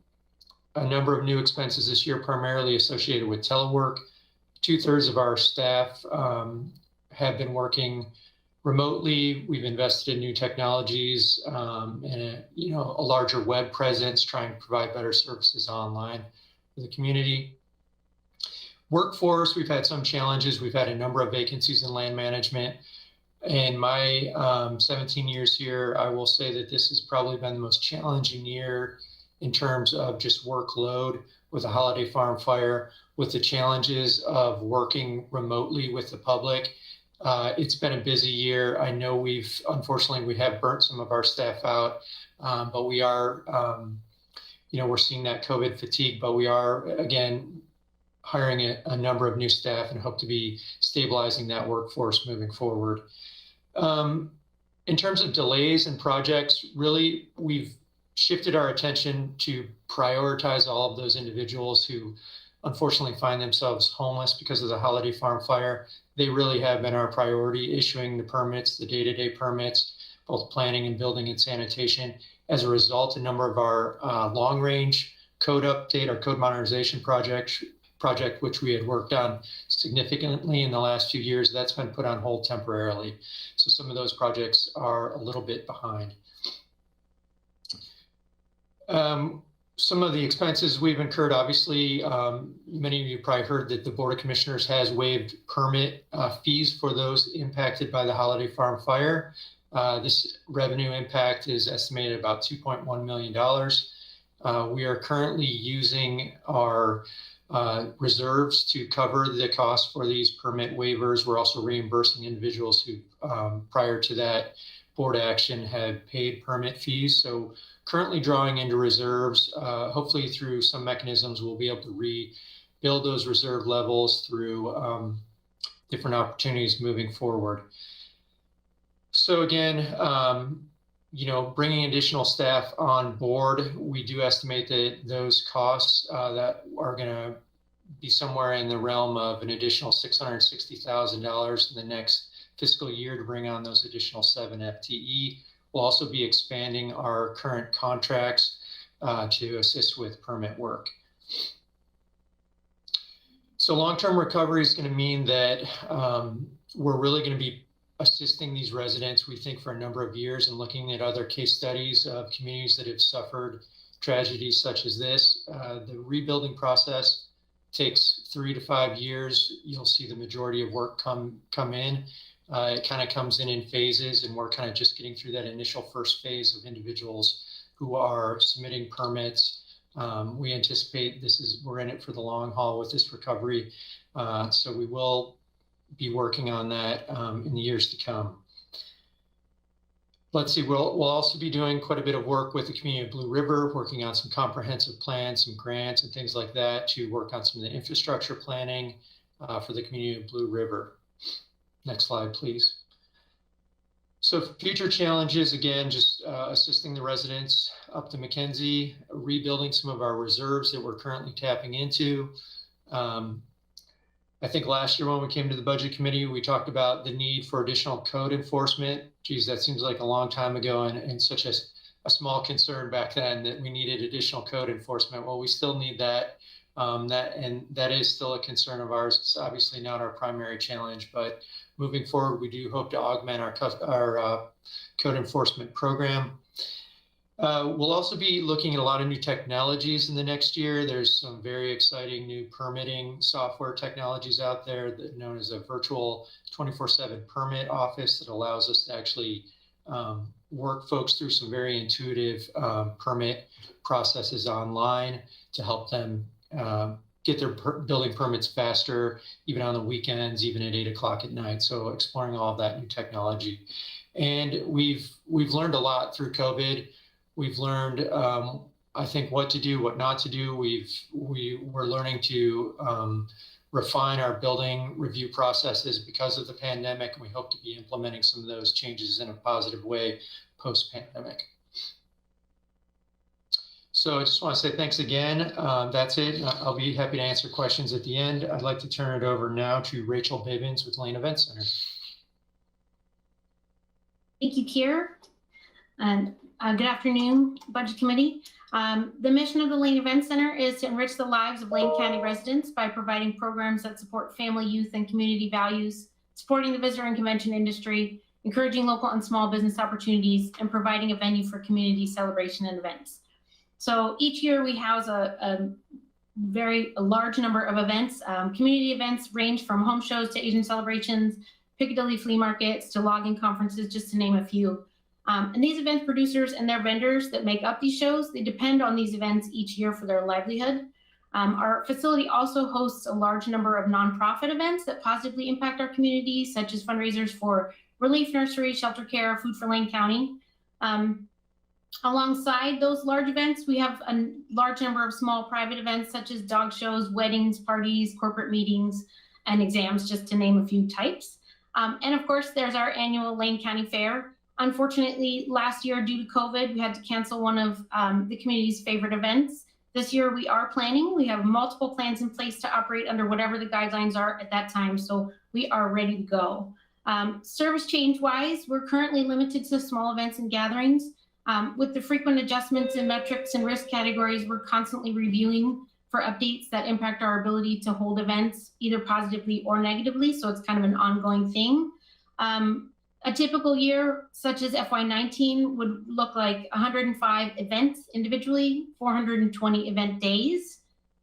number of new expenses this year, primarily associated with telework. 2/3 of our staff have been working remotely. We've invested in new technologies and a larger web presence, trying to provide better services online for the community. Workforce, we've had some challenges. We've had a number of vacancies in land management. In my 17 years here, I will say that this has probably been the most challenging year in terms of just workload with the Holiday Farm fire, with the challenges of working remotely with the public. It's been a busy year. I know unfortunately, we have burnt some of our staff out, but we are, we're seeing that COVID fatigue, but we are, again, hiring a number of new staff and hope to be stabilizing that workforce moving forward. In terms of delays and projects, really, we've shifted our attention to prioritize all of those individuals who unfortunately find themselves homeless because of the Holiday Farm fire. They really have been our priority, issuing the permits, the day-to-day permits, both planning and building and sanitation. As a result, a number of our long-range code update, our code modernization project, which we had worked on significantly in the last few years, that's been put on hold temporarily. So some of those projects are a little bit behind. Some of the expenses we've incurred, obviously, many of you probably heard that the Board of Commissioners has waived permit fees for those impacted by the Holiday Farm fire. This revenue impact is estimated about $2.1 million. We are currently using our reserves to cover the cost for these permit waivers. We're also reimbursing individuals who, prior to that board action, had paid permit fees. So currently drawing into reserves. Hopefully through some mechanisms, we'll be able to rebuild those reserve levels through different opportunities moving forward. So again, bringing additional staff on board, we do estimate that those costs that are going to be somewhere in the realm of an additional $660,000 in the next fiscal year to bring on those additional 7 FTE. We'll also be expanding our current contracts to assist with permit work. So long-term recovery is going to mean that we're really going to be assisting these residents, we think, for a number of years, and looking at other case studies of communities that have suffered tragedies such as this. The rebuilding process takes 3 to 5 years. You'll see the majority of work come in. It kind of comes in phases, and we're kind of just getting through that initial first phase of individuals who are submitting permits. We anticipate we're in it for the long haul with this recovery. So we will be working on that in the years to come. Let's see, we'll also be doing quite a bit of work with the community of Blue River, working on some comprehensive plans, some grants and things like that to work on some of the infrastructure planning for the community of Blue River. Next slide, please. So future challenges, again, just assisting the residents up to McKenzie, rebuilding some of our reserves that we're currently tapping into. I think last year when we came to the Budget Committee, we talked about the need for additional code enforcement. Geez, that seems like a long time ago, and such a small concern back then that we needed additional code enforcement. Well, we still need that. That is still a concern of ours. It's obviously not our primary challenge, but moving forward, we do hope to augment our code enforcement program. We'll also be looking at a lot of new technologies in the next year. There's some very exciting new permitting software technologies out there that known as a virtual 24/7 permit office that allows us to actually work folks through some very intuitive permit processes online to help them get their building permits faster, even on the weekends, even at 8 o'clock at night. So exploring all of that new technology. And we've learned a lot through COVID. We've learned, I think, what to do, what not to do. We're learning to refine our building review processes because of the pandemic, and we hope to be implementing some of those changes in a positive way post-pandemic. So I just want to say thanks again. That's it. I'll be happy to answer questions at the end. I'd like to turn it over now to Rachel Bibbins with Lane Event Center. Thank you, Kier. And good afternoon, Budget Committee. The mission of the Lane Event Center is to enrich the lives of Lane County residents by providing programs that support family, youth, and community values supporting the visitor and convention industry, encouraging local and small business opportunities, and providing a venue for community celebration and events. So each year we house a large number of events. Community events range from home shows to Asian celebrations, Piccadilly flea markets to logging conferences, just to name a few. And these event producers and their vendors that make up these shows, they depend on these events each year for their livelihood. Our facility also hosts a large number of nonprofit events that positively impact our community, such as fundraisers for Relief Nursery, Shelter Care, Food for Lane County. Alongside those large events, we have a large number of small private events, such as dog shows, weddings, parties, corporate meetings, and exams, just to name a few types. And of course, there's our annual Lane County Fair. Unfortunately, last year, due to COVID, we had to cancel one of the community's favorite events. This year, we are planning. We have multiple plans in place to operate under whatever the guidelines are at that time, so we are ready to go. Service change-wise, we're currently limited to small events and gatherings. With the frequent adjustments in metrics and risk categories, we're constantly reviewing for updates that impact our ability to hold events, either positively or negatively, so it's kind of an ongoing thing. A typical year, such as FY19, would look like 105 events individually, 420 event days.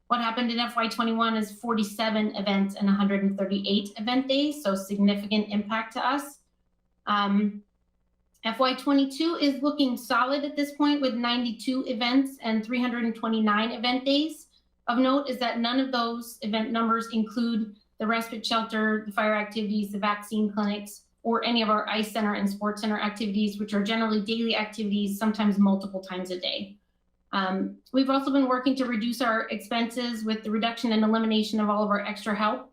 What happened in FY21 is 47 events and 138 event days, so significant impact to us. FY22 is looking solid at this point with 92 events and 329 event days. Of note is that none of those event numbers include the respite shelter, the fire activities, the vaccine clinics, or any of our ice center and sports center activities, which are generally daily activities, sometimes multiple times a day. We've also been working to reduce our expenses with the reduction and elimination of all of our extra help,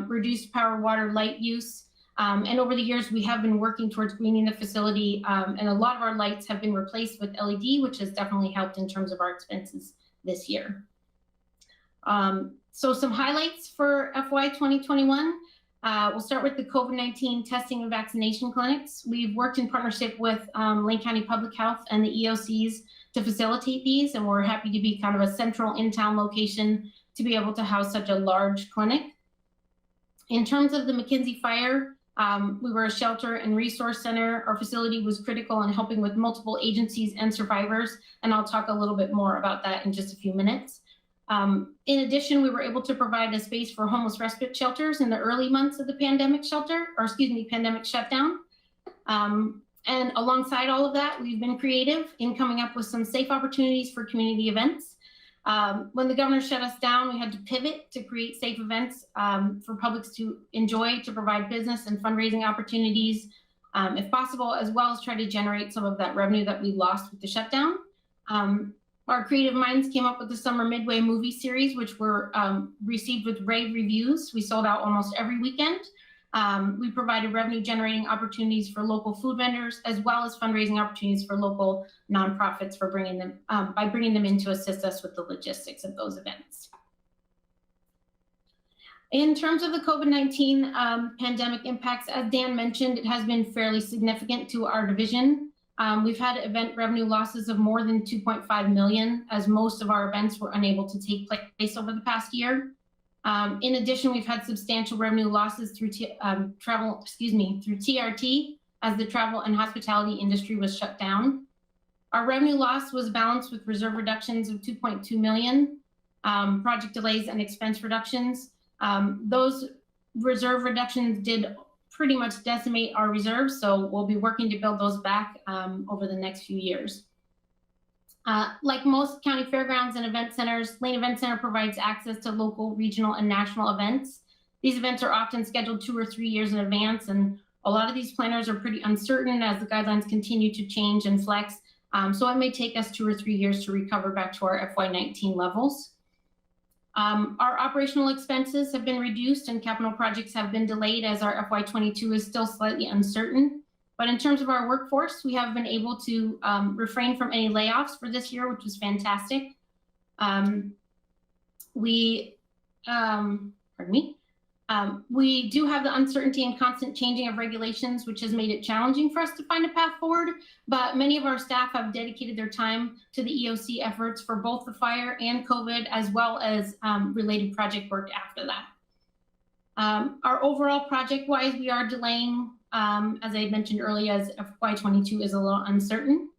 reduced power, water, light use. And over the years, we have been working towards greening the facility, and a lot of our lights have been replaced with LED, which has definitely helped in terms of our expenses this year. So some highlights for FY 2021. We'll start with the COVID-19 testing and vaccination clinics. We've worked in partnership with Lane County Public Health and the EOCs to facilitate these, and we're happy to be kind of a central in-town location to be able to house such a large clinic. In terms of the McKinsey Fire, we were a shelter and resource center. Our facility was critical in helping with multiple agencies and survivors, and I'll talk a little bit more about that in just a few minutes. In addition, we were able to provide a space for homeless respite shelters in the early months of the pandemic pandemic shutdown. And alongside all of that, we've been creative in coming up with some safe opportunities for community events. When the governor shut us down, we had to pivot to create safe events for publics to enjoy, to provide business and fundraising opportunities, if possible, as well as try to generate some of that revenue that we lost with the shutdown. Our creative minds came up with the Summer Midway movie series, which were received with rave reviews. We sold out almost every weekend. We provided revenue generating opportunities for local food vendors, as well as fundraising opportunities for local nonprofits for bringing them by bringing them in to assist us with the logistics of those events. In terms of the COVID-19 pandemic impacts, as Dan mentioned, it has been fairly significant to our division. We've had event revenue losses of more than 2.5 million, as most of our events were unable to take place over the past year. In addition, we've had substantial revenue losses through TRT, as the travel and hospitality industry was shut down. Our revenue loss was balanced with reserve reductions of 2.2 million, project delays and expense reductions. Those reserve reductions did pretty much decimate our reserves, so we'll be working to build those back over the next few years. Like most county fairgrounds and event centers, Lane Event Center provides access to local, regional, and national events. These events are often scheduled 2 or 3 years in advance, and a lot of these planners are pretty uncertain as the guidelines continue to change and flex. So it may take us 2 or 3 years to recover back to our FY19 levels. Our operational expenses have been reduced and capital projects have been delayed as our FY22 is still slightly uncertain. But in terms of our workforce, we have been able to refrain from any layoffs for this year, which was fantastic. We do have the uncertainty and constant changing of regulations, which has made it challenging for us to find a path forward. But many of our staff have dedicated their time to the EOC efforts for both the fire and COVID, as well as related project work after that. Our overall project-wise, we are delaying, as I had mentioned earlier, as FY22 is a little uncertain.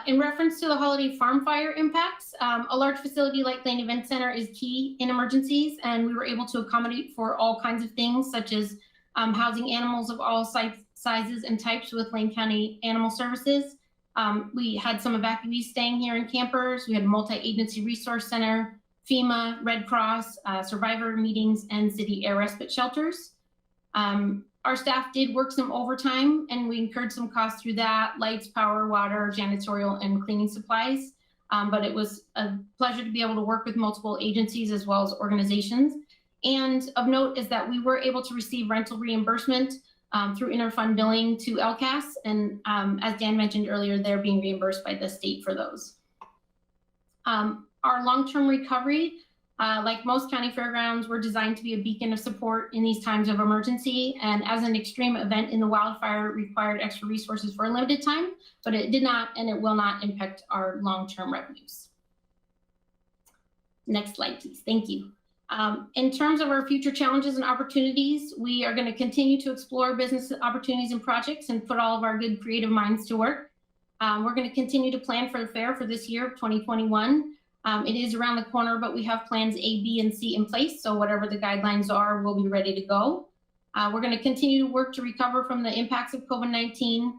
In reference to the holiday farm fire impacts, a large facility like Lane Event Center is key in emergencies, and we were able to accommodate for all kinds of things, such as housing animals of all sizes and types with Lane County Animal Services. We had some evacuees staying here in campers. We had a multi-agency resource center, FEMA, Red Cross, survivor meetings, and city air respite shelters. Our staff did work some overtime, and we incurred some costs through that: lights, power, water, janitorial, and cleaning supplies. But it was a pleasure to be able to work with multiple agencies as well as organizations. And of note is that we were able to receive rental reimbursement through interfund billing to LCAS. And as Dan mentioned earlier, they're being reimbursed by the state for those. Our long-term recovery, like most county fairgrounds, were designed to be a beacon of support in these times of emergency. And as an extreme event in the wildfire required extra resources for a limited time, but it did not and it will not impact our long-term revenues. Next slide, please. Thank you. In terms of our future challenges and opportunities, we are going to continue to explore business opportunities and projects and put all of our good creative minds to work. We're going to continue to plan for the fair for this year of 2021. It is around the corner, but we have plans A, B, and C in place. So whatever the guidelines are, we'll be ready to go. We're going to continue to work to recover from the impacts of COVID-19,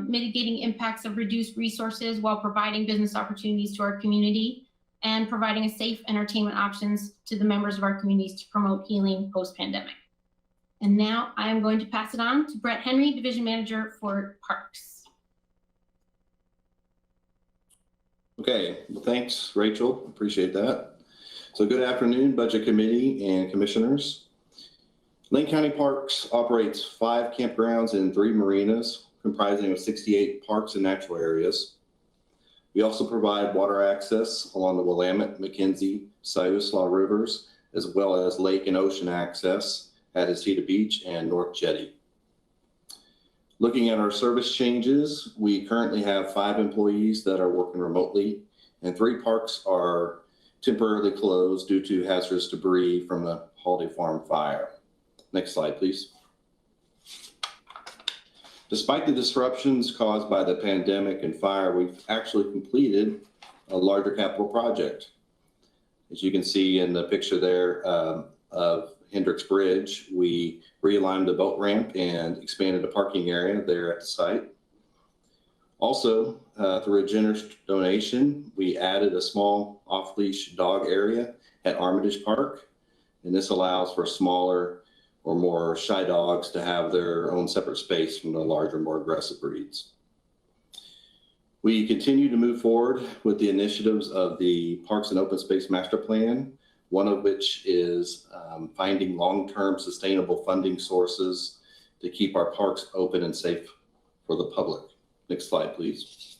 mitigating impacts of reduced resources while providing business opportunities to our community and providing a safe entertainment options to the members of our communities to promote healing post-pandemic. And now I am going to pass it on to Brett Henry, Division Manager for Parks. Okay, well, thanks, Rachel. Appreciate that. So good afternoon, Budget Committee and Commissioners. Lane County Parks operates 5 campgrounds and 3 marinas, comprising of 68 parks and natural areas. We also provide water access along the Willamette, McKenzie, Siuslaw rivers, as well as lake and ocean access at Asita Beach and North Jetty. Looking at our service changes, we currently have 5 employees that are working remotely, and 3 parks are temporarily closed due to hazardous debris from the Holiday Farm fire. Next slide, please. Despite the disruptions caused by the pandemic and fire, we've actually completed a larger capital project. As you can see in the picture there of Hendricks Bridge, we realigned the boat ramp and expanded the parking area there at the site. Also, through a generous donation, we added a small off-leash dog area at Armitage Park, and this allows for smaller or more shy dogs to have their own separate space from the larger, more aggressive breeds. We continue to move forward with the initiatives of the Parks and Open Space Master Plan, one of which is finding long-term sustainable funding sources to keep our parks open and safe for the public. Next slide, please.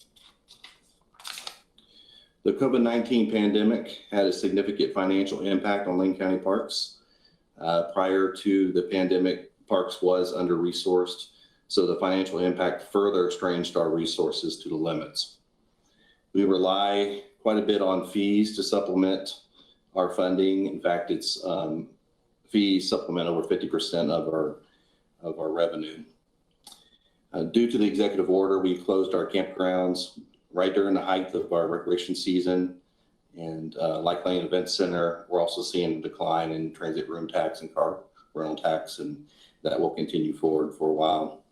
The COVID-19 pandemic had a significant financial impact on Lane County Parks. Prior to the pandemic, Parks was under-resourced, so the financial impact further strained our resources to the limits. We rely quite a bit on fees to supplement our funding. In fact, it's fees supplement over 50% of our revenue. Due to the executive order, we closed our campgrounds right during the height of our recreation season. And like Lane Event Center, we're also seeing a decline in transit room tax and car rental tax, and that will continue forward for a while.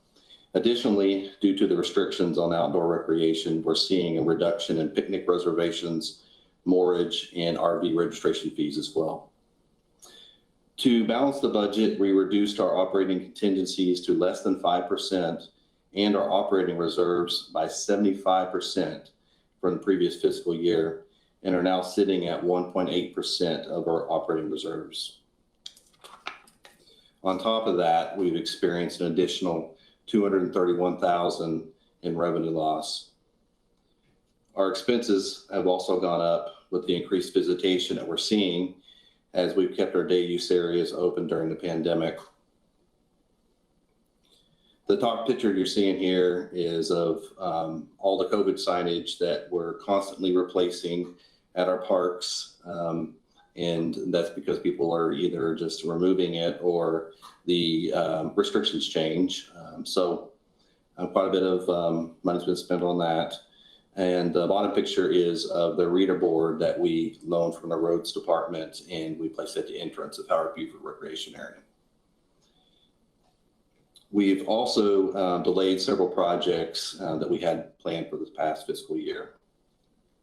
Additionally, due to the restrictions on outdoor recreation, we're seeing a reduction in picnic reservations, moorage, and RV registration fees as well. To balance the budget, we reduced our operating contingencies to less than 5% and our operating reserves by 75% from the previous fiscal year, and are now sitting at 1.8% of our operating reserves. On top of that, we've experienced an additional $231,000 in revenue loss. Our expenses have also gone up with the increased visitation that we're seeing as we've kept our day use areas open during the pandemic. The top picture you're seeing here is of all the COVID signage that we're constantly replacing at our parks. And that's because people are either just removing it or the restrictions change. So quite a bit of money's been spent on that. And the bottom picture is of the reader board that we loaned from the roads department, and we placed at the entrance of Howard Buford Recreation Area. We've also delayed several projects that we had planned for this past fiscal year.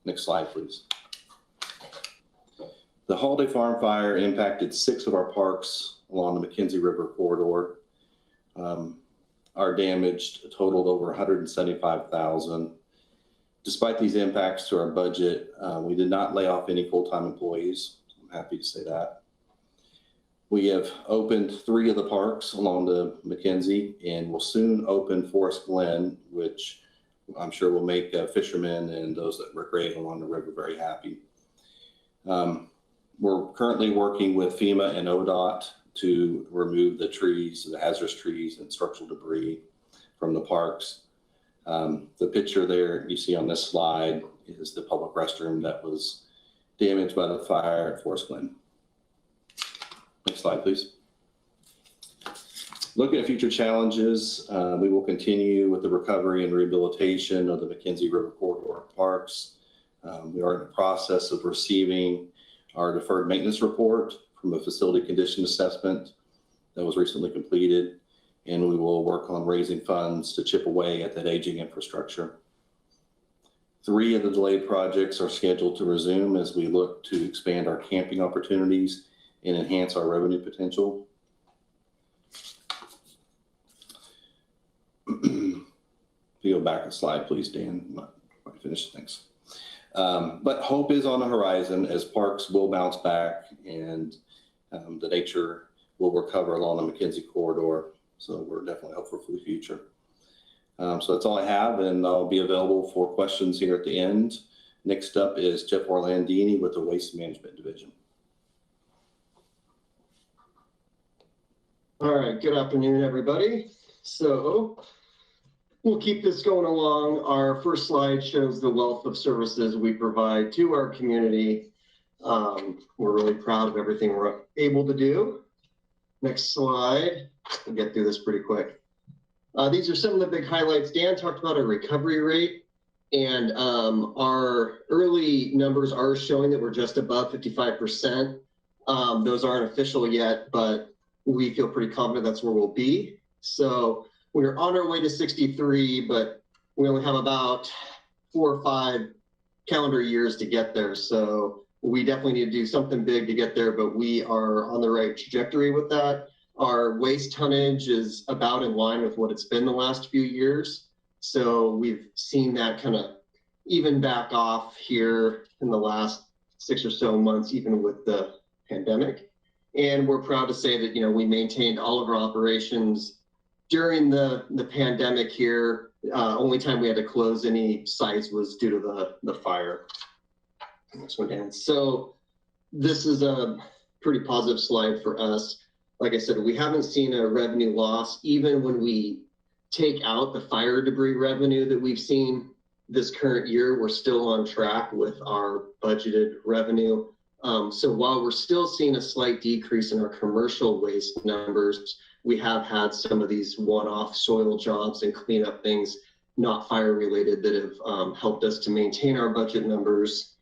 Next slide, please. The Holiday Farm fire impacted 6 of our parks along the McKenzie River corridor. Our damage totaled over $175,000. Despite these impacts to our budget, we did not lay off any full-time employees. I'm happy to say that. We have opened 3 of the parks along the McKenzie, and will soon open Forest Glen, which I'm sure will make fishermen and those that recreate along the river very happy. We're currently working with FEMA and ODOT to remove the trees, the hazardous trees and structural debris from the parks. The picture there you see on this slide is the public restroom that was damaged by the fire at Forest Glen. Next slide, please. Looking at future challenges, we will continue with the recovery and rehabilitation of the McKenzie River corridor parks. We are in the process of receiving our deferred maintenance report from a facility condition assessment that was recently completed, and we will work on raising funds to chip away at that aging infrastructure. 3 of the delayed projects are scheduled to resume as we look to expand our camping opportunities and enhance our revenue potential. If you go back a slide, please, Dan. I'm not quite finished, thanks. But hope is on the horizon as parks will bounce back and the nature will recover along the McKenzie corridor. So we're definitely hopeful for the future. So that's all I have, and I'll be available for questions here at the end. Next up is Jeff Orlandini with the Waste Management Division. All right, good afternoon, everybody. So we'll keep this going along. Our first slide shows the wealth of services we provide to our community. We're really proud of everything we're able to do. Next slide. We'll get through this pretty quick. These are some of the big highlights. Dan talked about our recovery rate, and our early numbers are showing that we're just above 55%. Those aren't official yet, but we feel pretty confident that's where we'll be. So we're on our way to 63, but we only have about 4 or 5 calendar years to get there. So we definitely need to do something big to get there, but we are on the right trajectory with that. Our waste tonnage is about in line with what it's been the last few years. So we've seen that kind of even back off here in the last 6 or so months, even with the pandemic. And we're proud to say that, we maintained all of our operations during the pandemic here. Only time we had to close any sites was due to the fire. Next one, Dan. So this is a pretty positive slide for us. Like I said, we haven't seen a revenue loss, even when we take out the fire debris revenue that we've seen this current year. We're still on track with our budgeted revenue. So while we're still seeing a slight decrease in our commercial waste numbers, we have had some of these one-off soil jobs and cleanup things, not fire related, that have helped us to maintain our budget numbers.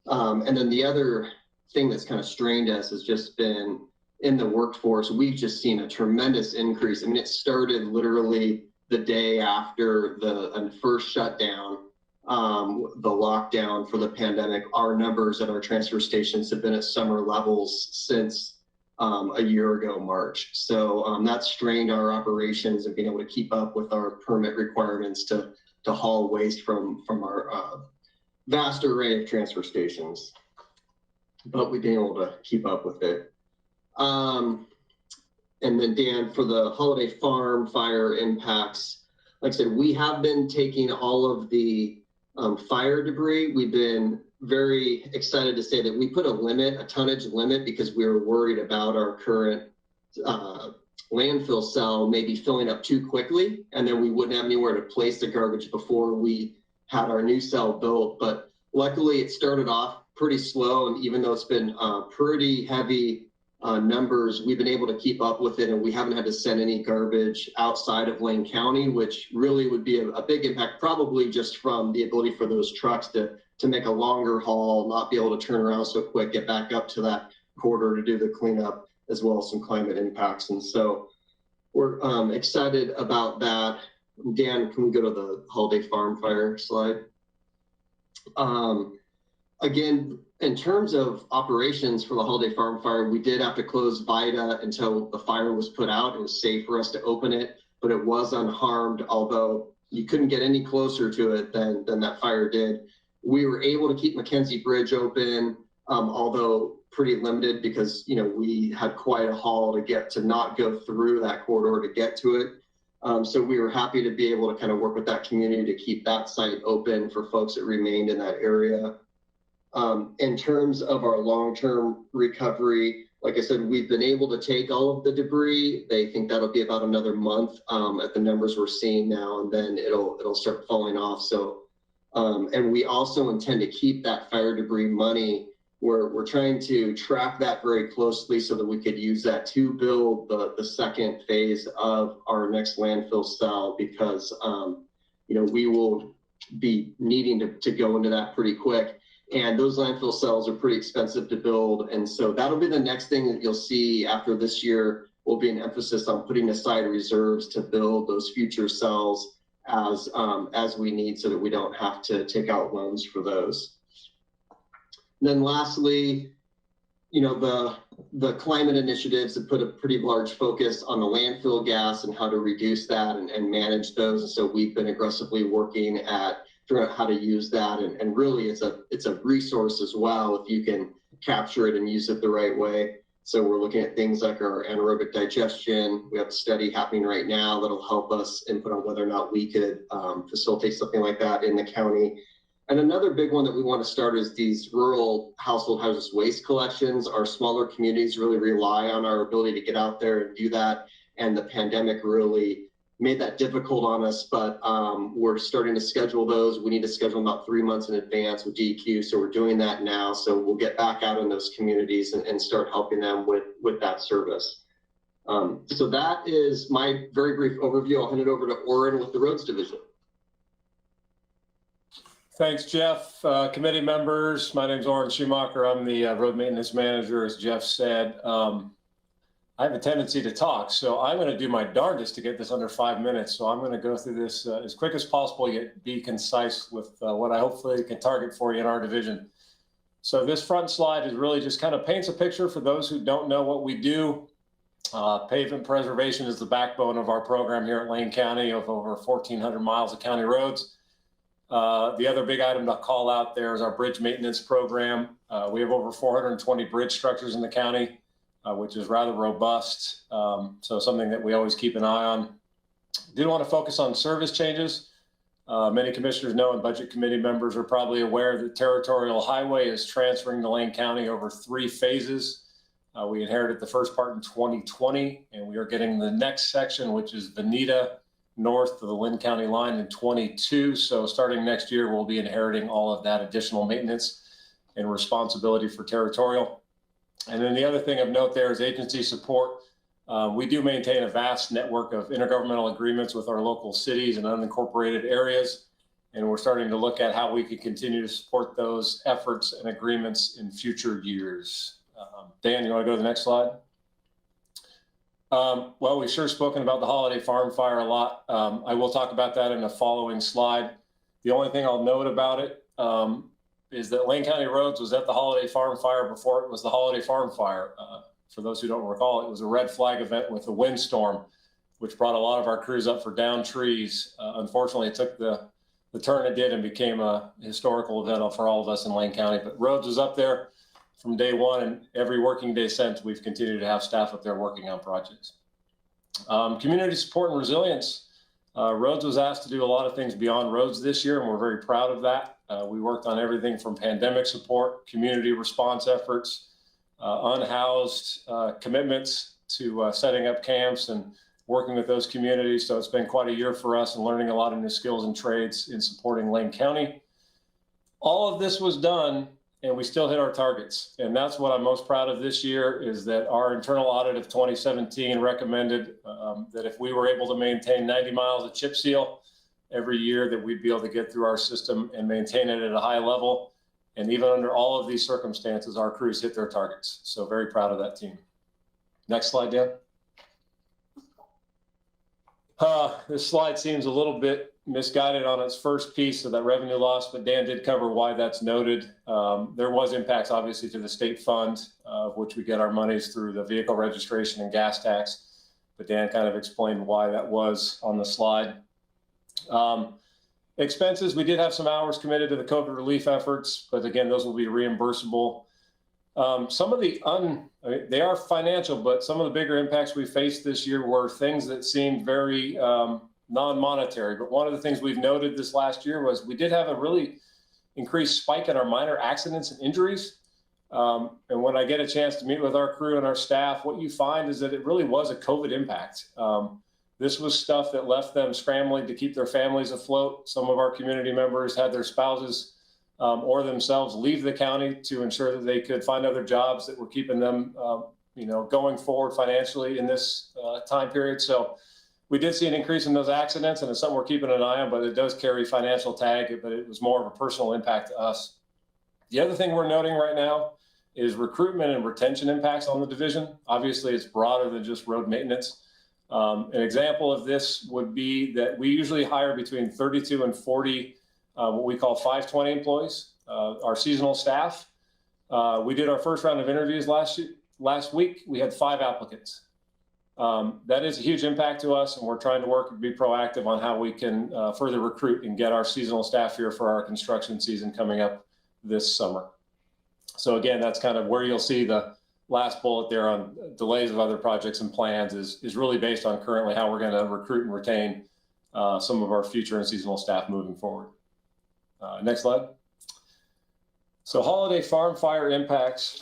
And then the other thing that's kind of strained us has just been in the workforce. We've just seen a tremendous increase. I mean, it started literally the day after the first shutdown, the lockdown for the pandemic. Our numbers at our transfer stations have been at summer levels since a year ago, March. So that's strained our operations and being able to keep up with our permit requirements to haul waste from our vast array of transfer stations. But we've been able to keep up with it. And then Dan, for the Holiday Farm fire impacts, like I said, we have been taking all of the fire debris. We've been very excited to say that we put a tonnage limit, because we were worried about our current landfill cell maybe filling up too quickly, and then we wouldn't have anywhere to place the garbage before we had our new cell built. But luckily it started off pretty slow, and even though it's been pretty heavy numbers, we've been able to keep up with it, and we haven't had to send any garbage outside of Lane County, which really would be a big impact, probably just from the ability for those trucks to make a longer haul, not be able to turn around so quick, get back up to that corridor to do the cleanup, as well as some climate impacts. And so we're excited about that. Dan, can we go to the Holiday Farm Fire slide? Again, in terms of operations for the Holiday Farm Fire, we did have to close VITA until the fire was put out. It was safe for us to open it, but it was unharmed, although you couldn't get any closer to it than that fire did. We were able to keep Mackenzie Bridge open, although pretty limited because, you know, we had quite a haul to get to not go through that corridor to get to it. So we were happy to be able to kind of work with that community to keep that site open for folks that remained in that area. In terms of our long-term recovery, like I said, we've been able to take all of the debris. They think that'll be about another month at the numbers we're seeing now, and then it'll start falling off. So, and we also intend to keep that fire debris money. We're trying to track that very closely so that we could use that to build the second phase of our next landfill cell, because you know, we will be needing to go into that pretty quick. And those landfill cells are pretty expensive to build. And so that'll be the next thing that you'll see after this year, will be an emphasis on putting aside reserves to build those future cells as we need, so that we don't have to take out loans for those. And then lastly, you know, the climate initiatives have put a pretty large focus on the landfill gas and how to reduce that and manage those. And so we've been aggressively working at figuring out how to use that. And really it's a resource as well if you can capture it and use it the right way. So we're looking at things like our anaerobic digestion. We have a study happening right now that'll help us input on whether or not we could facilitate something like that in the county. And another big one that we want to start is these rural household hazardous waste collections. Our smaller communities really rely on our ability to get out there and do that. And the pandemic really made that difficult on us, but we're starting to schedule those. We need to schedule them about 3 months in advance with DEQ. So we're doing that now. So we'll get back out in those communities and start helping them with that service. So that is my very brief overview. I'll hand it over to Oren with the Roads Division. Thanks, Jeff. Committee members, my name is Oren Schumacher. I'm the road maintenance manager, as Jeff said. I have a tendency to talk, so I'm going to do my darndest to get this under 5 minutes. So I'm going to go through this as quick as possible, yet be concise with what I hopefully can target for you in our division. So this front slide is really just kind of paints a picture for those who don't know what we do. Pavement preservation is the backbone of our program here at Lane County of over 1,400 miles of county roads. The other big item to call out there is our bridge maintenance program. We have over 420 bridge structures in the county, which is rather robust. So something that we always keep an eye on. Did want to focus on service changes. Many commissioners know, and budget committee members are probably aware that Territorial Highway is transferring to Lane County over 3 phases. We inherited the first part in 2020, and we are getting the next section, which is Veneta, north of the Lynn County line in 22. So starting next year, we'll be inheriting all of that additional maintenance and responsibility for Territorial. And then the other thing of note there is agency support. We do maintain a vast network of intergovernmental agreements with our local cities and unincorporated areas. And we're starting to look at how we can continue to support those efforts and agreements in future years. Dan, you want to go to the next slide? Well, we've sure spoken about the Holiday Farm Fire a lot. I will talk about that in the following slide. The only thing I'll note about it is that Lane County Roads was at the Holiday Farm Fire before it was the Holiday Farm Fire. For those who don't recall, it was a red flag event with a windstorm, which brought a lot of our crews up for downed trees. Unfortunately, it took the turn it did and became a historical event for all of us in Lane County. But Roads was up there from day one, and every working day since, we've continued to have staff up there working on projects. Community support and resilience. Roads was asked to do a lot of things beyond roads this year, and we're very proud of that. We worked on everything from pandemic support, community response efforts, unhoused commitments to setting up camps and working with those communities. So it's been quite a year for us and learning a lot of new skills and trades in supporting Lane County. All of this was done and we still hit our targets. And that's what I'm most proud of this year, is that our internal audit of 2017 recommended that if we were able to maintain 90 miles of chip seal every year, that we'd be able to get through our system and maintain it at a high level. And even under all of these circumstances, our crews hit their targets. So very proud of that team. Next slide, Dan. This slide seems a little bit misguided on its first piece of that revenue loss, but Dan did cover why that's noted. There was impacts, obviously, to the state fund, of which we get our monies through the vehicle registration and gas tax. But Dan kind of explained why that was on the slide. Expenses, we did have some hours committed to the COVID relief efforts, but again, those will be reimbursable. Some of the they are financial, but some of the bigger impacts we faced this year were things that seemed very non-monetary. But one of the things we've noted this last year was we did have a really increased spike in our minor accidents and injuries. And when I get a chance to meet with our crew and our staff, what you find is that it really was a COVID impact. This was stuff that left them scrambling to keep their families afloat. Some of our community members had their spouses or themselves leave the county to ensure that they could find other jobs that were keeping them, going forward financially in this time period. So we did see an increase in those accidents, and it's something we're keeping an eye on, but it does carry financial tag, but it was more of a personal impact to us. The other thing we're noting right now is recruitment and retention impacts on the division. Obviously, it's broader than just road maintenance. An example of this would be that we usually hire between 32 and 40 what we call 520 employees, our seasonal staff. We did our first round of interviews last week. We had 5 applicants. That is a huge impact to us, and we're trying to work and be proactive on how we can further recruit and get our seasonal staff here for our construction season coming up this summer. So again, that's kind of where you'll see the last bullet there on delays of other projects and plans is really based on currently how we're going to recruit and retain some of our future and seasonal staff moving forward. Next slide. So holiday farm fire impacts.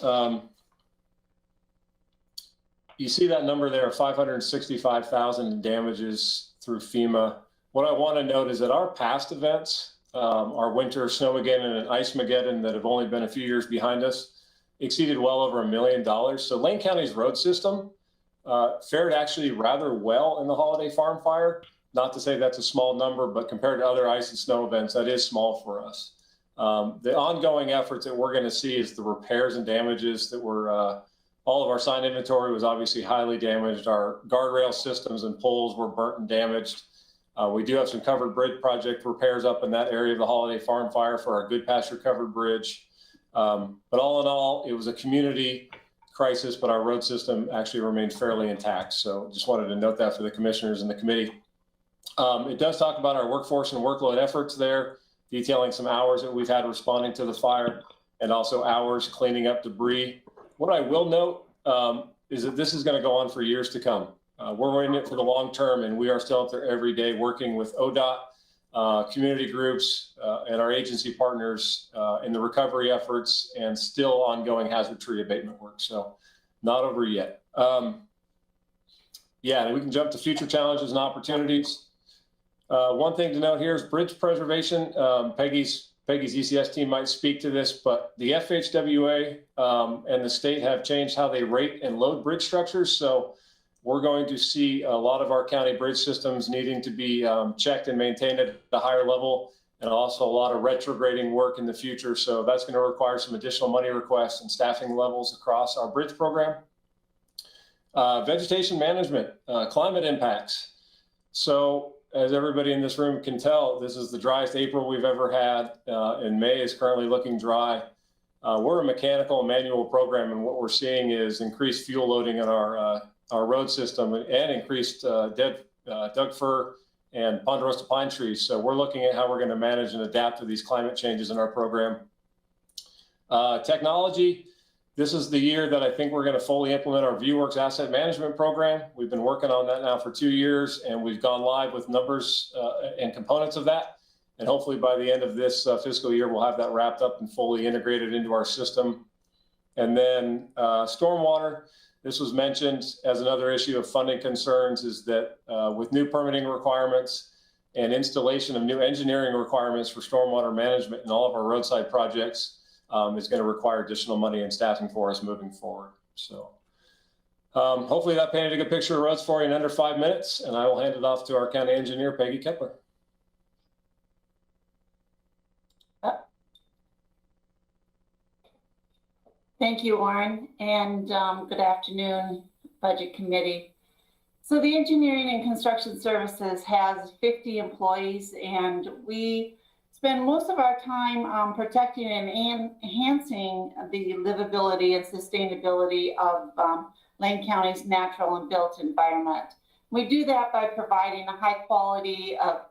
You see that number there, 565,000 in damages through FEMA. What I want to note is that our past events, our winter snowmageddon and ice-mageddon that have only been a few years behind us, exceeded well over $1 million. So Lane County's road system fared actually rather well in the holiday farm fire. Not to say that's a small number, but compared to other ice and snow events, that is small for us. The ongoing efforts that we're going to see is the repairs and damages that were, all of our sign inventory was obviously highly damaged. Our guardrail systems and poles were burnt and damaged. We do have some covered bridge project repairs up in that area of the holiday farm fire for our Good Pasture covered bridge. But all in all, it was a community crisis, but our road system actually remained fairly intact. So just wanted to note that for the commissioners and the committee. It does talk about our workforce and workload efforts there, detailing some hours that we've had responding to the fire and also hours cleaning up debris. What I will note is that this is going to go on for years to come. We're in it for the long term, and we are still up there every day working with ODOT, community groups, and our agency partners in the recovery efforts and still ongoing hazard tree abatement work. So not over yet. Yeah, we can jump to future challenges and opportunities. One thing to note here is bridge preservation. Peggy's ECS team might speak to this, but the FHWA and the state have changed how they rate and load bridge structures. So we're going to see a lot of our county bridge systems needing to be checked and maintained at a higher level, and also a lot of retrograding work in the future. So that's going to require some additional money requests and staffing levels across our bridge program. Vegetation management, climate impacts. So as everybody in this room can tell, this is the driest April we've ever had, and May is currently looking dry. We're a mechanical and manual program, and what we're seeing is increased fuel loading in our road system and increased dead Doug fir and ponderosa pine trees. So we're looking at how we're going to manage and adapt to these climate changes in our program. Technology. This is the year that I think we're going to fully implement our ViewWorks asset management program. We've been working on that now for 2 years, and we've gone live with numbers and components of that. And hopefully by the end of this fiscal year, we'll have that wrapped up and fully integrated into our system. And then stormwater. This was mentioned as another issue of funding concerns, is that with new permitting requirements and installation of new engineering requirements for stormwater management in all of our roadside projects, is going to require additional money and staffing for us moving forward. So hopefully that painted a good picture of roads for you in under 5 minutes, and I will hand it off to our county engineer, Peggy Kepler. Thank you, Warren, and good afternoon, Budget Committee. So the Engineering and Construction Services has 50 employees, and we spend most of our time protecting and enhancing the livability and sustainability of Lane County's natural and built environment. We do that by providing a high quality of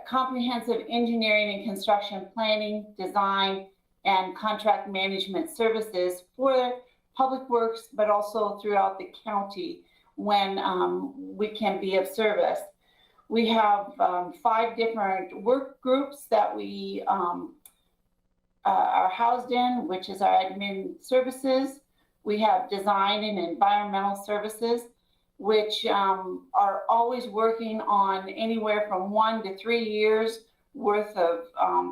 comprehensive engineering and construction planning, design, and contract management services for public works, but also throughout the county when we can be of service. We have 5 different work groups that we are housed in, which is our admin services. We have design and environmental services, which are always working on anywhere from 1 to 3 years worth of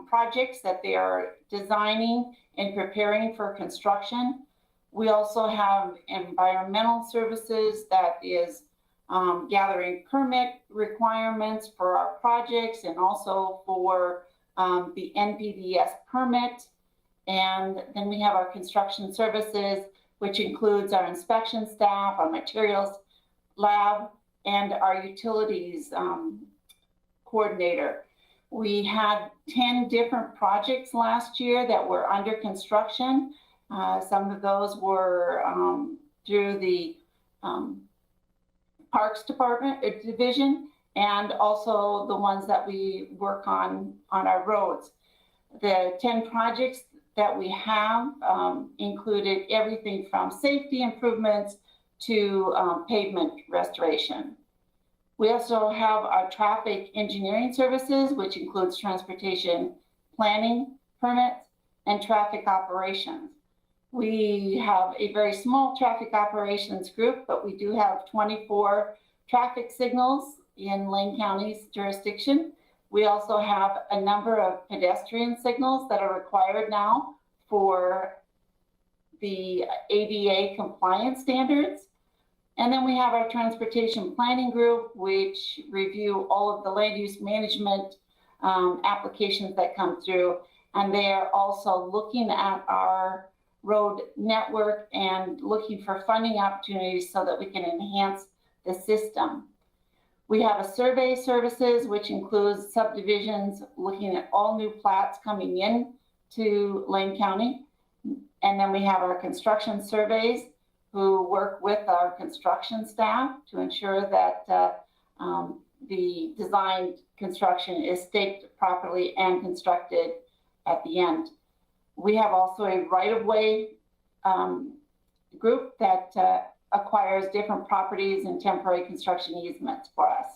projects that they are designing and preparing for construction. We also have environmental services that is gathering permit requirements for our projects and also for the NPDES permit. And then we have our construction services, which includes our inspection staff, our materials lab, and our utilities coordinator. We had 10 different projects last year that were under construction. Some of those were through the Parks Department division, and also the ones that we work on our roads. The 10 projects that we have included everything from safety improvements to pavement restoration. We also have our traffic engineering services, which includes transportation planning, permits, and traffic operations. We have a very small traffic operations group, but we do have 24 traffic signals in Lane County's jurisdiction. We also have a number of pedestrian signals that are required now for the ADA compliance standards. And then we have our transportation planning group, which review all of the land use management applications that come through. And they are also looking at our road network and looking for funding opportunities so that we can enhance the system. We have a survey services, which includes subdivisions, looking at all new plats coming in to Lane County. And then we have our construction surveys, who work with our construction staff to ensure that the designed construction is staked properly and constructed at the end. We have also a right-of-way group that acquires different properties and temporary construction easements for us.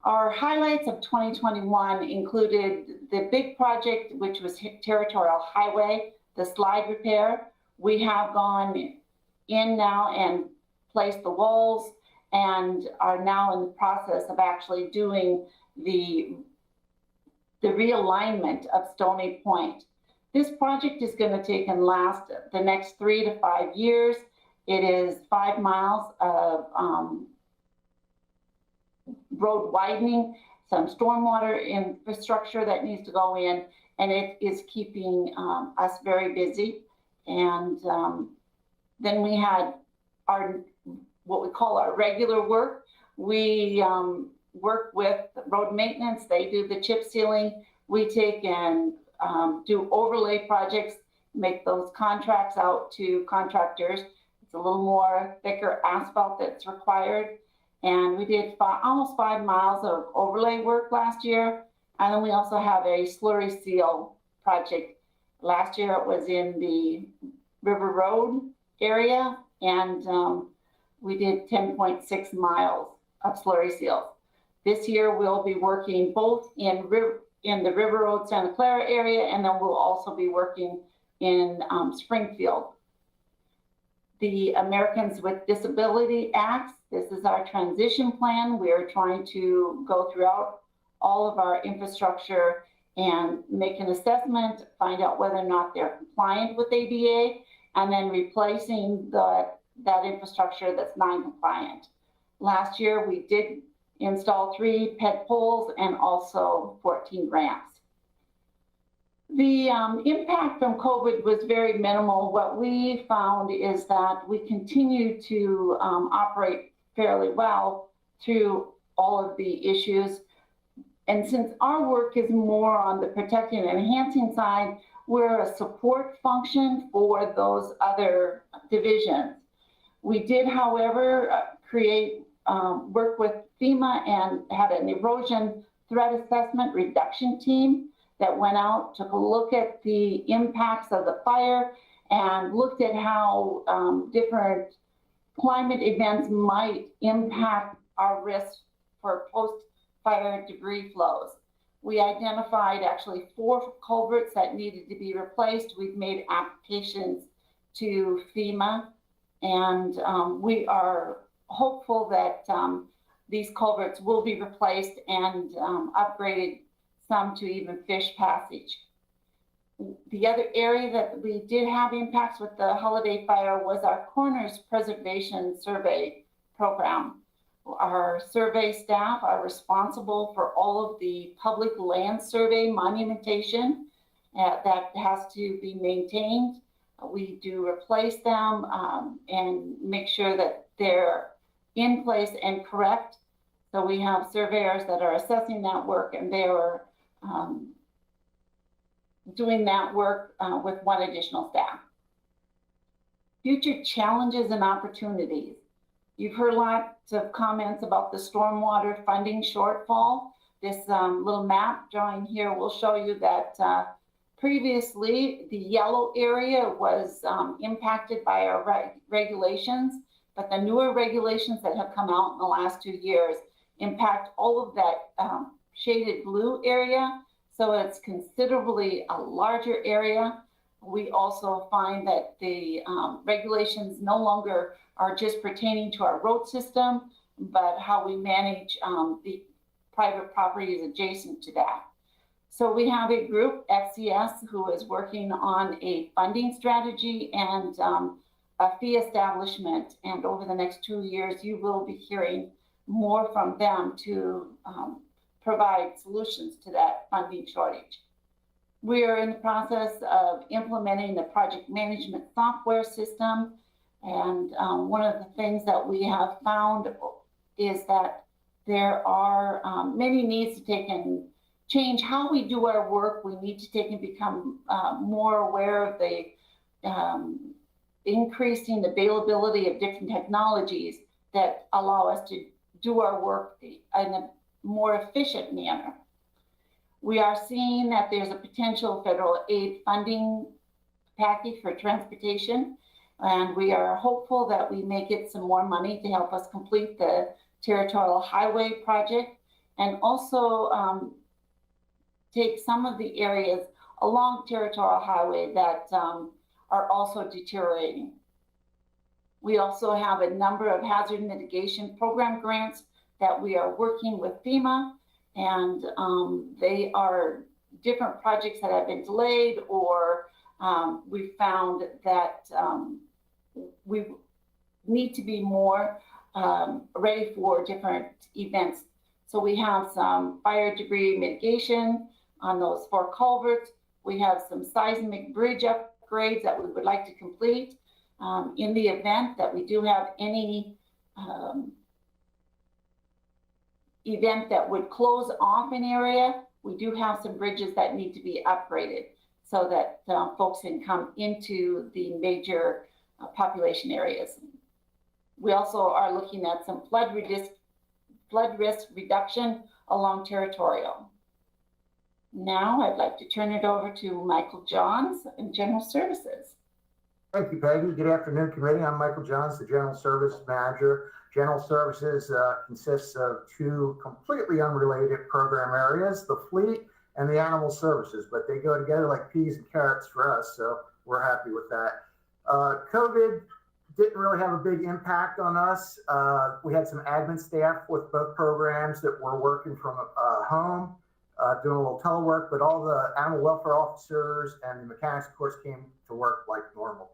Our highlights of 2021 included the big project, which was Territorial Highway, the slide repair. We have gone in now and placed the walls and are now in the process of actually doing the realignment of Stony Point. This project is going to take and last the next 3 to 5 years. It is 5 miles of road widening, some stormwater infrastructure that needs to go in, and it is keeping us very busy. And then we had our, what we call our regular work. We work with road maintenance. They do the chip sealing. We take and do overlay projects, make those contracts out to contractors. It's a little more thicker asphalt that's required. And we did almost 5 miles of overlay work last year. And then we also have a slurry seal project. Last year it was in the River Road area, and we did 10.6 miles of slurry seals. This year we'll be working both in the River Road Santa Clara area, and then we'll also be working in Springfield. The Americans with Disability Act, this is our transition plan. We are trying to go throughout all of our infrastructure and make an assessment, find out whether or not they're compliant with ADA, and then replacing that infrastructure that's non-compliant. Last year, we did install 3 PET poles and also 14 ramps. The impact from COVID was very minimal. What we found is that we continue to operate fairly well through all of the issues. And since our work is more on the protecting and enhancing side, we're a support function for those other divisions. We did, however, work with FEMA and had an erosion threat assessment reduction team that went out, took a look at the impacts of the fire and looked at how different climate events might impact our risk for post-fire debris flows. We identified actually 4 culverts that needed to be replaced. We've made applications to FEMA, and we are hopeful that these culverts will be replaced and upgraded, some to even fish passage. The other area that we did have impacts with the holiday fire was our corners preservation survey program. Our survey staff are responsible for all of the public land survey monumentation that has to be maintained. We do replace them and make sure that they're in place and correct. So we have surveyors that are assessing that work, and they are doing that work with 1 additional staff. Future challenges and opportunities. You've heard lots of comments about the stormwater funding shortfall. This little map drawing here will show you that previously the yellow area was impacted by our regulations, but the newer regulations that have come out in the last 2 years impact all of that shaded blue area. So it's considerably a larger area. We also find that the regulations no longer are just pertaining to our road system, but how we manage the private properties adjacent to that. So we have a group, FCS, who is working on a funding strategy and a fee establishment. And over the next 2 years, you will be hearing more from them to provide solutions to that funding shortage. We are in the process of implementing the project management software system. And one of the things that we have found is that there are many needs to take and change how we do our work. We need to take and become more aware of the increasing availability of different technologies that allow us to do our work in a more efficient manner. We are seeing that there's a potential federal aid funding package for transportation, and we are hopeful that we may get some more money to help us complete the territorial highway project, and also take some of the areas along territorial highway that are also deteriorating. We also have a number of hazard mitigation program grants that we are working with FEMA, and they are different projects that have been delayed, or we found that we need to be more ready for different events. So we have some fire debris mitigation on those 4 culverts. We have some seismic bridge upgrades that we would like to complete. In the event that we do have any event that would close off an area, we do have some bridges that need to be upgraded so that folks can come into the major population areas. We also are looking at some flood risk reduction along territorial. Now I'd like to turn it over to Michael Johns in General Services. Thank you, Peggy. Good afternoon, committee. I'm Michael Johns, the General Service Manager. General Services consists of 2 completely unrelated program areas, the fleet and the animal services, but they go together like peas and carrots for us, so we're happy with that. COVID didn't really have a big impact on us. We had some admin staff with both programs that were working from home. doing a little telework, but all the animal welfare officers and the mechanics, of course, came to work like normal.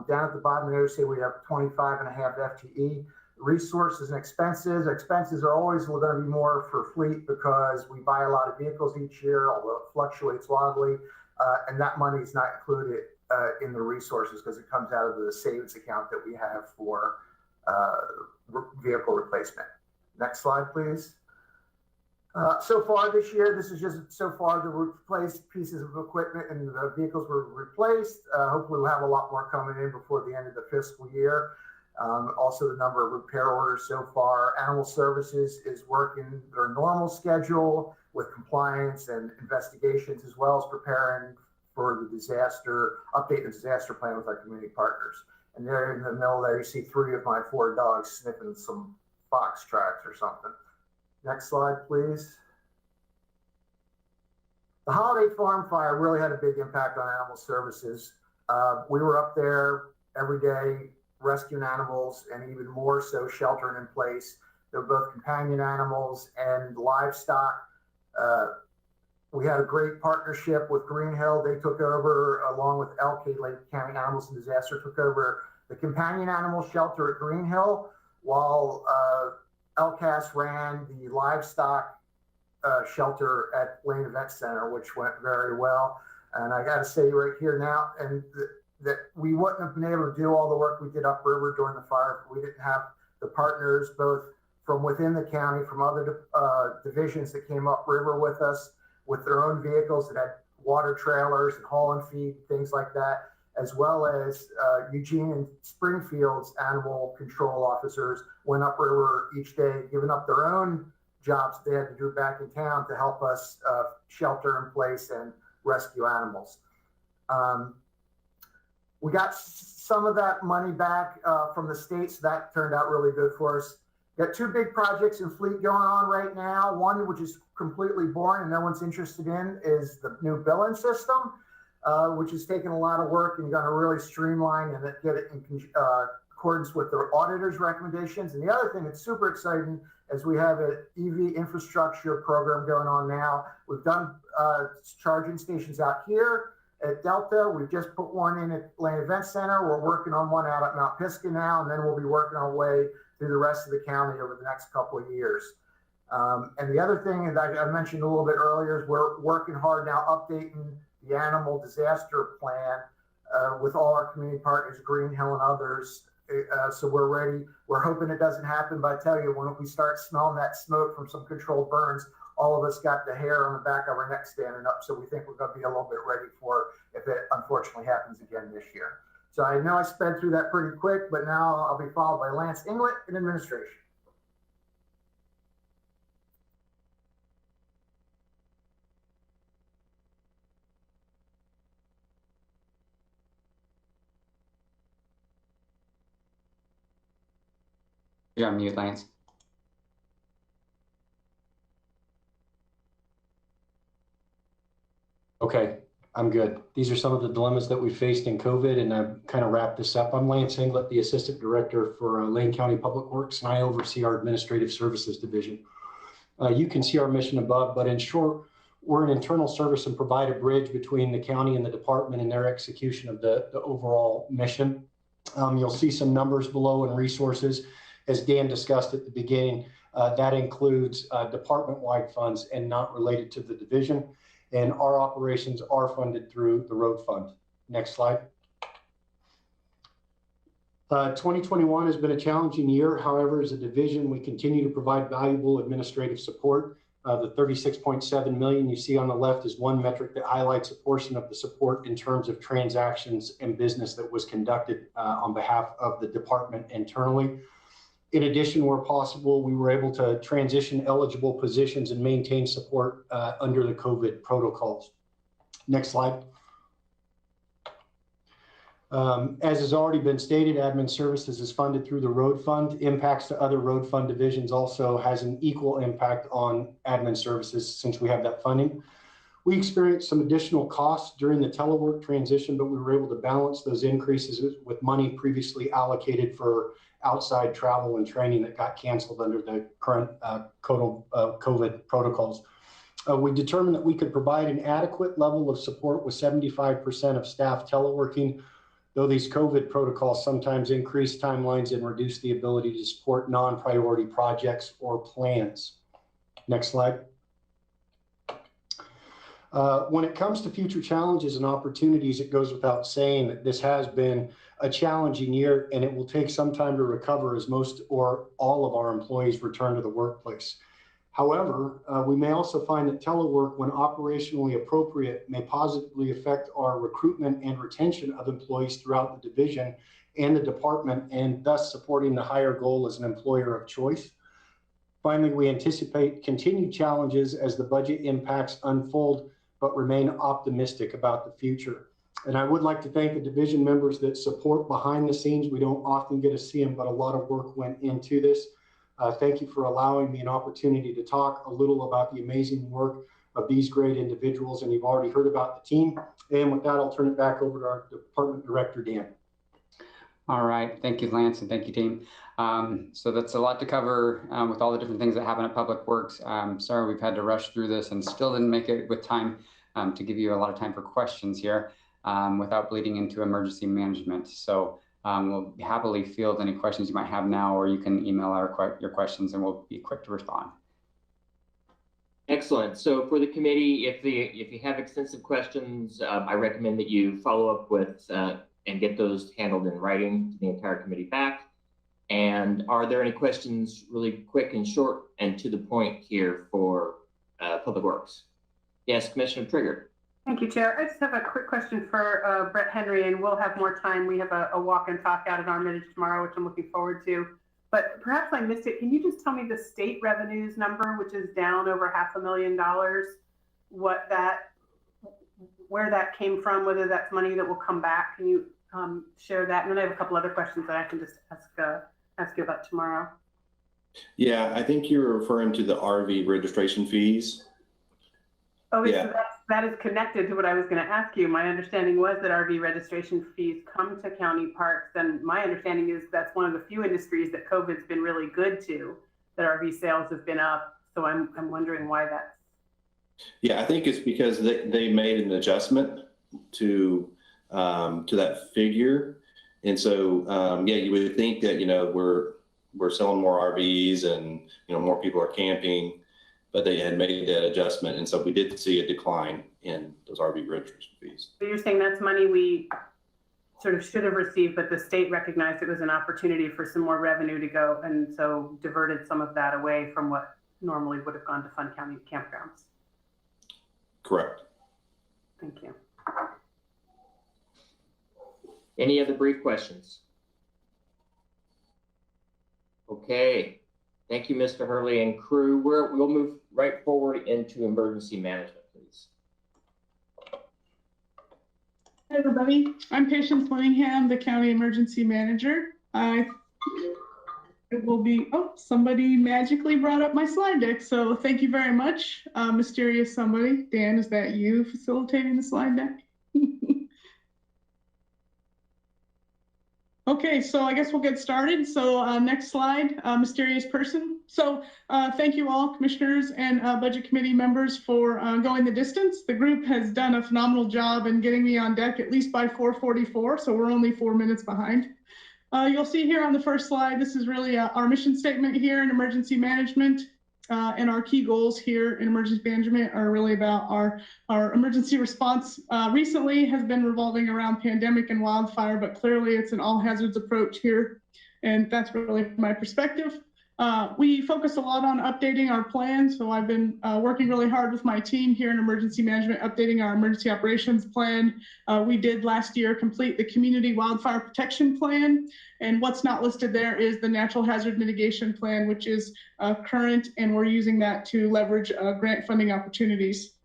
Down at the bottom there, you see we have 25.5 FTE. Resources and expenses. Expenses are always going to be more for fleet because we buy a lot of vehicles each year, although it fluctuates wildly, and that money is not included in the resources because it comes out of the savings account that we have for vehicle replacement. Next slide, please. So far this year, this is just so far the replaced pieces of equipment and the vehicles were replaced. Hopefully we'll have a lot more coming in before the end of the fiscal year. Also the number of repair orders so far. Animal Services is working their normal schedule with compliance and investigations, as well as preparing for the disaster, update the disaster plan with our community partners. And there in the middle there, you see 3 of my 4 dogs sniffing some fox tracks or something. Next slide, please. The holiday farm fire really had a big impact on Animal Services. We were up there every day rescuing animals and even more so sheltering in place. They're both companion animals and livestock. We had a great partnership with Green Hill. They took over, along with LK, Lake County Animals and Disaster, took over the companion animal shelter at Green Hill, while LCAS ran the livestock shelter at Lane Event Center, which went very well. And I got to say right here now, and that we wouldn't have been able to do all the work we did upriver during the fire if we didn't have the partners, both from within the county, from other divisions that came upriver with us, with their own vehicles that had water trailers and haul and feed, things like that, as well as Eugene and Springfield's animal control officers went upriver each day, giving up their own jobs they had to do back in town to help us shelter in place and rescue animals. We got some of that money back from the state, so that turned out really good for us. Got 2 big projects in fleet going on right now. One, which is completely boring and no one's interested in, is the new billing system, which has taken a lot of work and going to really streamline and get it in accordance with the auditor's recommendations. And the other thing that's super exciting is we have an EV infrastructure program going on now. We've done charging stations out here at Delta. We've just put one in at Lane Event Center. We're working on one out at Mount Pisgah now, and then we'll be working our way through the rest of the county over the next couple of years. And the other thing that I mentioned a little bit earlier is we're working hard now updating the animal disaster plan with all our community partners, Green Hill and others. So we're ready. We're hoping it doesn't happen, but I tell you, when we start smelling that smoke from some controlled burns, all of us got the hair on the back of our neck standing up. So we think we're going to be a little bit ready for if it unfortunately happens again this year. So I know I sped through that pretty quick, but now I'll be followed by Lance Inglett in administration. You're on mute, Lance. Okay, I'm good. These are some of the dilemmas that we faced in COVID, and I've kind of wrapped this up. I'm Lance Inglett, the Assistant Director for Lane County Public Works, and I oversee our Administrative Services Division. You can see our mission above, but in short, we're an internal service and provide a bridge between the county and the department in their execution of the overall mission. You'll see some numbers below and resources. As Dan discussed at the beginning, that includes department-wide funds and not related to the division. And our operations are funded through the road fund. Next slide. 2021 has been a challenging year. However, as a division, we continue to provide valuable administrative support. The $36.7 million you see on the left is one metric that highlights a portion of the support in terms of transactions and business that was conducted on behalf of the department internally. In addition, where possible, we were able to transition eligible positions and maintain support under the COVID protocols. Next slide. As has already been stated, Admin Services is funded through the road fund. Impacts to other road fund divisions also has an equal impact on Admin Services since we have that funding. We experienced some additional costs during the telework transition, but we were able to balance those increases with money previously allocated for outside travel and training that got canceled under the current COVID protocols. We determined that we could provide an adequate level of support with 75% of staff teleworking, though these COVID protocols sometimes increase timelines and reduce the ability to support non-priority projects or plans. Next slide. When it comes to future challenges and opportunities, it goes without saying that this has been a challenging year, and it will take some time to recover as most or all of our employees return to the workplace. However, we may also find that telework, when operationally appropriate, may positively affect our recruitment and retention of employees throughout the division and the department, and thus supporting the higher goal as an employer of choice. Finally, we anticipate continued challenges as the budget impacts unfold, but remain optimistic about the future. And I would like to thank the division members that support behind the scenes. We don't often get to see them, but a lot of work went into this. Thank you for allowing me an opportunity to talk a little about the amazing work of these great individuals. And you've already heard about the team. And with that, I'll turn it back over to our department director, Dan. All right. Thank you, Lance, and thank you, team. So that's a lot to cover with all the different things that happen at Public Works. Sorry we've had to rush through this and still didn't make it with time to give you a lot of time for questions here without bleeding into emergency management. So we'll happily field any questions you might have now, or you can email your questions and we'll be quick to respond. Excellent. So for the committee, if you have extensive questions, I recommend that you follow up with and get those handled in writing to the entire committee back. And are there any questions really quick and short and to the point here for Public Works? Yes, Commissioner Trigger. Thank you, Chair. I just have a quick question for Brett Henry, and we'll have more time. We have a walk and talk out at Armitage tomorrow, which I'm looking forward to. But perhaps I missed it. Can you just tell me the state revenues number, which is down over $500,000, where that came from, whether that's money that will come back? Can you share that? And then I have a couple other questions that I can just ask you about tomorrow. Yeah, I think you're referring to the RV registration fees. Oh, yeah. So that is connected to what I was going to ask you. My understanding was that RV registration fees come to county parks, and my understanding is that's one of the few industries that COVID's been really good to, that RV sales have been up. So I'm wondering why that's. Yeah, I think it's because they made an adjustment to that figure. And so, yeah, you would think that, we're selling more RVs and, more people are camping, but they had made that adjustment. And so we did see a decline in those RV registration fees. So you're saying that's money we sort of should have received, but the state recognized it was an opportunity for some more revenue to go, and so diverted some of that away from what normally would have gone to fund county campgrounds. Correct. Thank you. Any other brief questions? Okay. Thank you, Mr. Hurley and crew. We'll move right forward into emergency management, please. Hey everybody, I'm Patience Winningham, the County Emergency Manager. It will be, somebody magically brought up my slide deck, so thank you very much. Mysterious somebody. Dan, is that you facilitating the slide deck? Okay, so I guess we'll get started. So next slide, mysterious person. So thank you all, commissioners and budget committee members, for going the distance. The group has done a phenomenal job in getting me on deck at least by 4:44, so we're only 4 minutes behind. You'll see here on the first slide, this is really our mission statement here in emergency management. And our key goals here in emergency management are really about our emergency response. Recently has been revolving around pandemic and wildfire, but clearly it's an all hazards approach here. And that's really my perspective. We focus a lot on updating our plan. So I've been working really hard with my team here in emergency management, updating our emergency operations plan. We did last year complete the community wildfire protection plan. And what's not listed there is the natural hazard mitigation plan, which is current, and we're using that to leverage grant funding opportunities.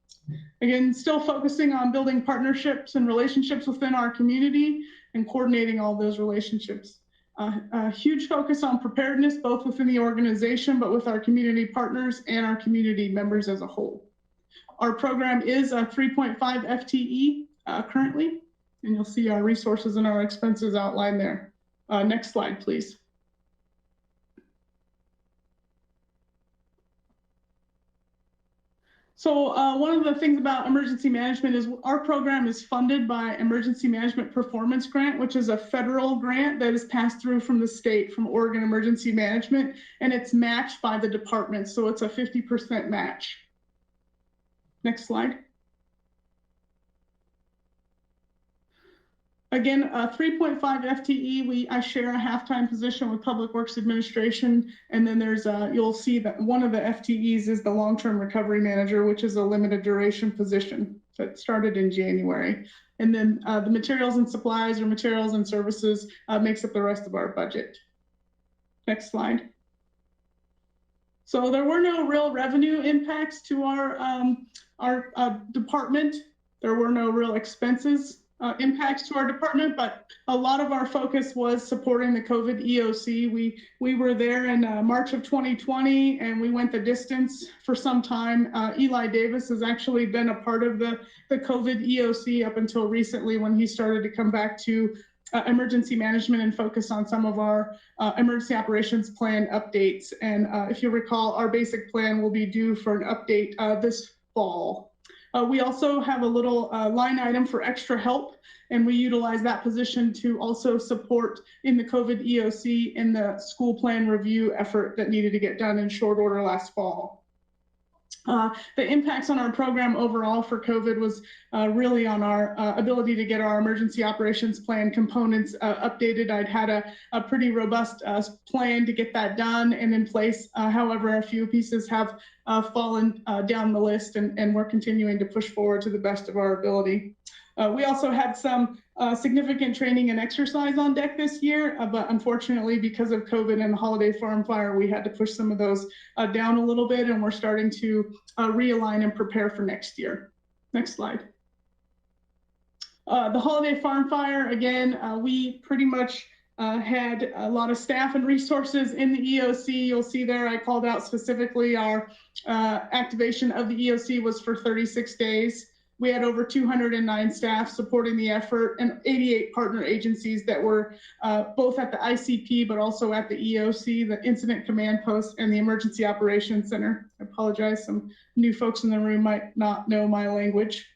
Again, still focusing on building partnerships and relationships within our community and coordinating all those relationships. A huge focus on preparedness, both within the organization, but with our community partners and our community members as a whole. Our program is a 3.5 FTE currently, and you'll see our resources and our expenses outlined there. Next slide, please. So one of the things about emergency management is our program is funded by Emergency Management Performance Grant, which is a federal grant that is passed through from the state, from Oregon Emergency Management, and it's matched by the department. So it's a 50% match. Next slide. Again, 3.5 FTE, I share a half-time position with Public Works Administration. And then there's you'll see that one of the FTEs is the long-term recovery manager, which is a limited duration position that started in January. And then the materials and supplies or materials and services makes up the rest of our budget. Next slide. So there were no real revenue impacts to our department. There were no real expenses impacts to our department, but a lot of our focus was supporting the COVID EOC. We were there in March of 2020, and we went the distance for some time. Eli Davis has actually been a part of the COVID EOC up until recently, when he started to come back to emergency management and focus on some of our emergency operations plan updates. And if you recall, our basic plan will be due for an update this fall. We also have a little line item for extra help, and we utilize that position to also support in the COVID EOC in the school plan review effort that needed to get done in short order last fall. The impacts on our program overall for COVID was really on our ability to get our emergency operations plan components updated. I'd had a pretty robust plan to get that done and in place. However, a few pieces have fallen down the list, and we're continuing to push forward to the best of our ability. We also had some significant training and exercise on deck this year, but unfortunately, because of COVID and the holiday farm fire, we had to push some of those down a little bit, and we're starting to realign and prepare for next year. Next slide. The holiday farm fire, again, we pretty much had a lot of staff and resources in the EOC. You'll see there I called out specifically our activation of the EOC was for 36 days. We had over 209 staff supporting the effort and 88 partner agencies that were both at the ICP, but also at the EOC, the Incident Command Post, and the Emergency Operations Center. I apologize, some new folks in the room might not know my language.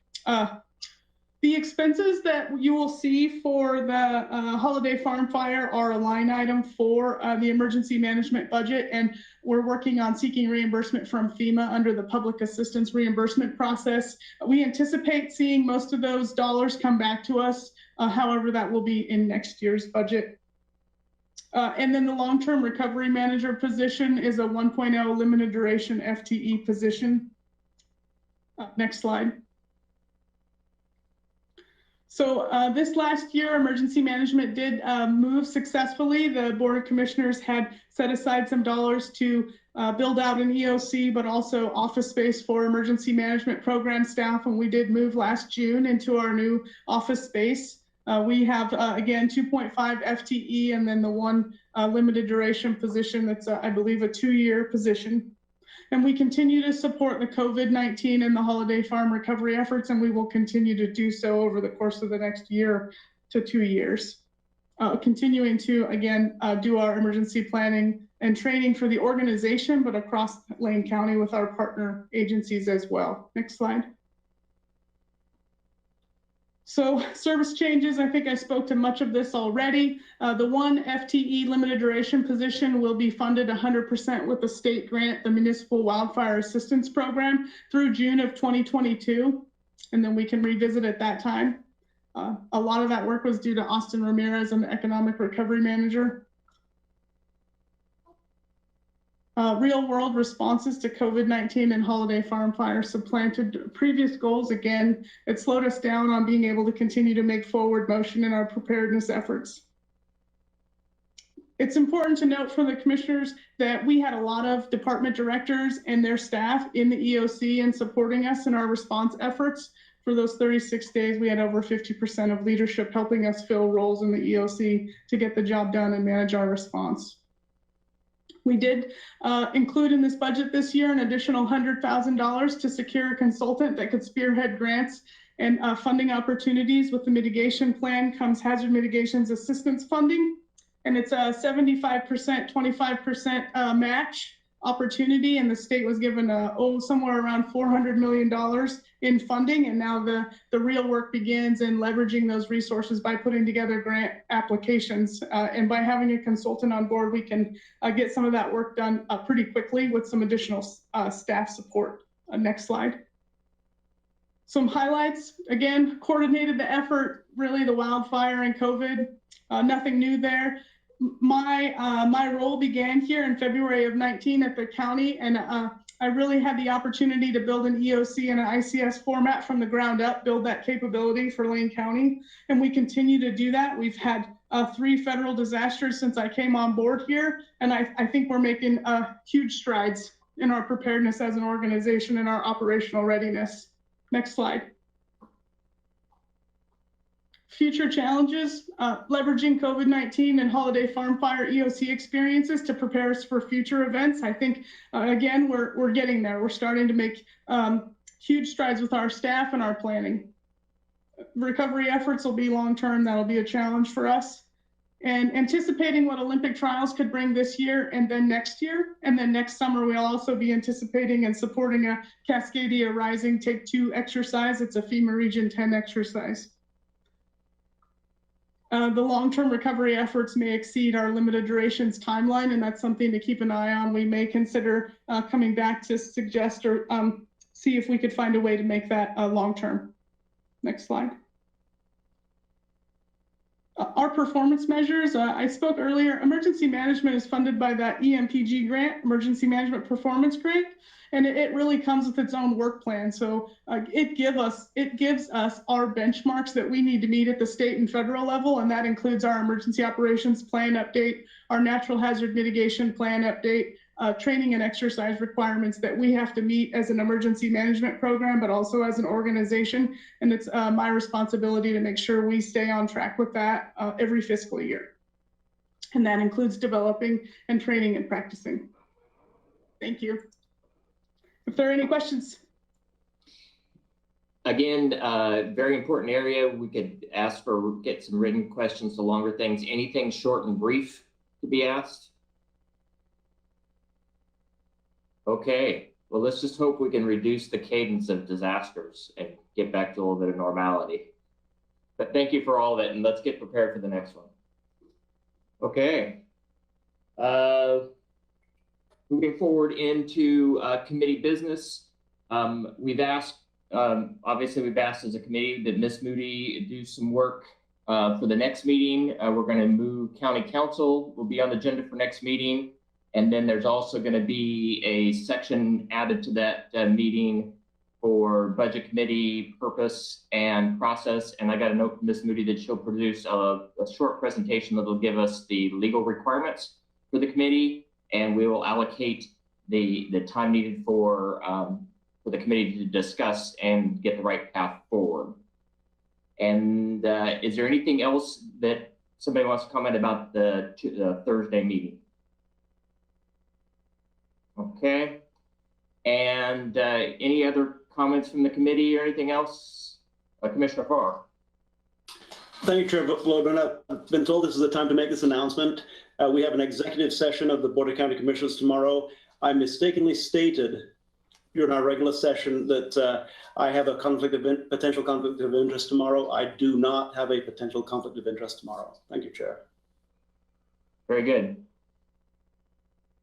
The expenses that you will see for the holiday farm fire are a line item for the emergency management budget, and we're working on seeking reimbursement from FEMA under the public assistance reimbursement process. We anticipate seeing most of those dollars come back to us. However, that will be in next year's budget. And then the long-term recovery manager position is a 1.0 limited duration FTE position. Next slide. So this last year, emergency management did move successfully. The Board of Commissioners had set aside some dollars to build out an EOC, but also office space for emergency management program staff. And we did move last June into our new office space. We have, again, 2.5 FTE, and then the one limited duration position that's, I believe, a 2-year position. And we continue to support the COVID-19 and the holiday farm recovery efforts, and we will continue to do so over the course of the next year to 2 years. Continuing to, again, do our emergency planning and training for the organization, but across Lane County with our partner agencies as well. Next slide. So service changes, I think I spoke to much of this already. The one FTE limited duration position will be funded 100% with the state grant, the Municipal Wildfire Assistance Program, through June of 2022. And then we can revisit at that time. A lot of that work was due to Austin Ramirez, an economic recovery manager. Real world responses to COVID-19 and holiday farm fire supplanted previous goals. Again, it slowed us down on being able to continue to make forward motion in our preparedness efforts. It's important to note for the commissioners that we had a lot of department directors and their staff in the EOC and supporting us in our response efforts. For those 36 days, we had over 50% of leadership helping us fill roles in the EOC to get the job done and manage our response. We did include in this budget this year an additional $100,000 to secure a consultant that could spearhead grants and funding opportunities. With the mitigation plan comes hazard mitigations assistance funding, and it's a 75%, 25% match opportunity, and the state was given somewhere around $400 million in funding, and now the real work begins in leveraging those resources by putting together grant applications, and by having a consultant on board, we can get some of that work done pretty quickly with some additional staff support. Next slide. Some highlights, again, coordinated the effort, really the wildfire and COVID, nothing new there. My role began here in February of 19 at the county, and I really had the opportunity to build an EOC and an ICS format from the ground up, build that capability for Lane County, and we continue to do that. We've had 3 federal disasters since I came on board here, and I think we're making huge strides in our preparedness as an organization and our operational readiness. Next slide. Future challenges, leveraging COVID-19 and holiday farm fire EOC experiences to prepare us for future events. I think, again, we're getting there. We're starting to make huge strides with our staff and our planning. Recovery efforts will be long-term. That'll be a challenge for us. And anticipating what Olympic trials could bring this year and then next year. And then next summer, we'll also be anticipating and supporting a Cascadia Rising Take 2 exercise. It's a FEMA Region 10 exercise. The long-term recovery efforts may exceed our limited durations timeline, and that's something to keep an eye on. We may consider coming back to suggest or see if we could find a way to make that long-term. Next slide. Our performance measures, I spoke earlier, emergency management is funded by that EMPG grant, Emergency Management Performance Grant, and it really comes with its own work plan. So it gives us our benchmarks that we need to meet at the state and federal level, and that includes our emergency operations plan update, our natural hazard mitigation plan update, training and exercise requirements that we have to meet as an emergency management program, but also as an organization. And it's my responsibility to make sure we stay on track with that every fiscal year. And that includes developing and training and practicing. Thank you. If there are any questions. Again, very important area. We could ask for, get some written questions to longer things. Anything short and brief to be asked? Okay, well, let's just hope we can reduce the cadence of disasters and get back to a little bit of normality. But thank you for all of it, and let's get prepared for the next one. Okay. Moving forward into committee business, we've asked, obviously we've asked as a committee that Ms. Moody do some work for the next meeting. We're going to move county council, will be on the agenda for next meeting. And then there's also going to be a section added to that meeting for budget committee purpose and process. And I got a note from Ms. Moody that she'll produce a short presentation that will give us the legal requirements for the committee, and we will allocate the time needed for the committee to discuss and get the right path forward. And is there anything else that somebody wants to comment about the Thursday meeting? Okay. And any other comments from the committee or anything else? Commissioner Farr. Thank you, Chair Vogel. I've been told this is the time to make this announcement. We have an executive session of the Board of County Commissioners tomorrow. I mistakenly stated during our regular session that I have a potential conflict of interest tomorrow. I do not have a potential conflict of interest tomorrow. Thank you, Chair. Very good.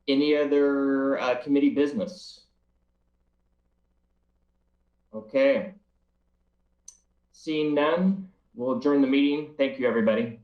Any other committee business? Okay. Seeing none, we'll adjourn the meeting. Thank you, everybody.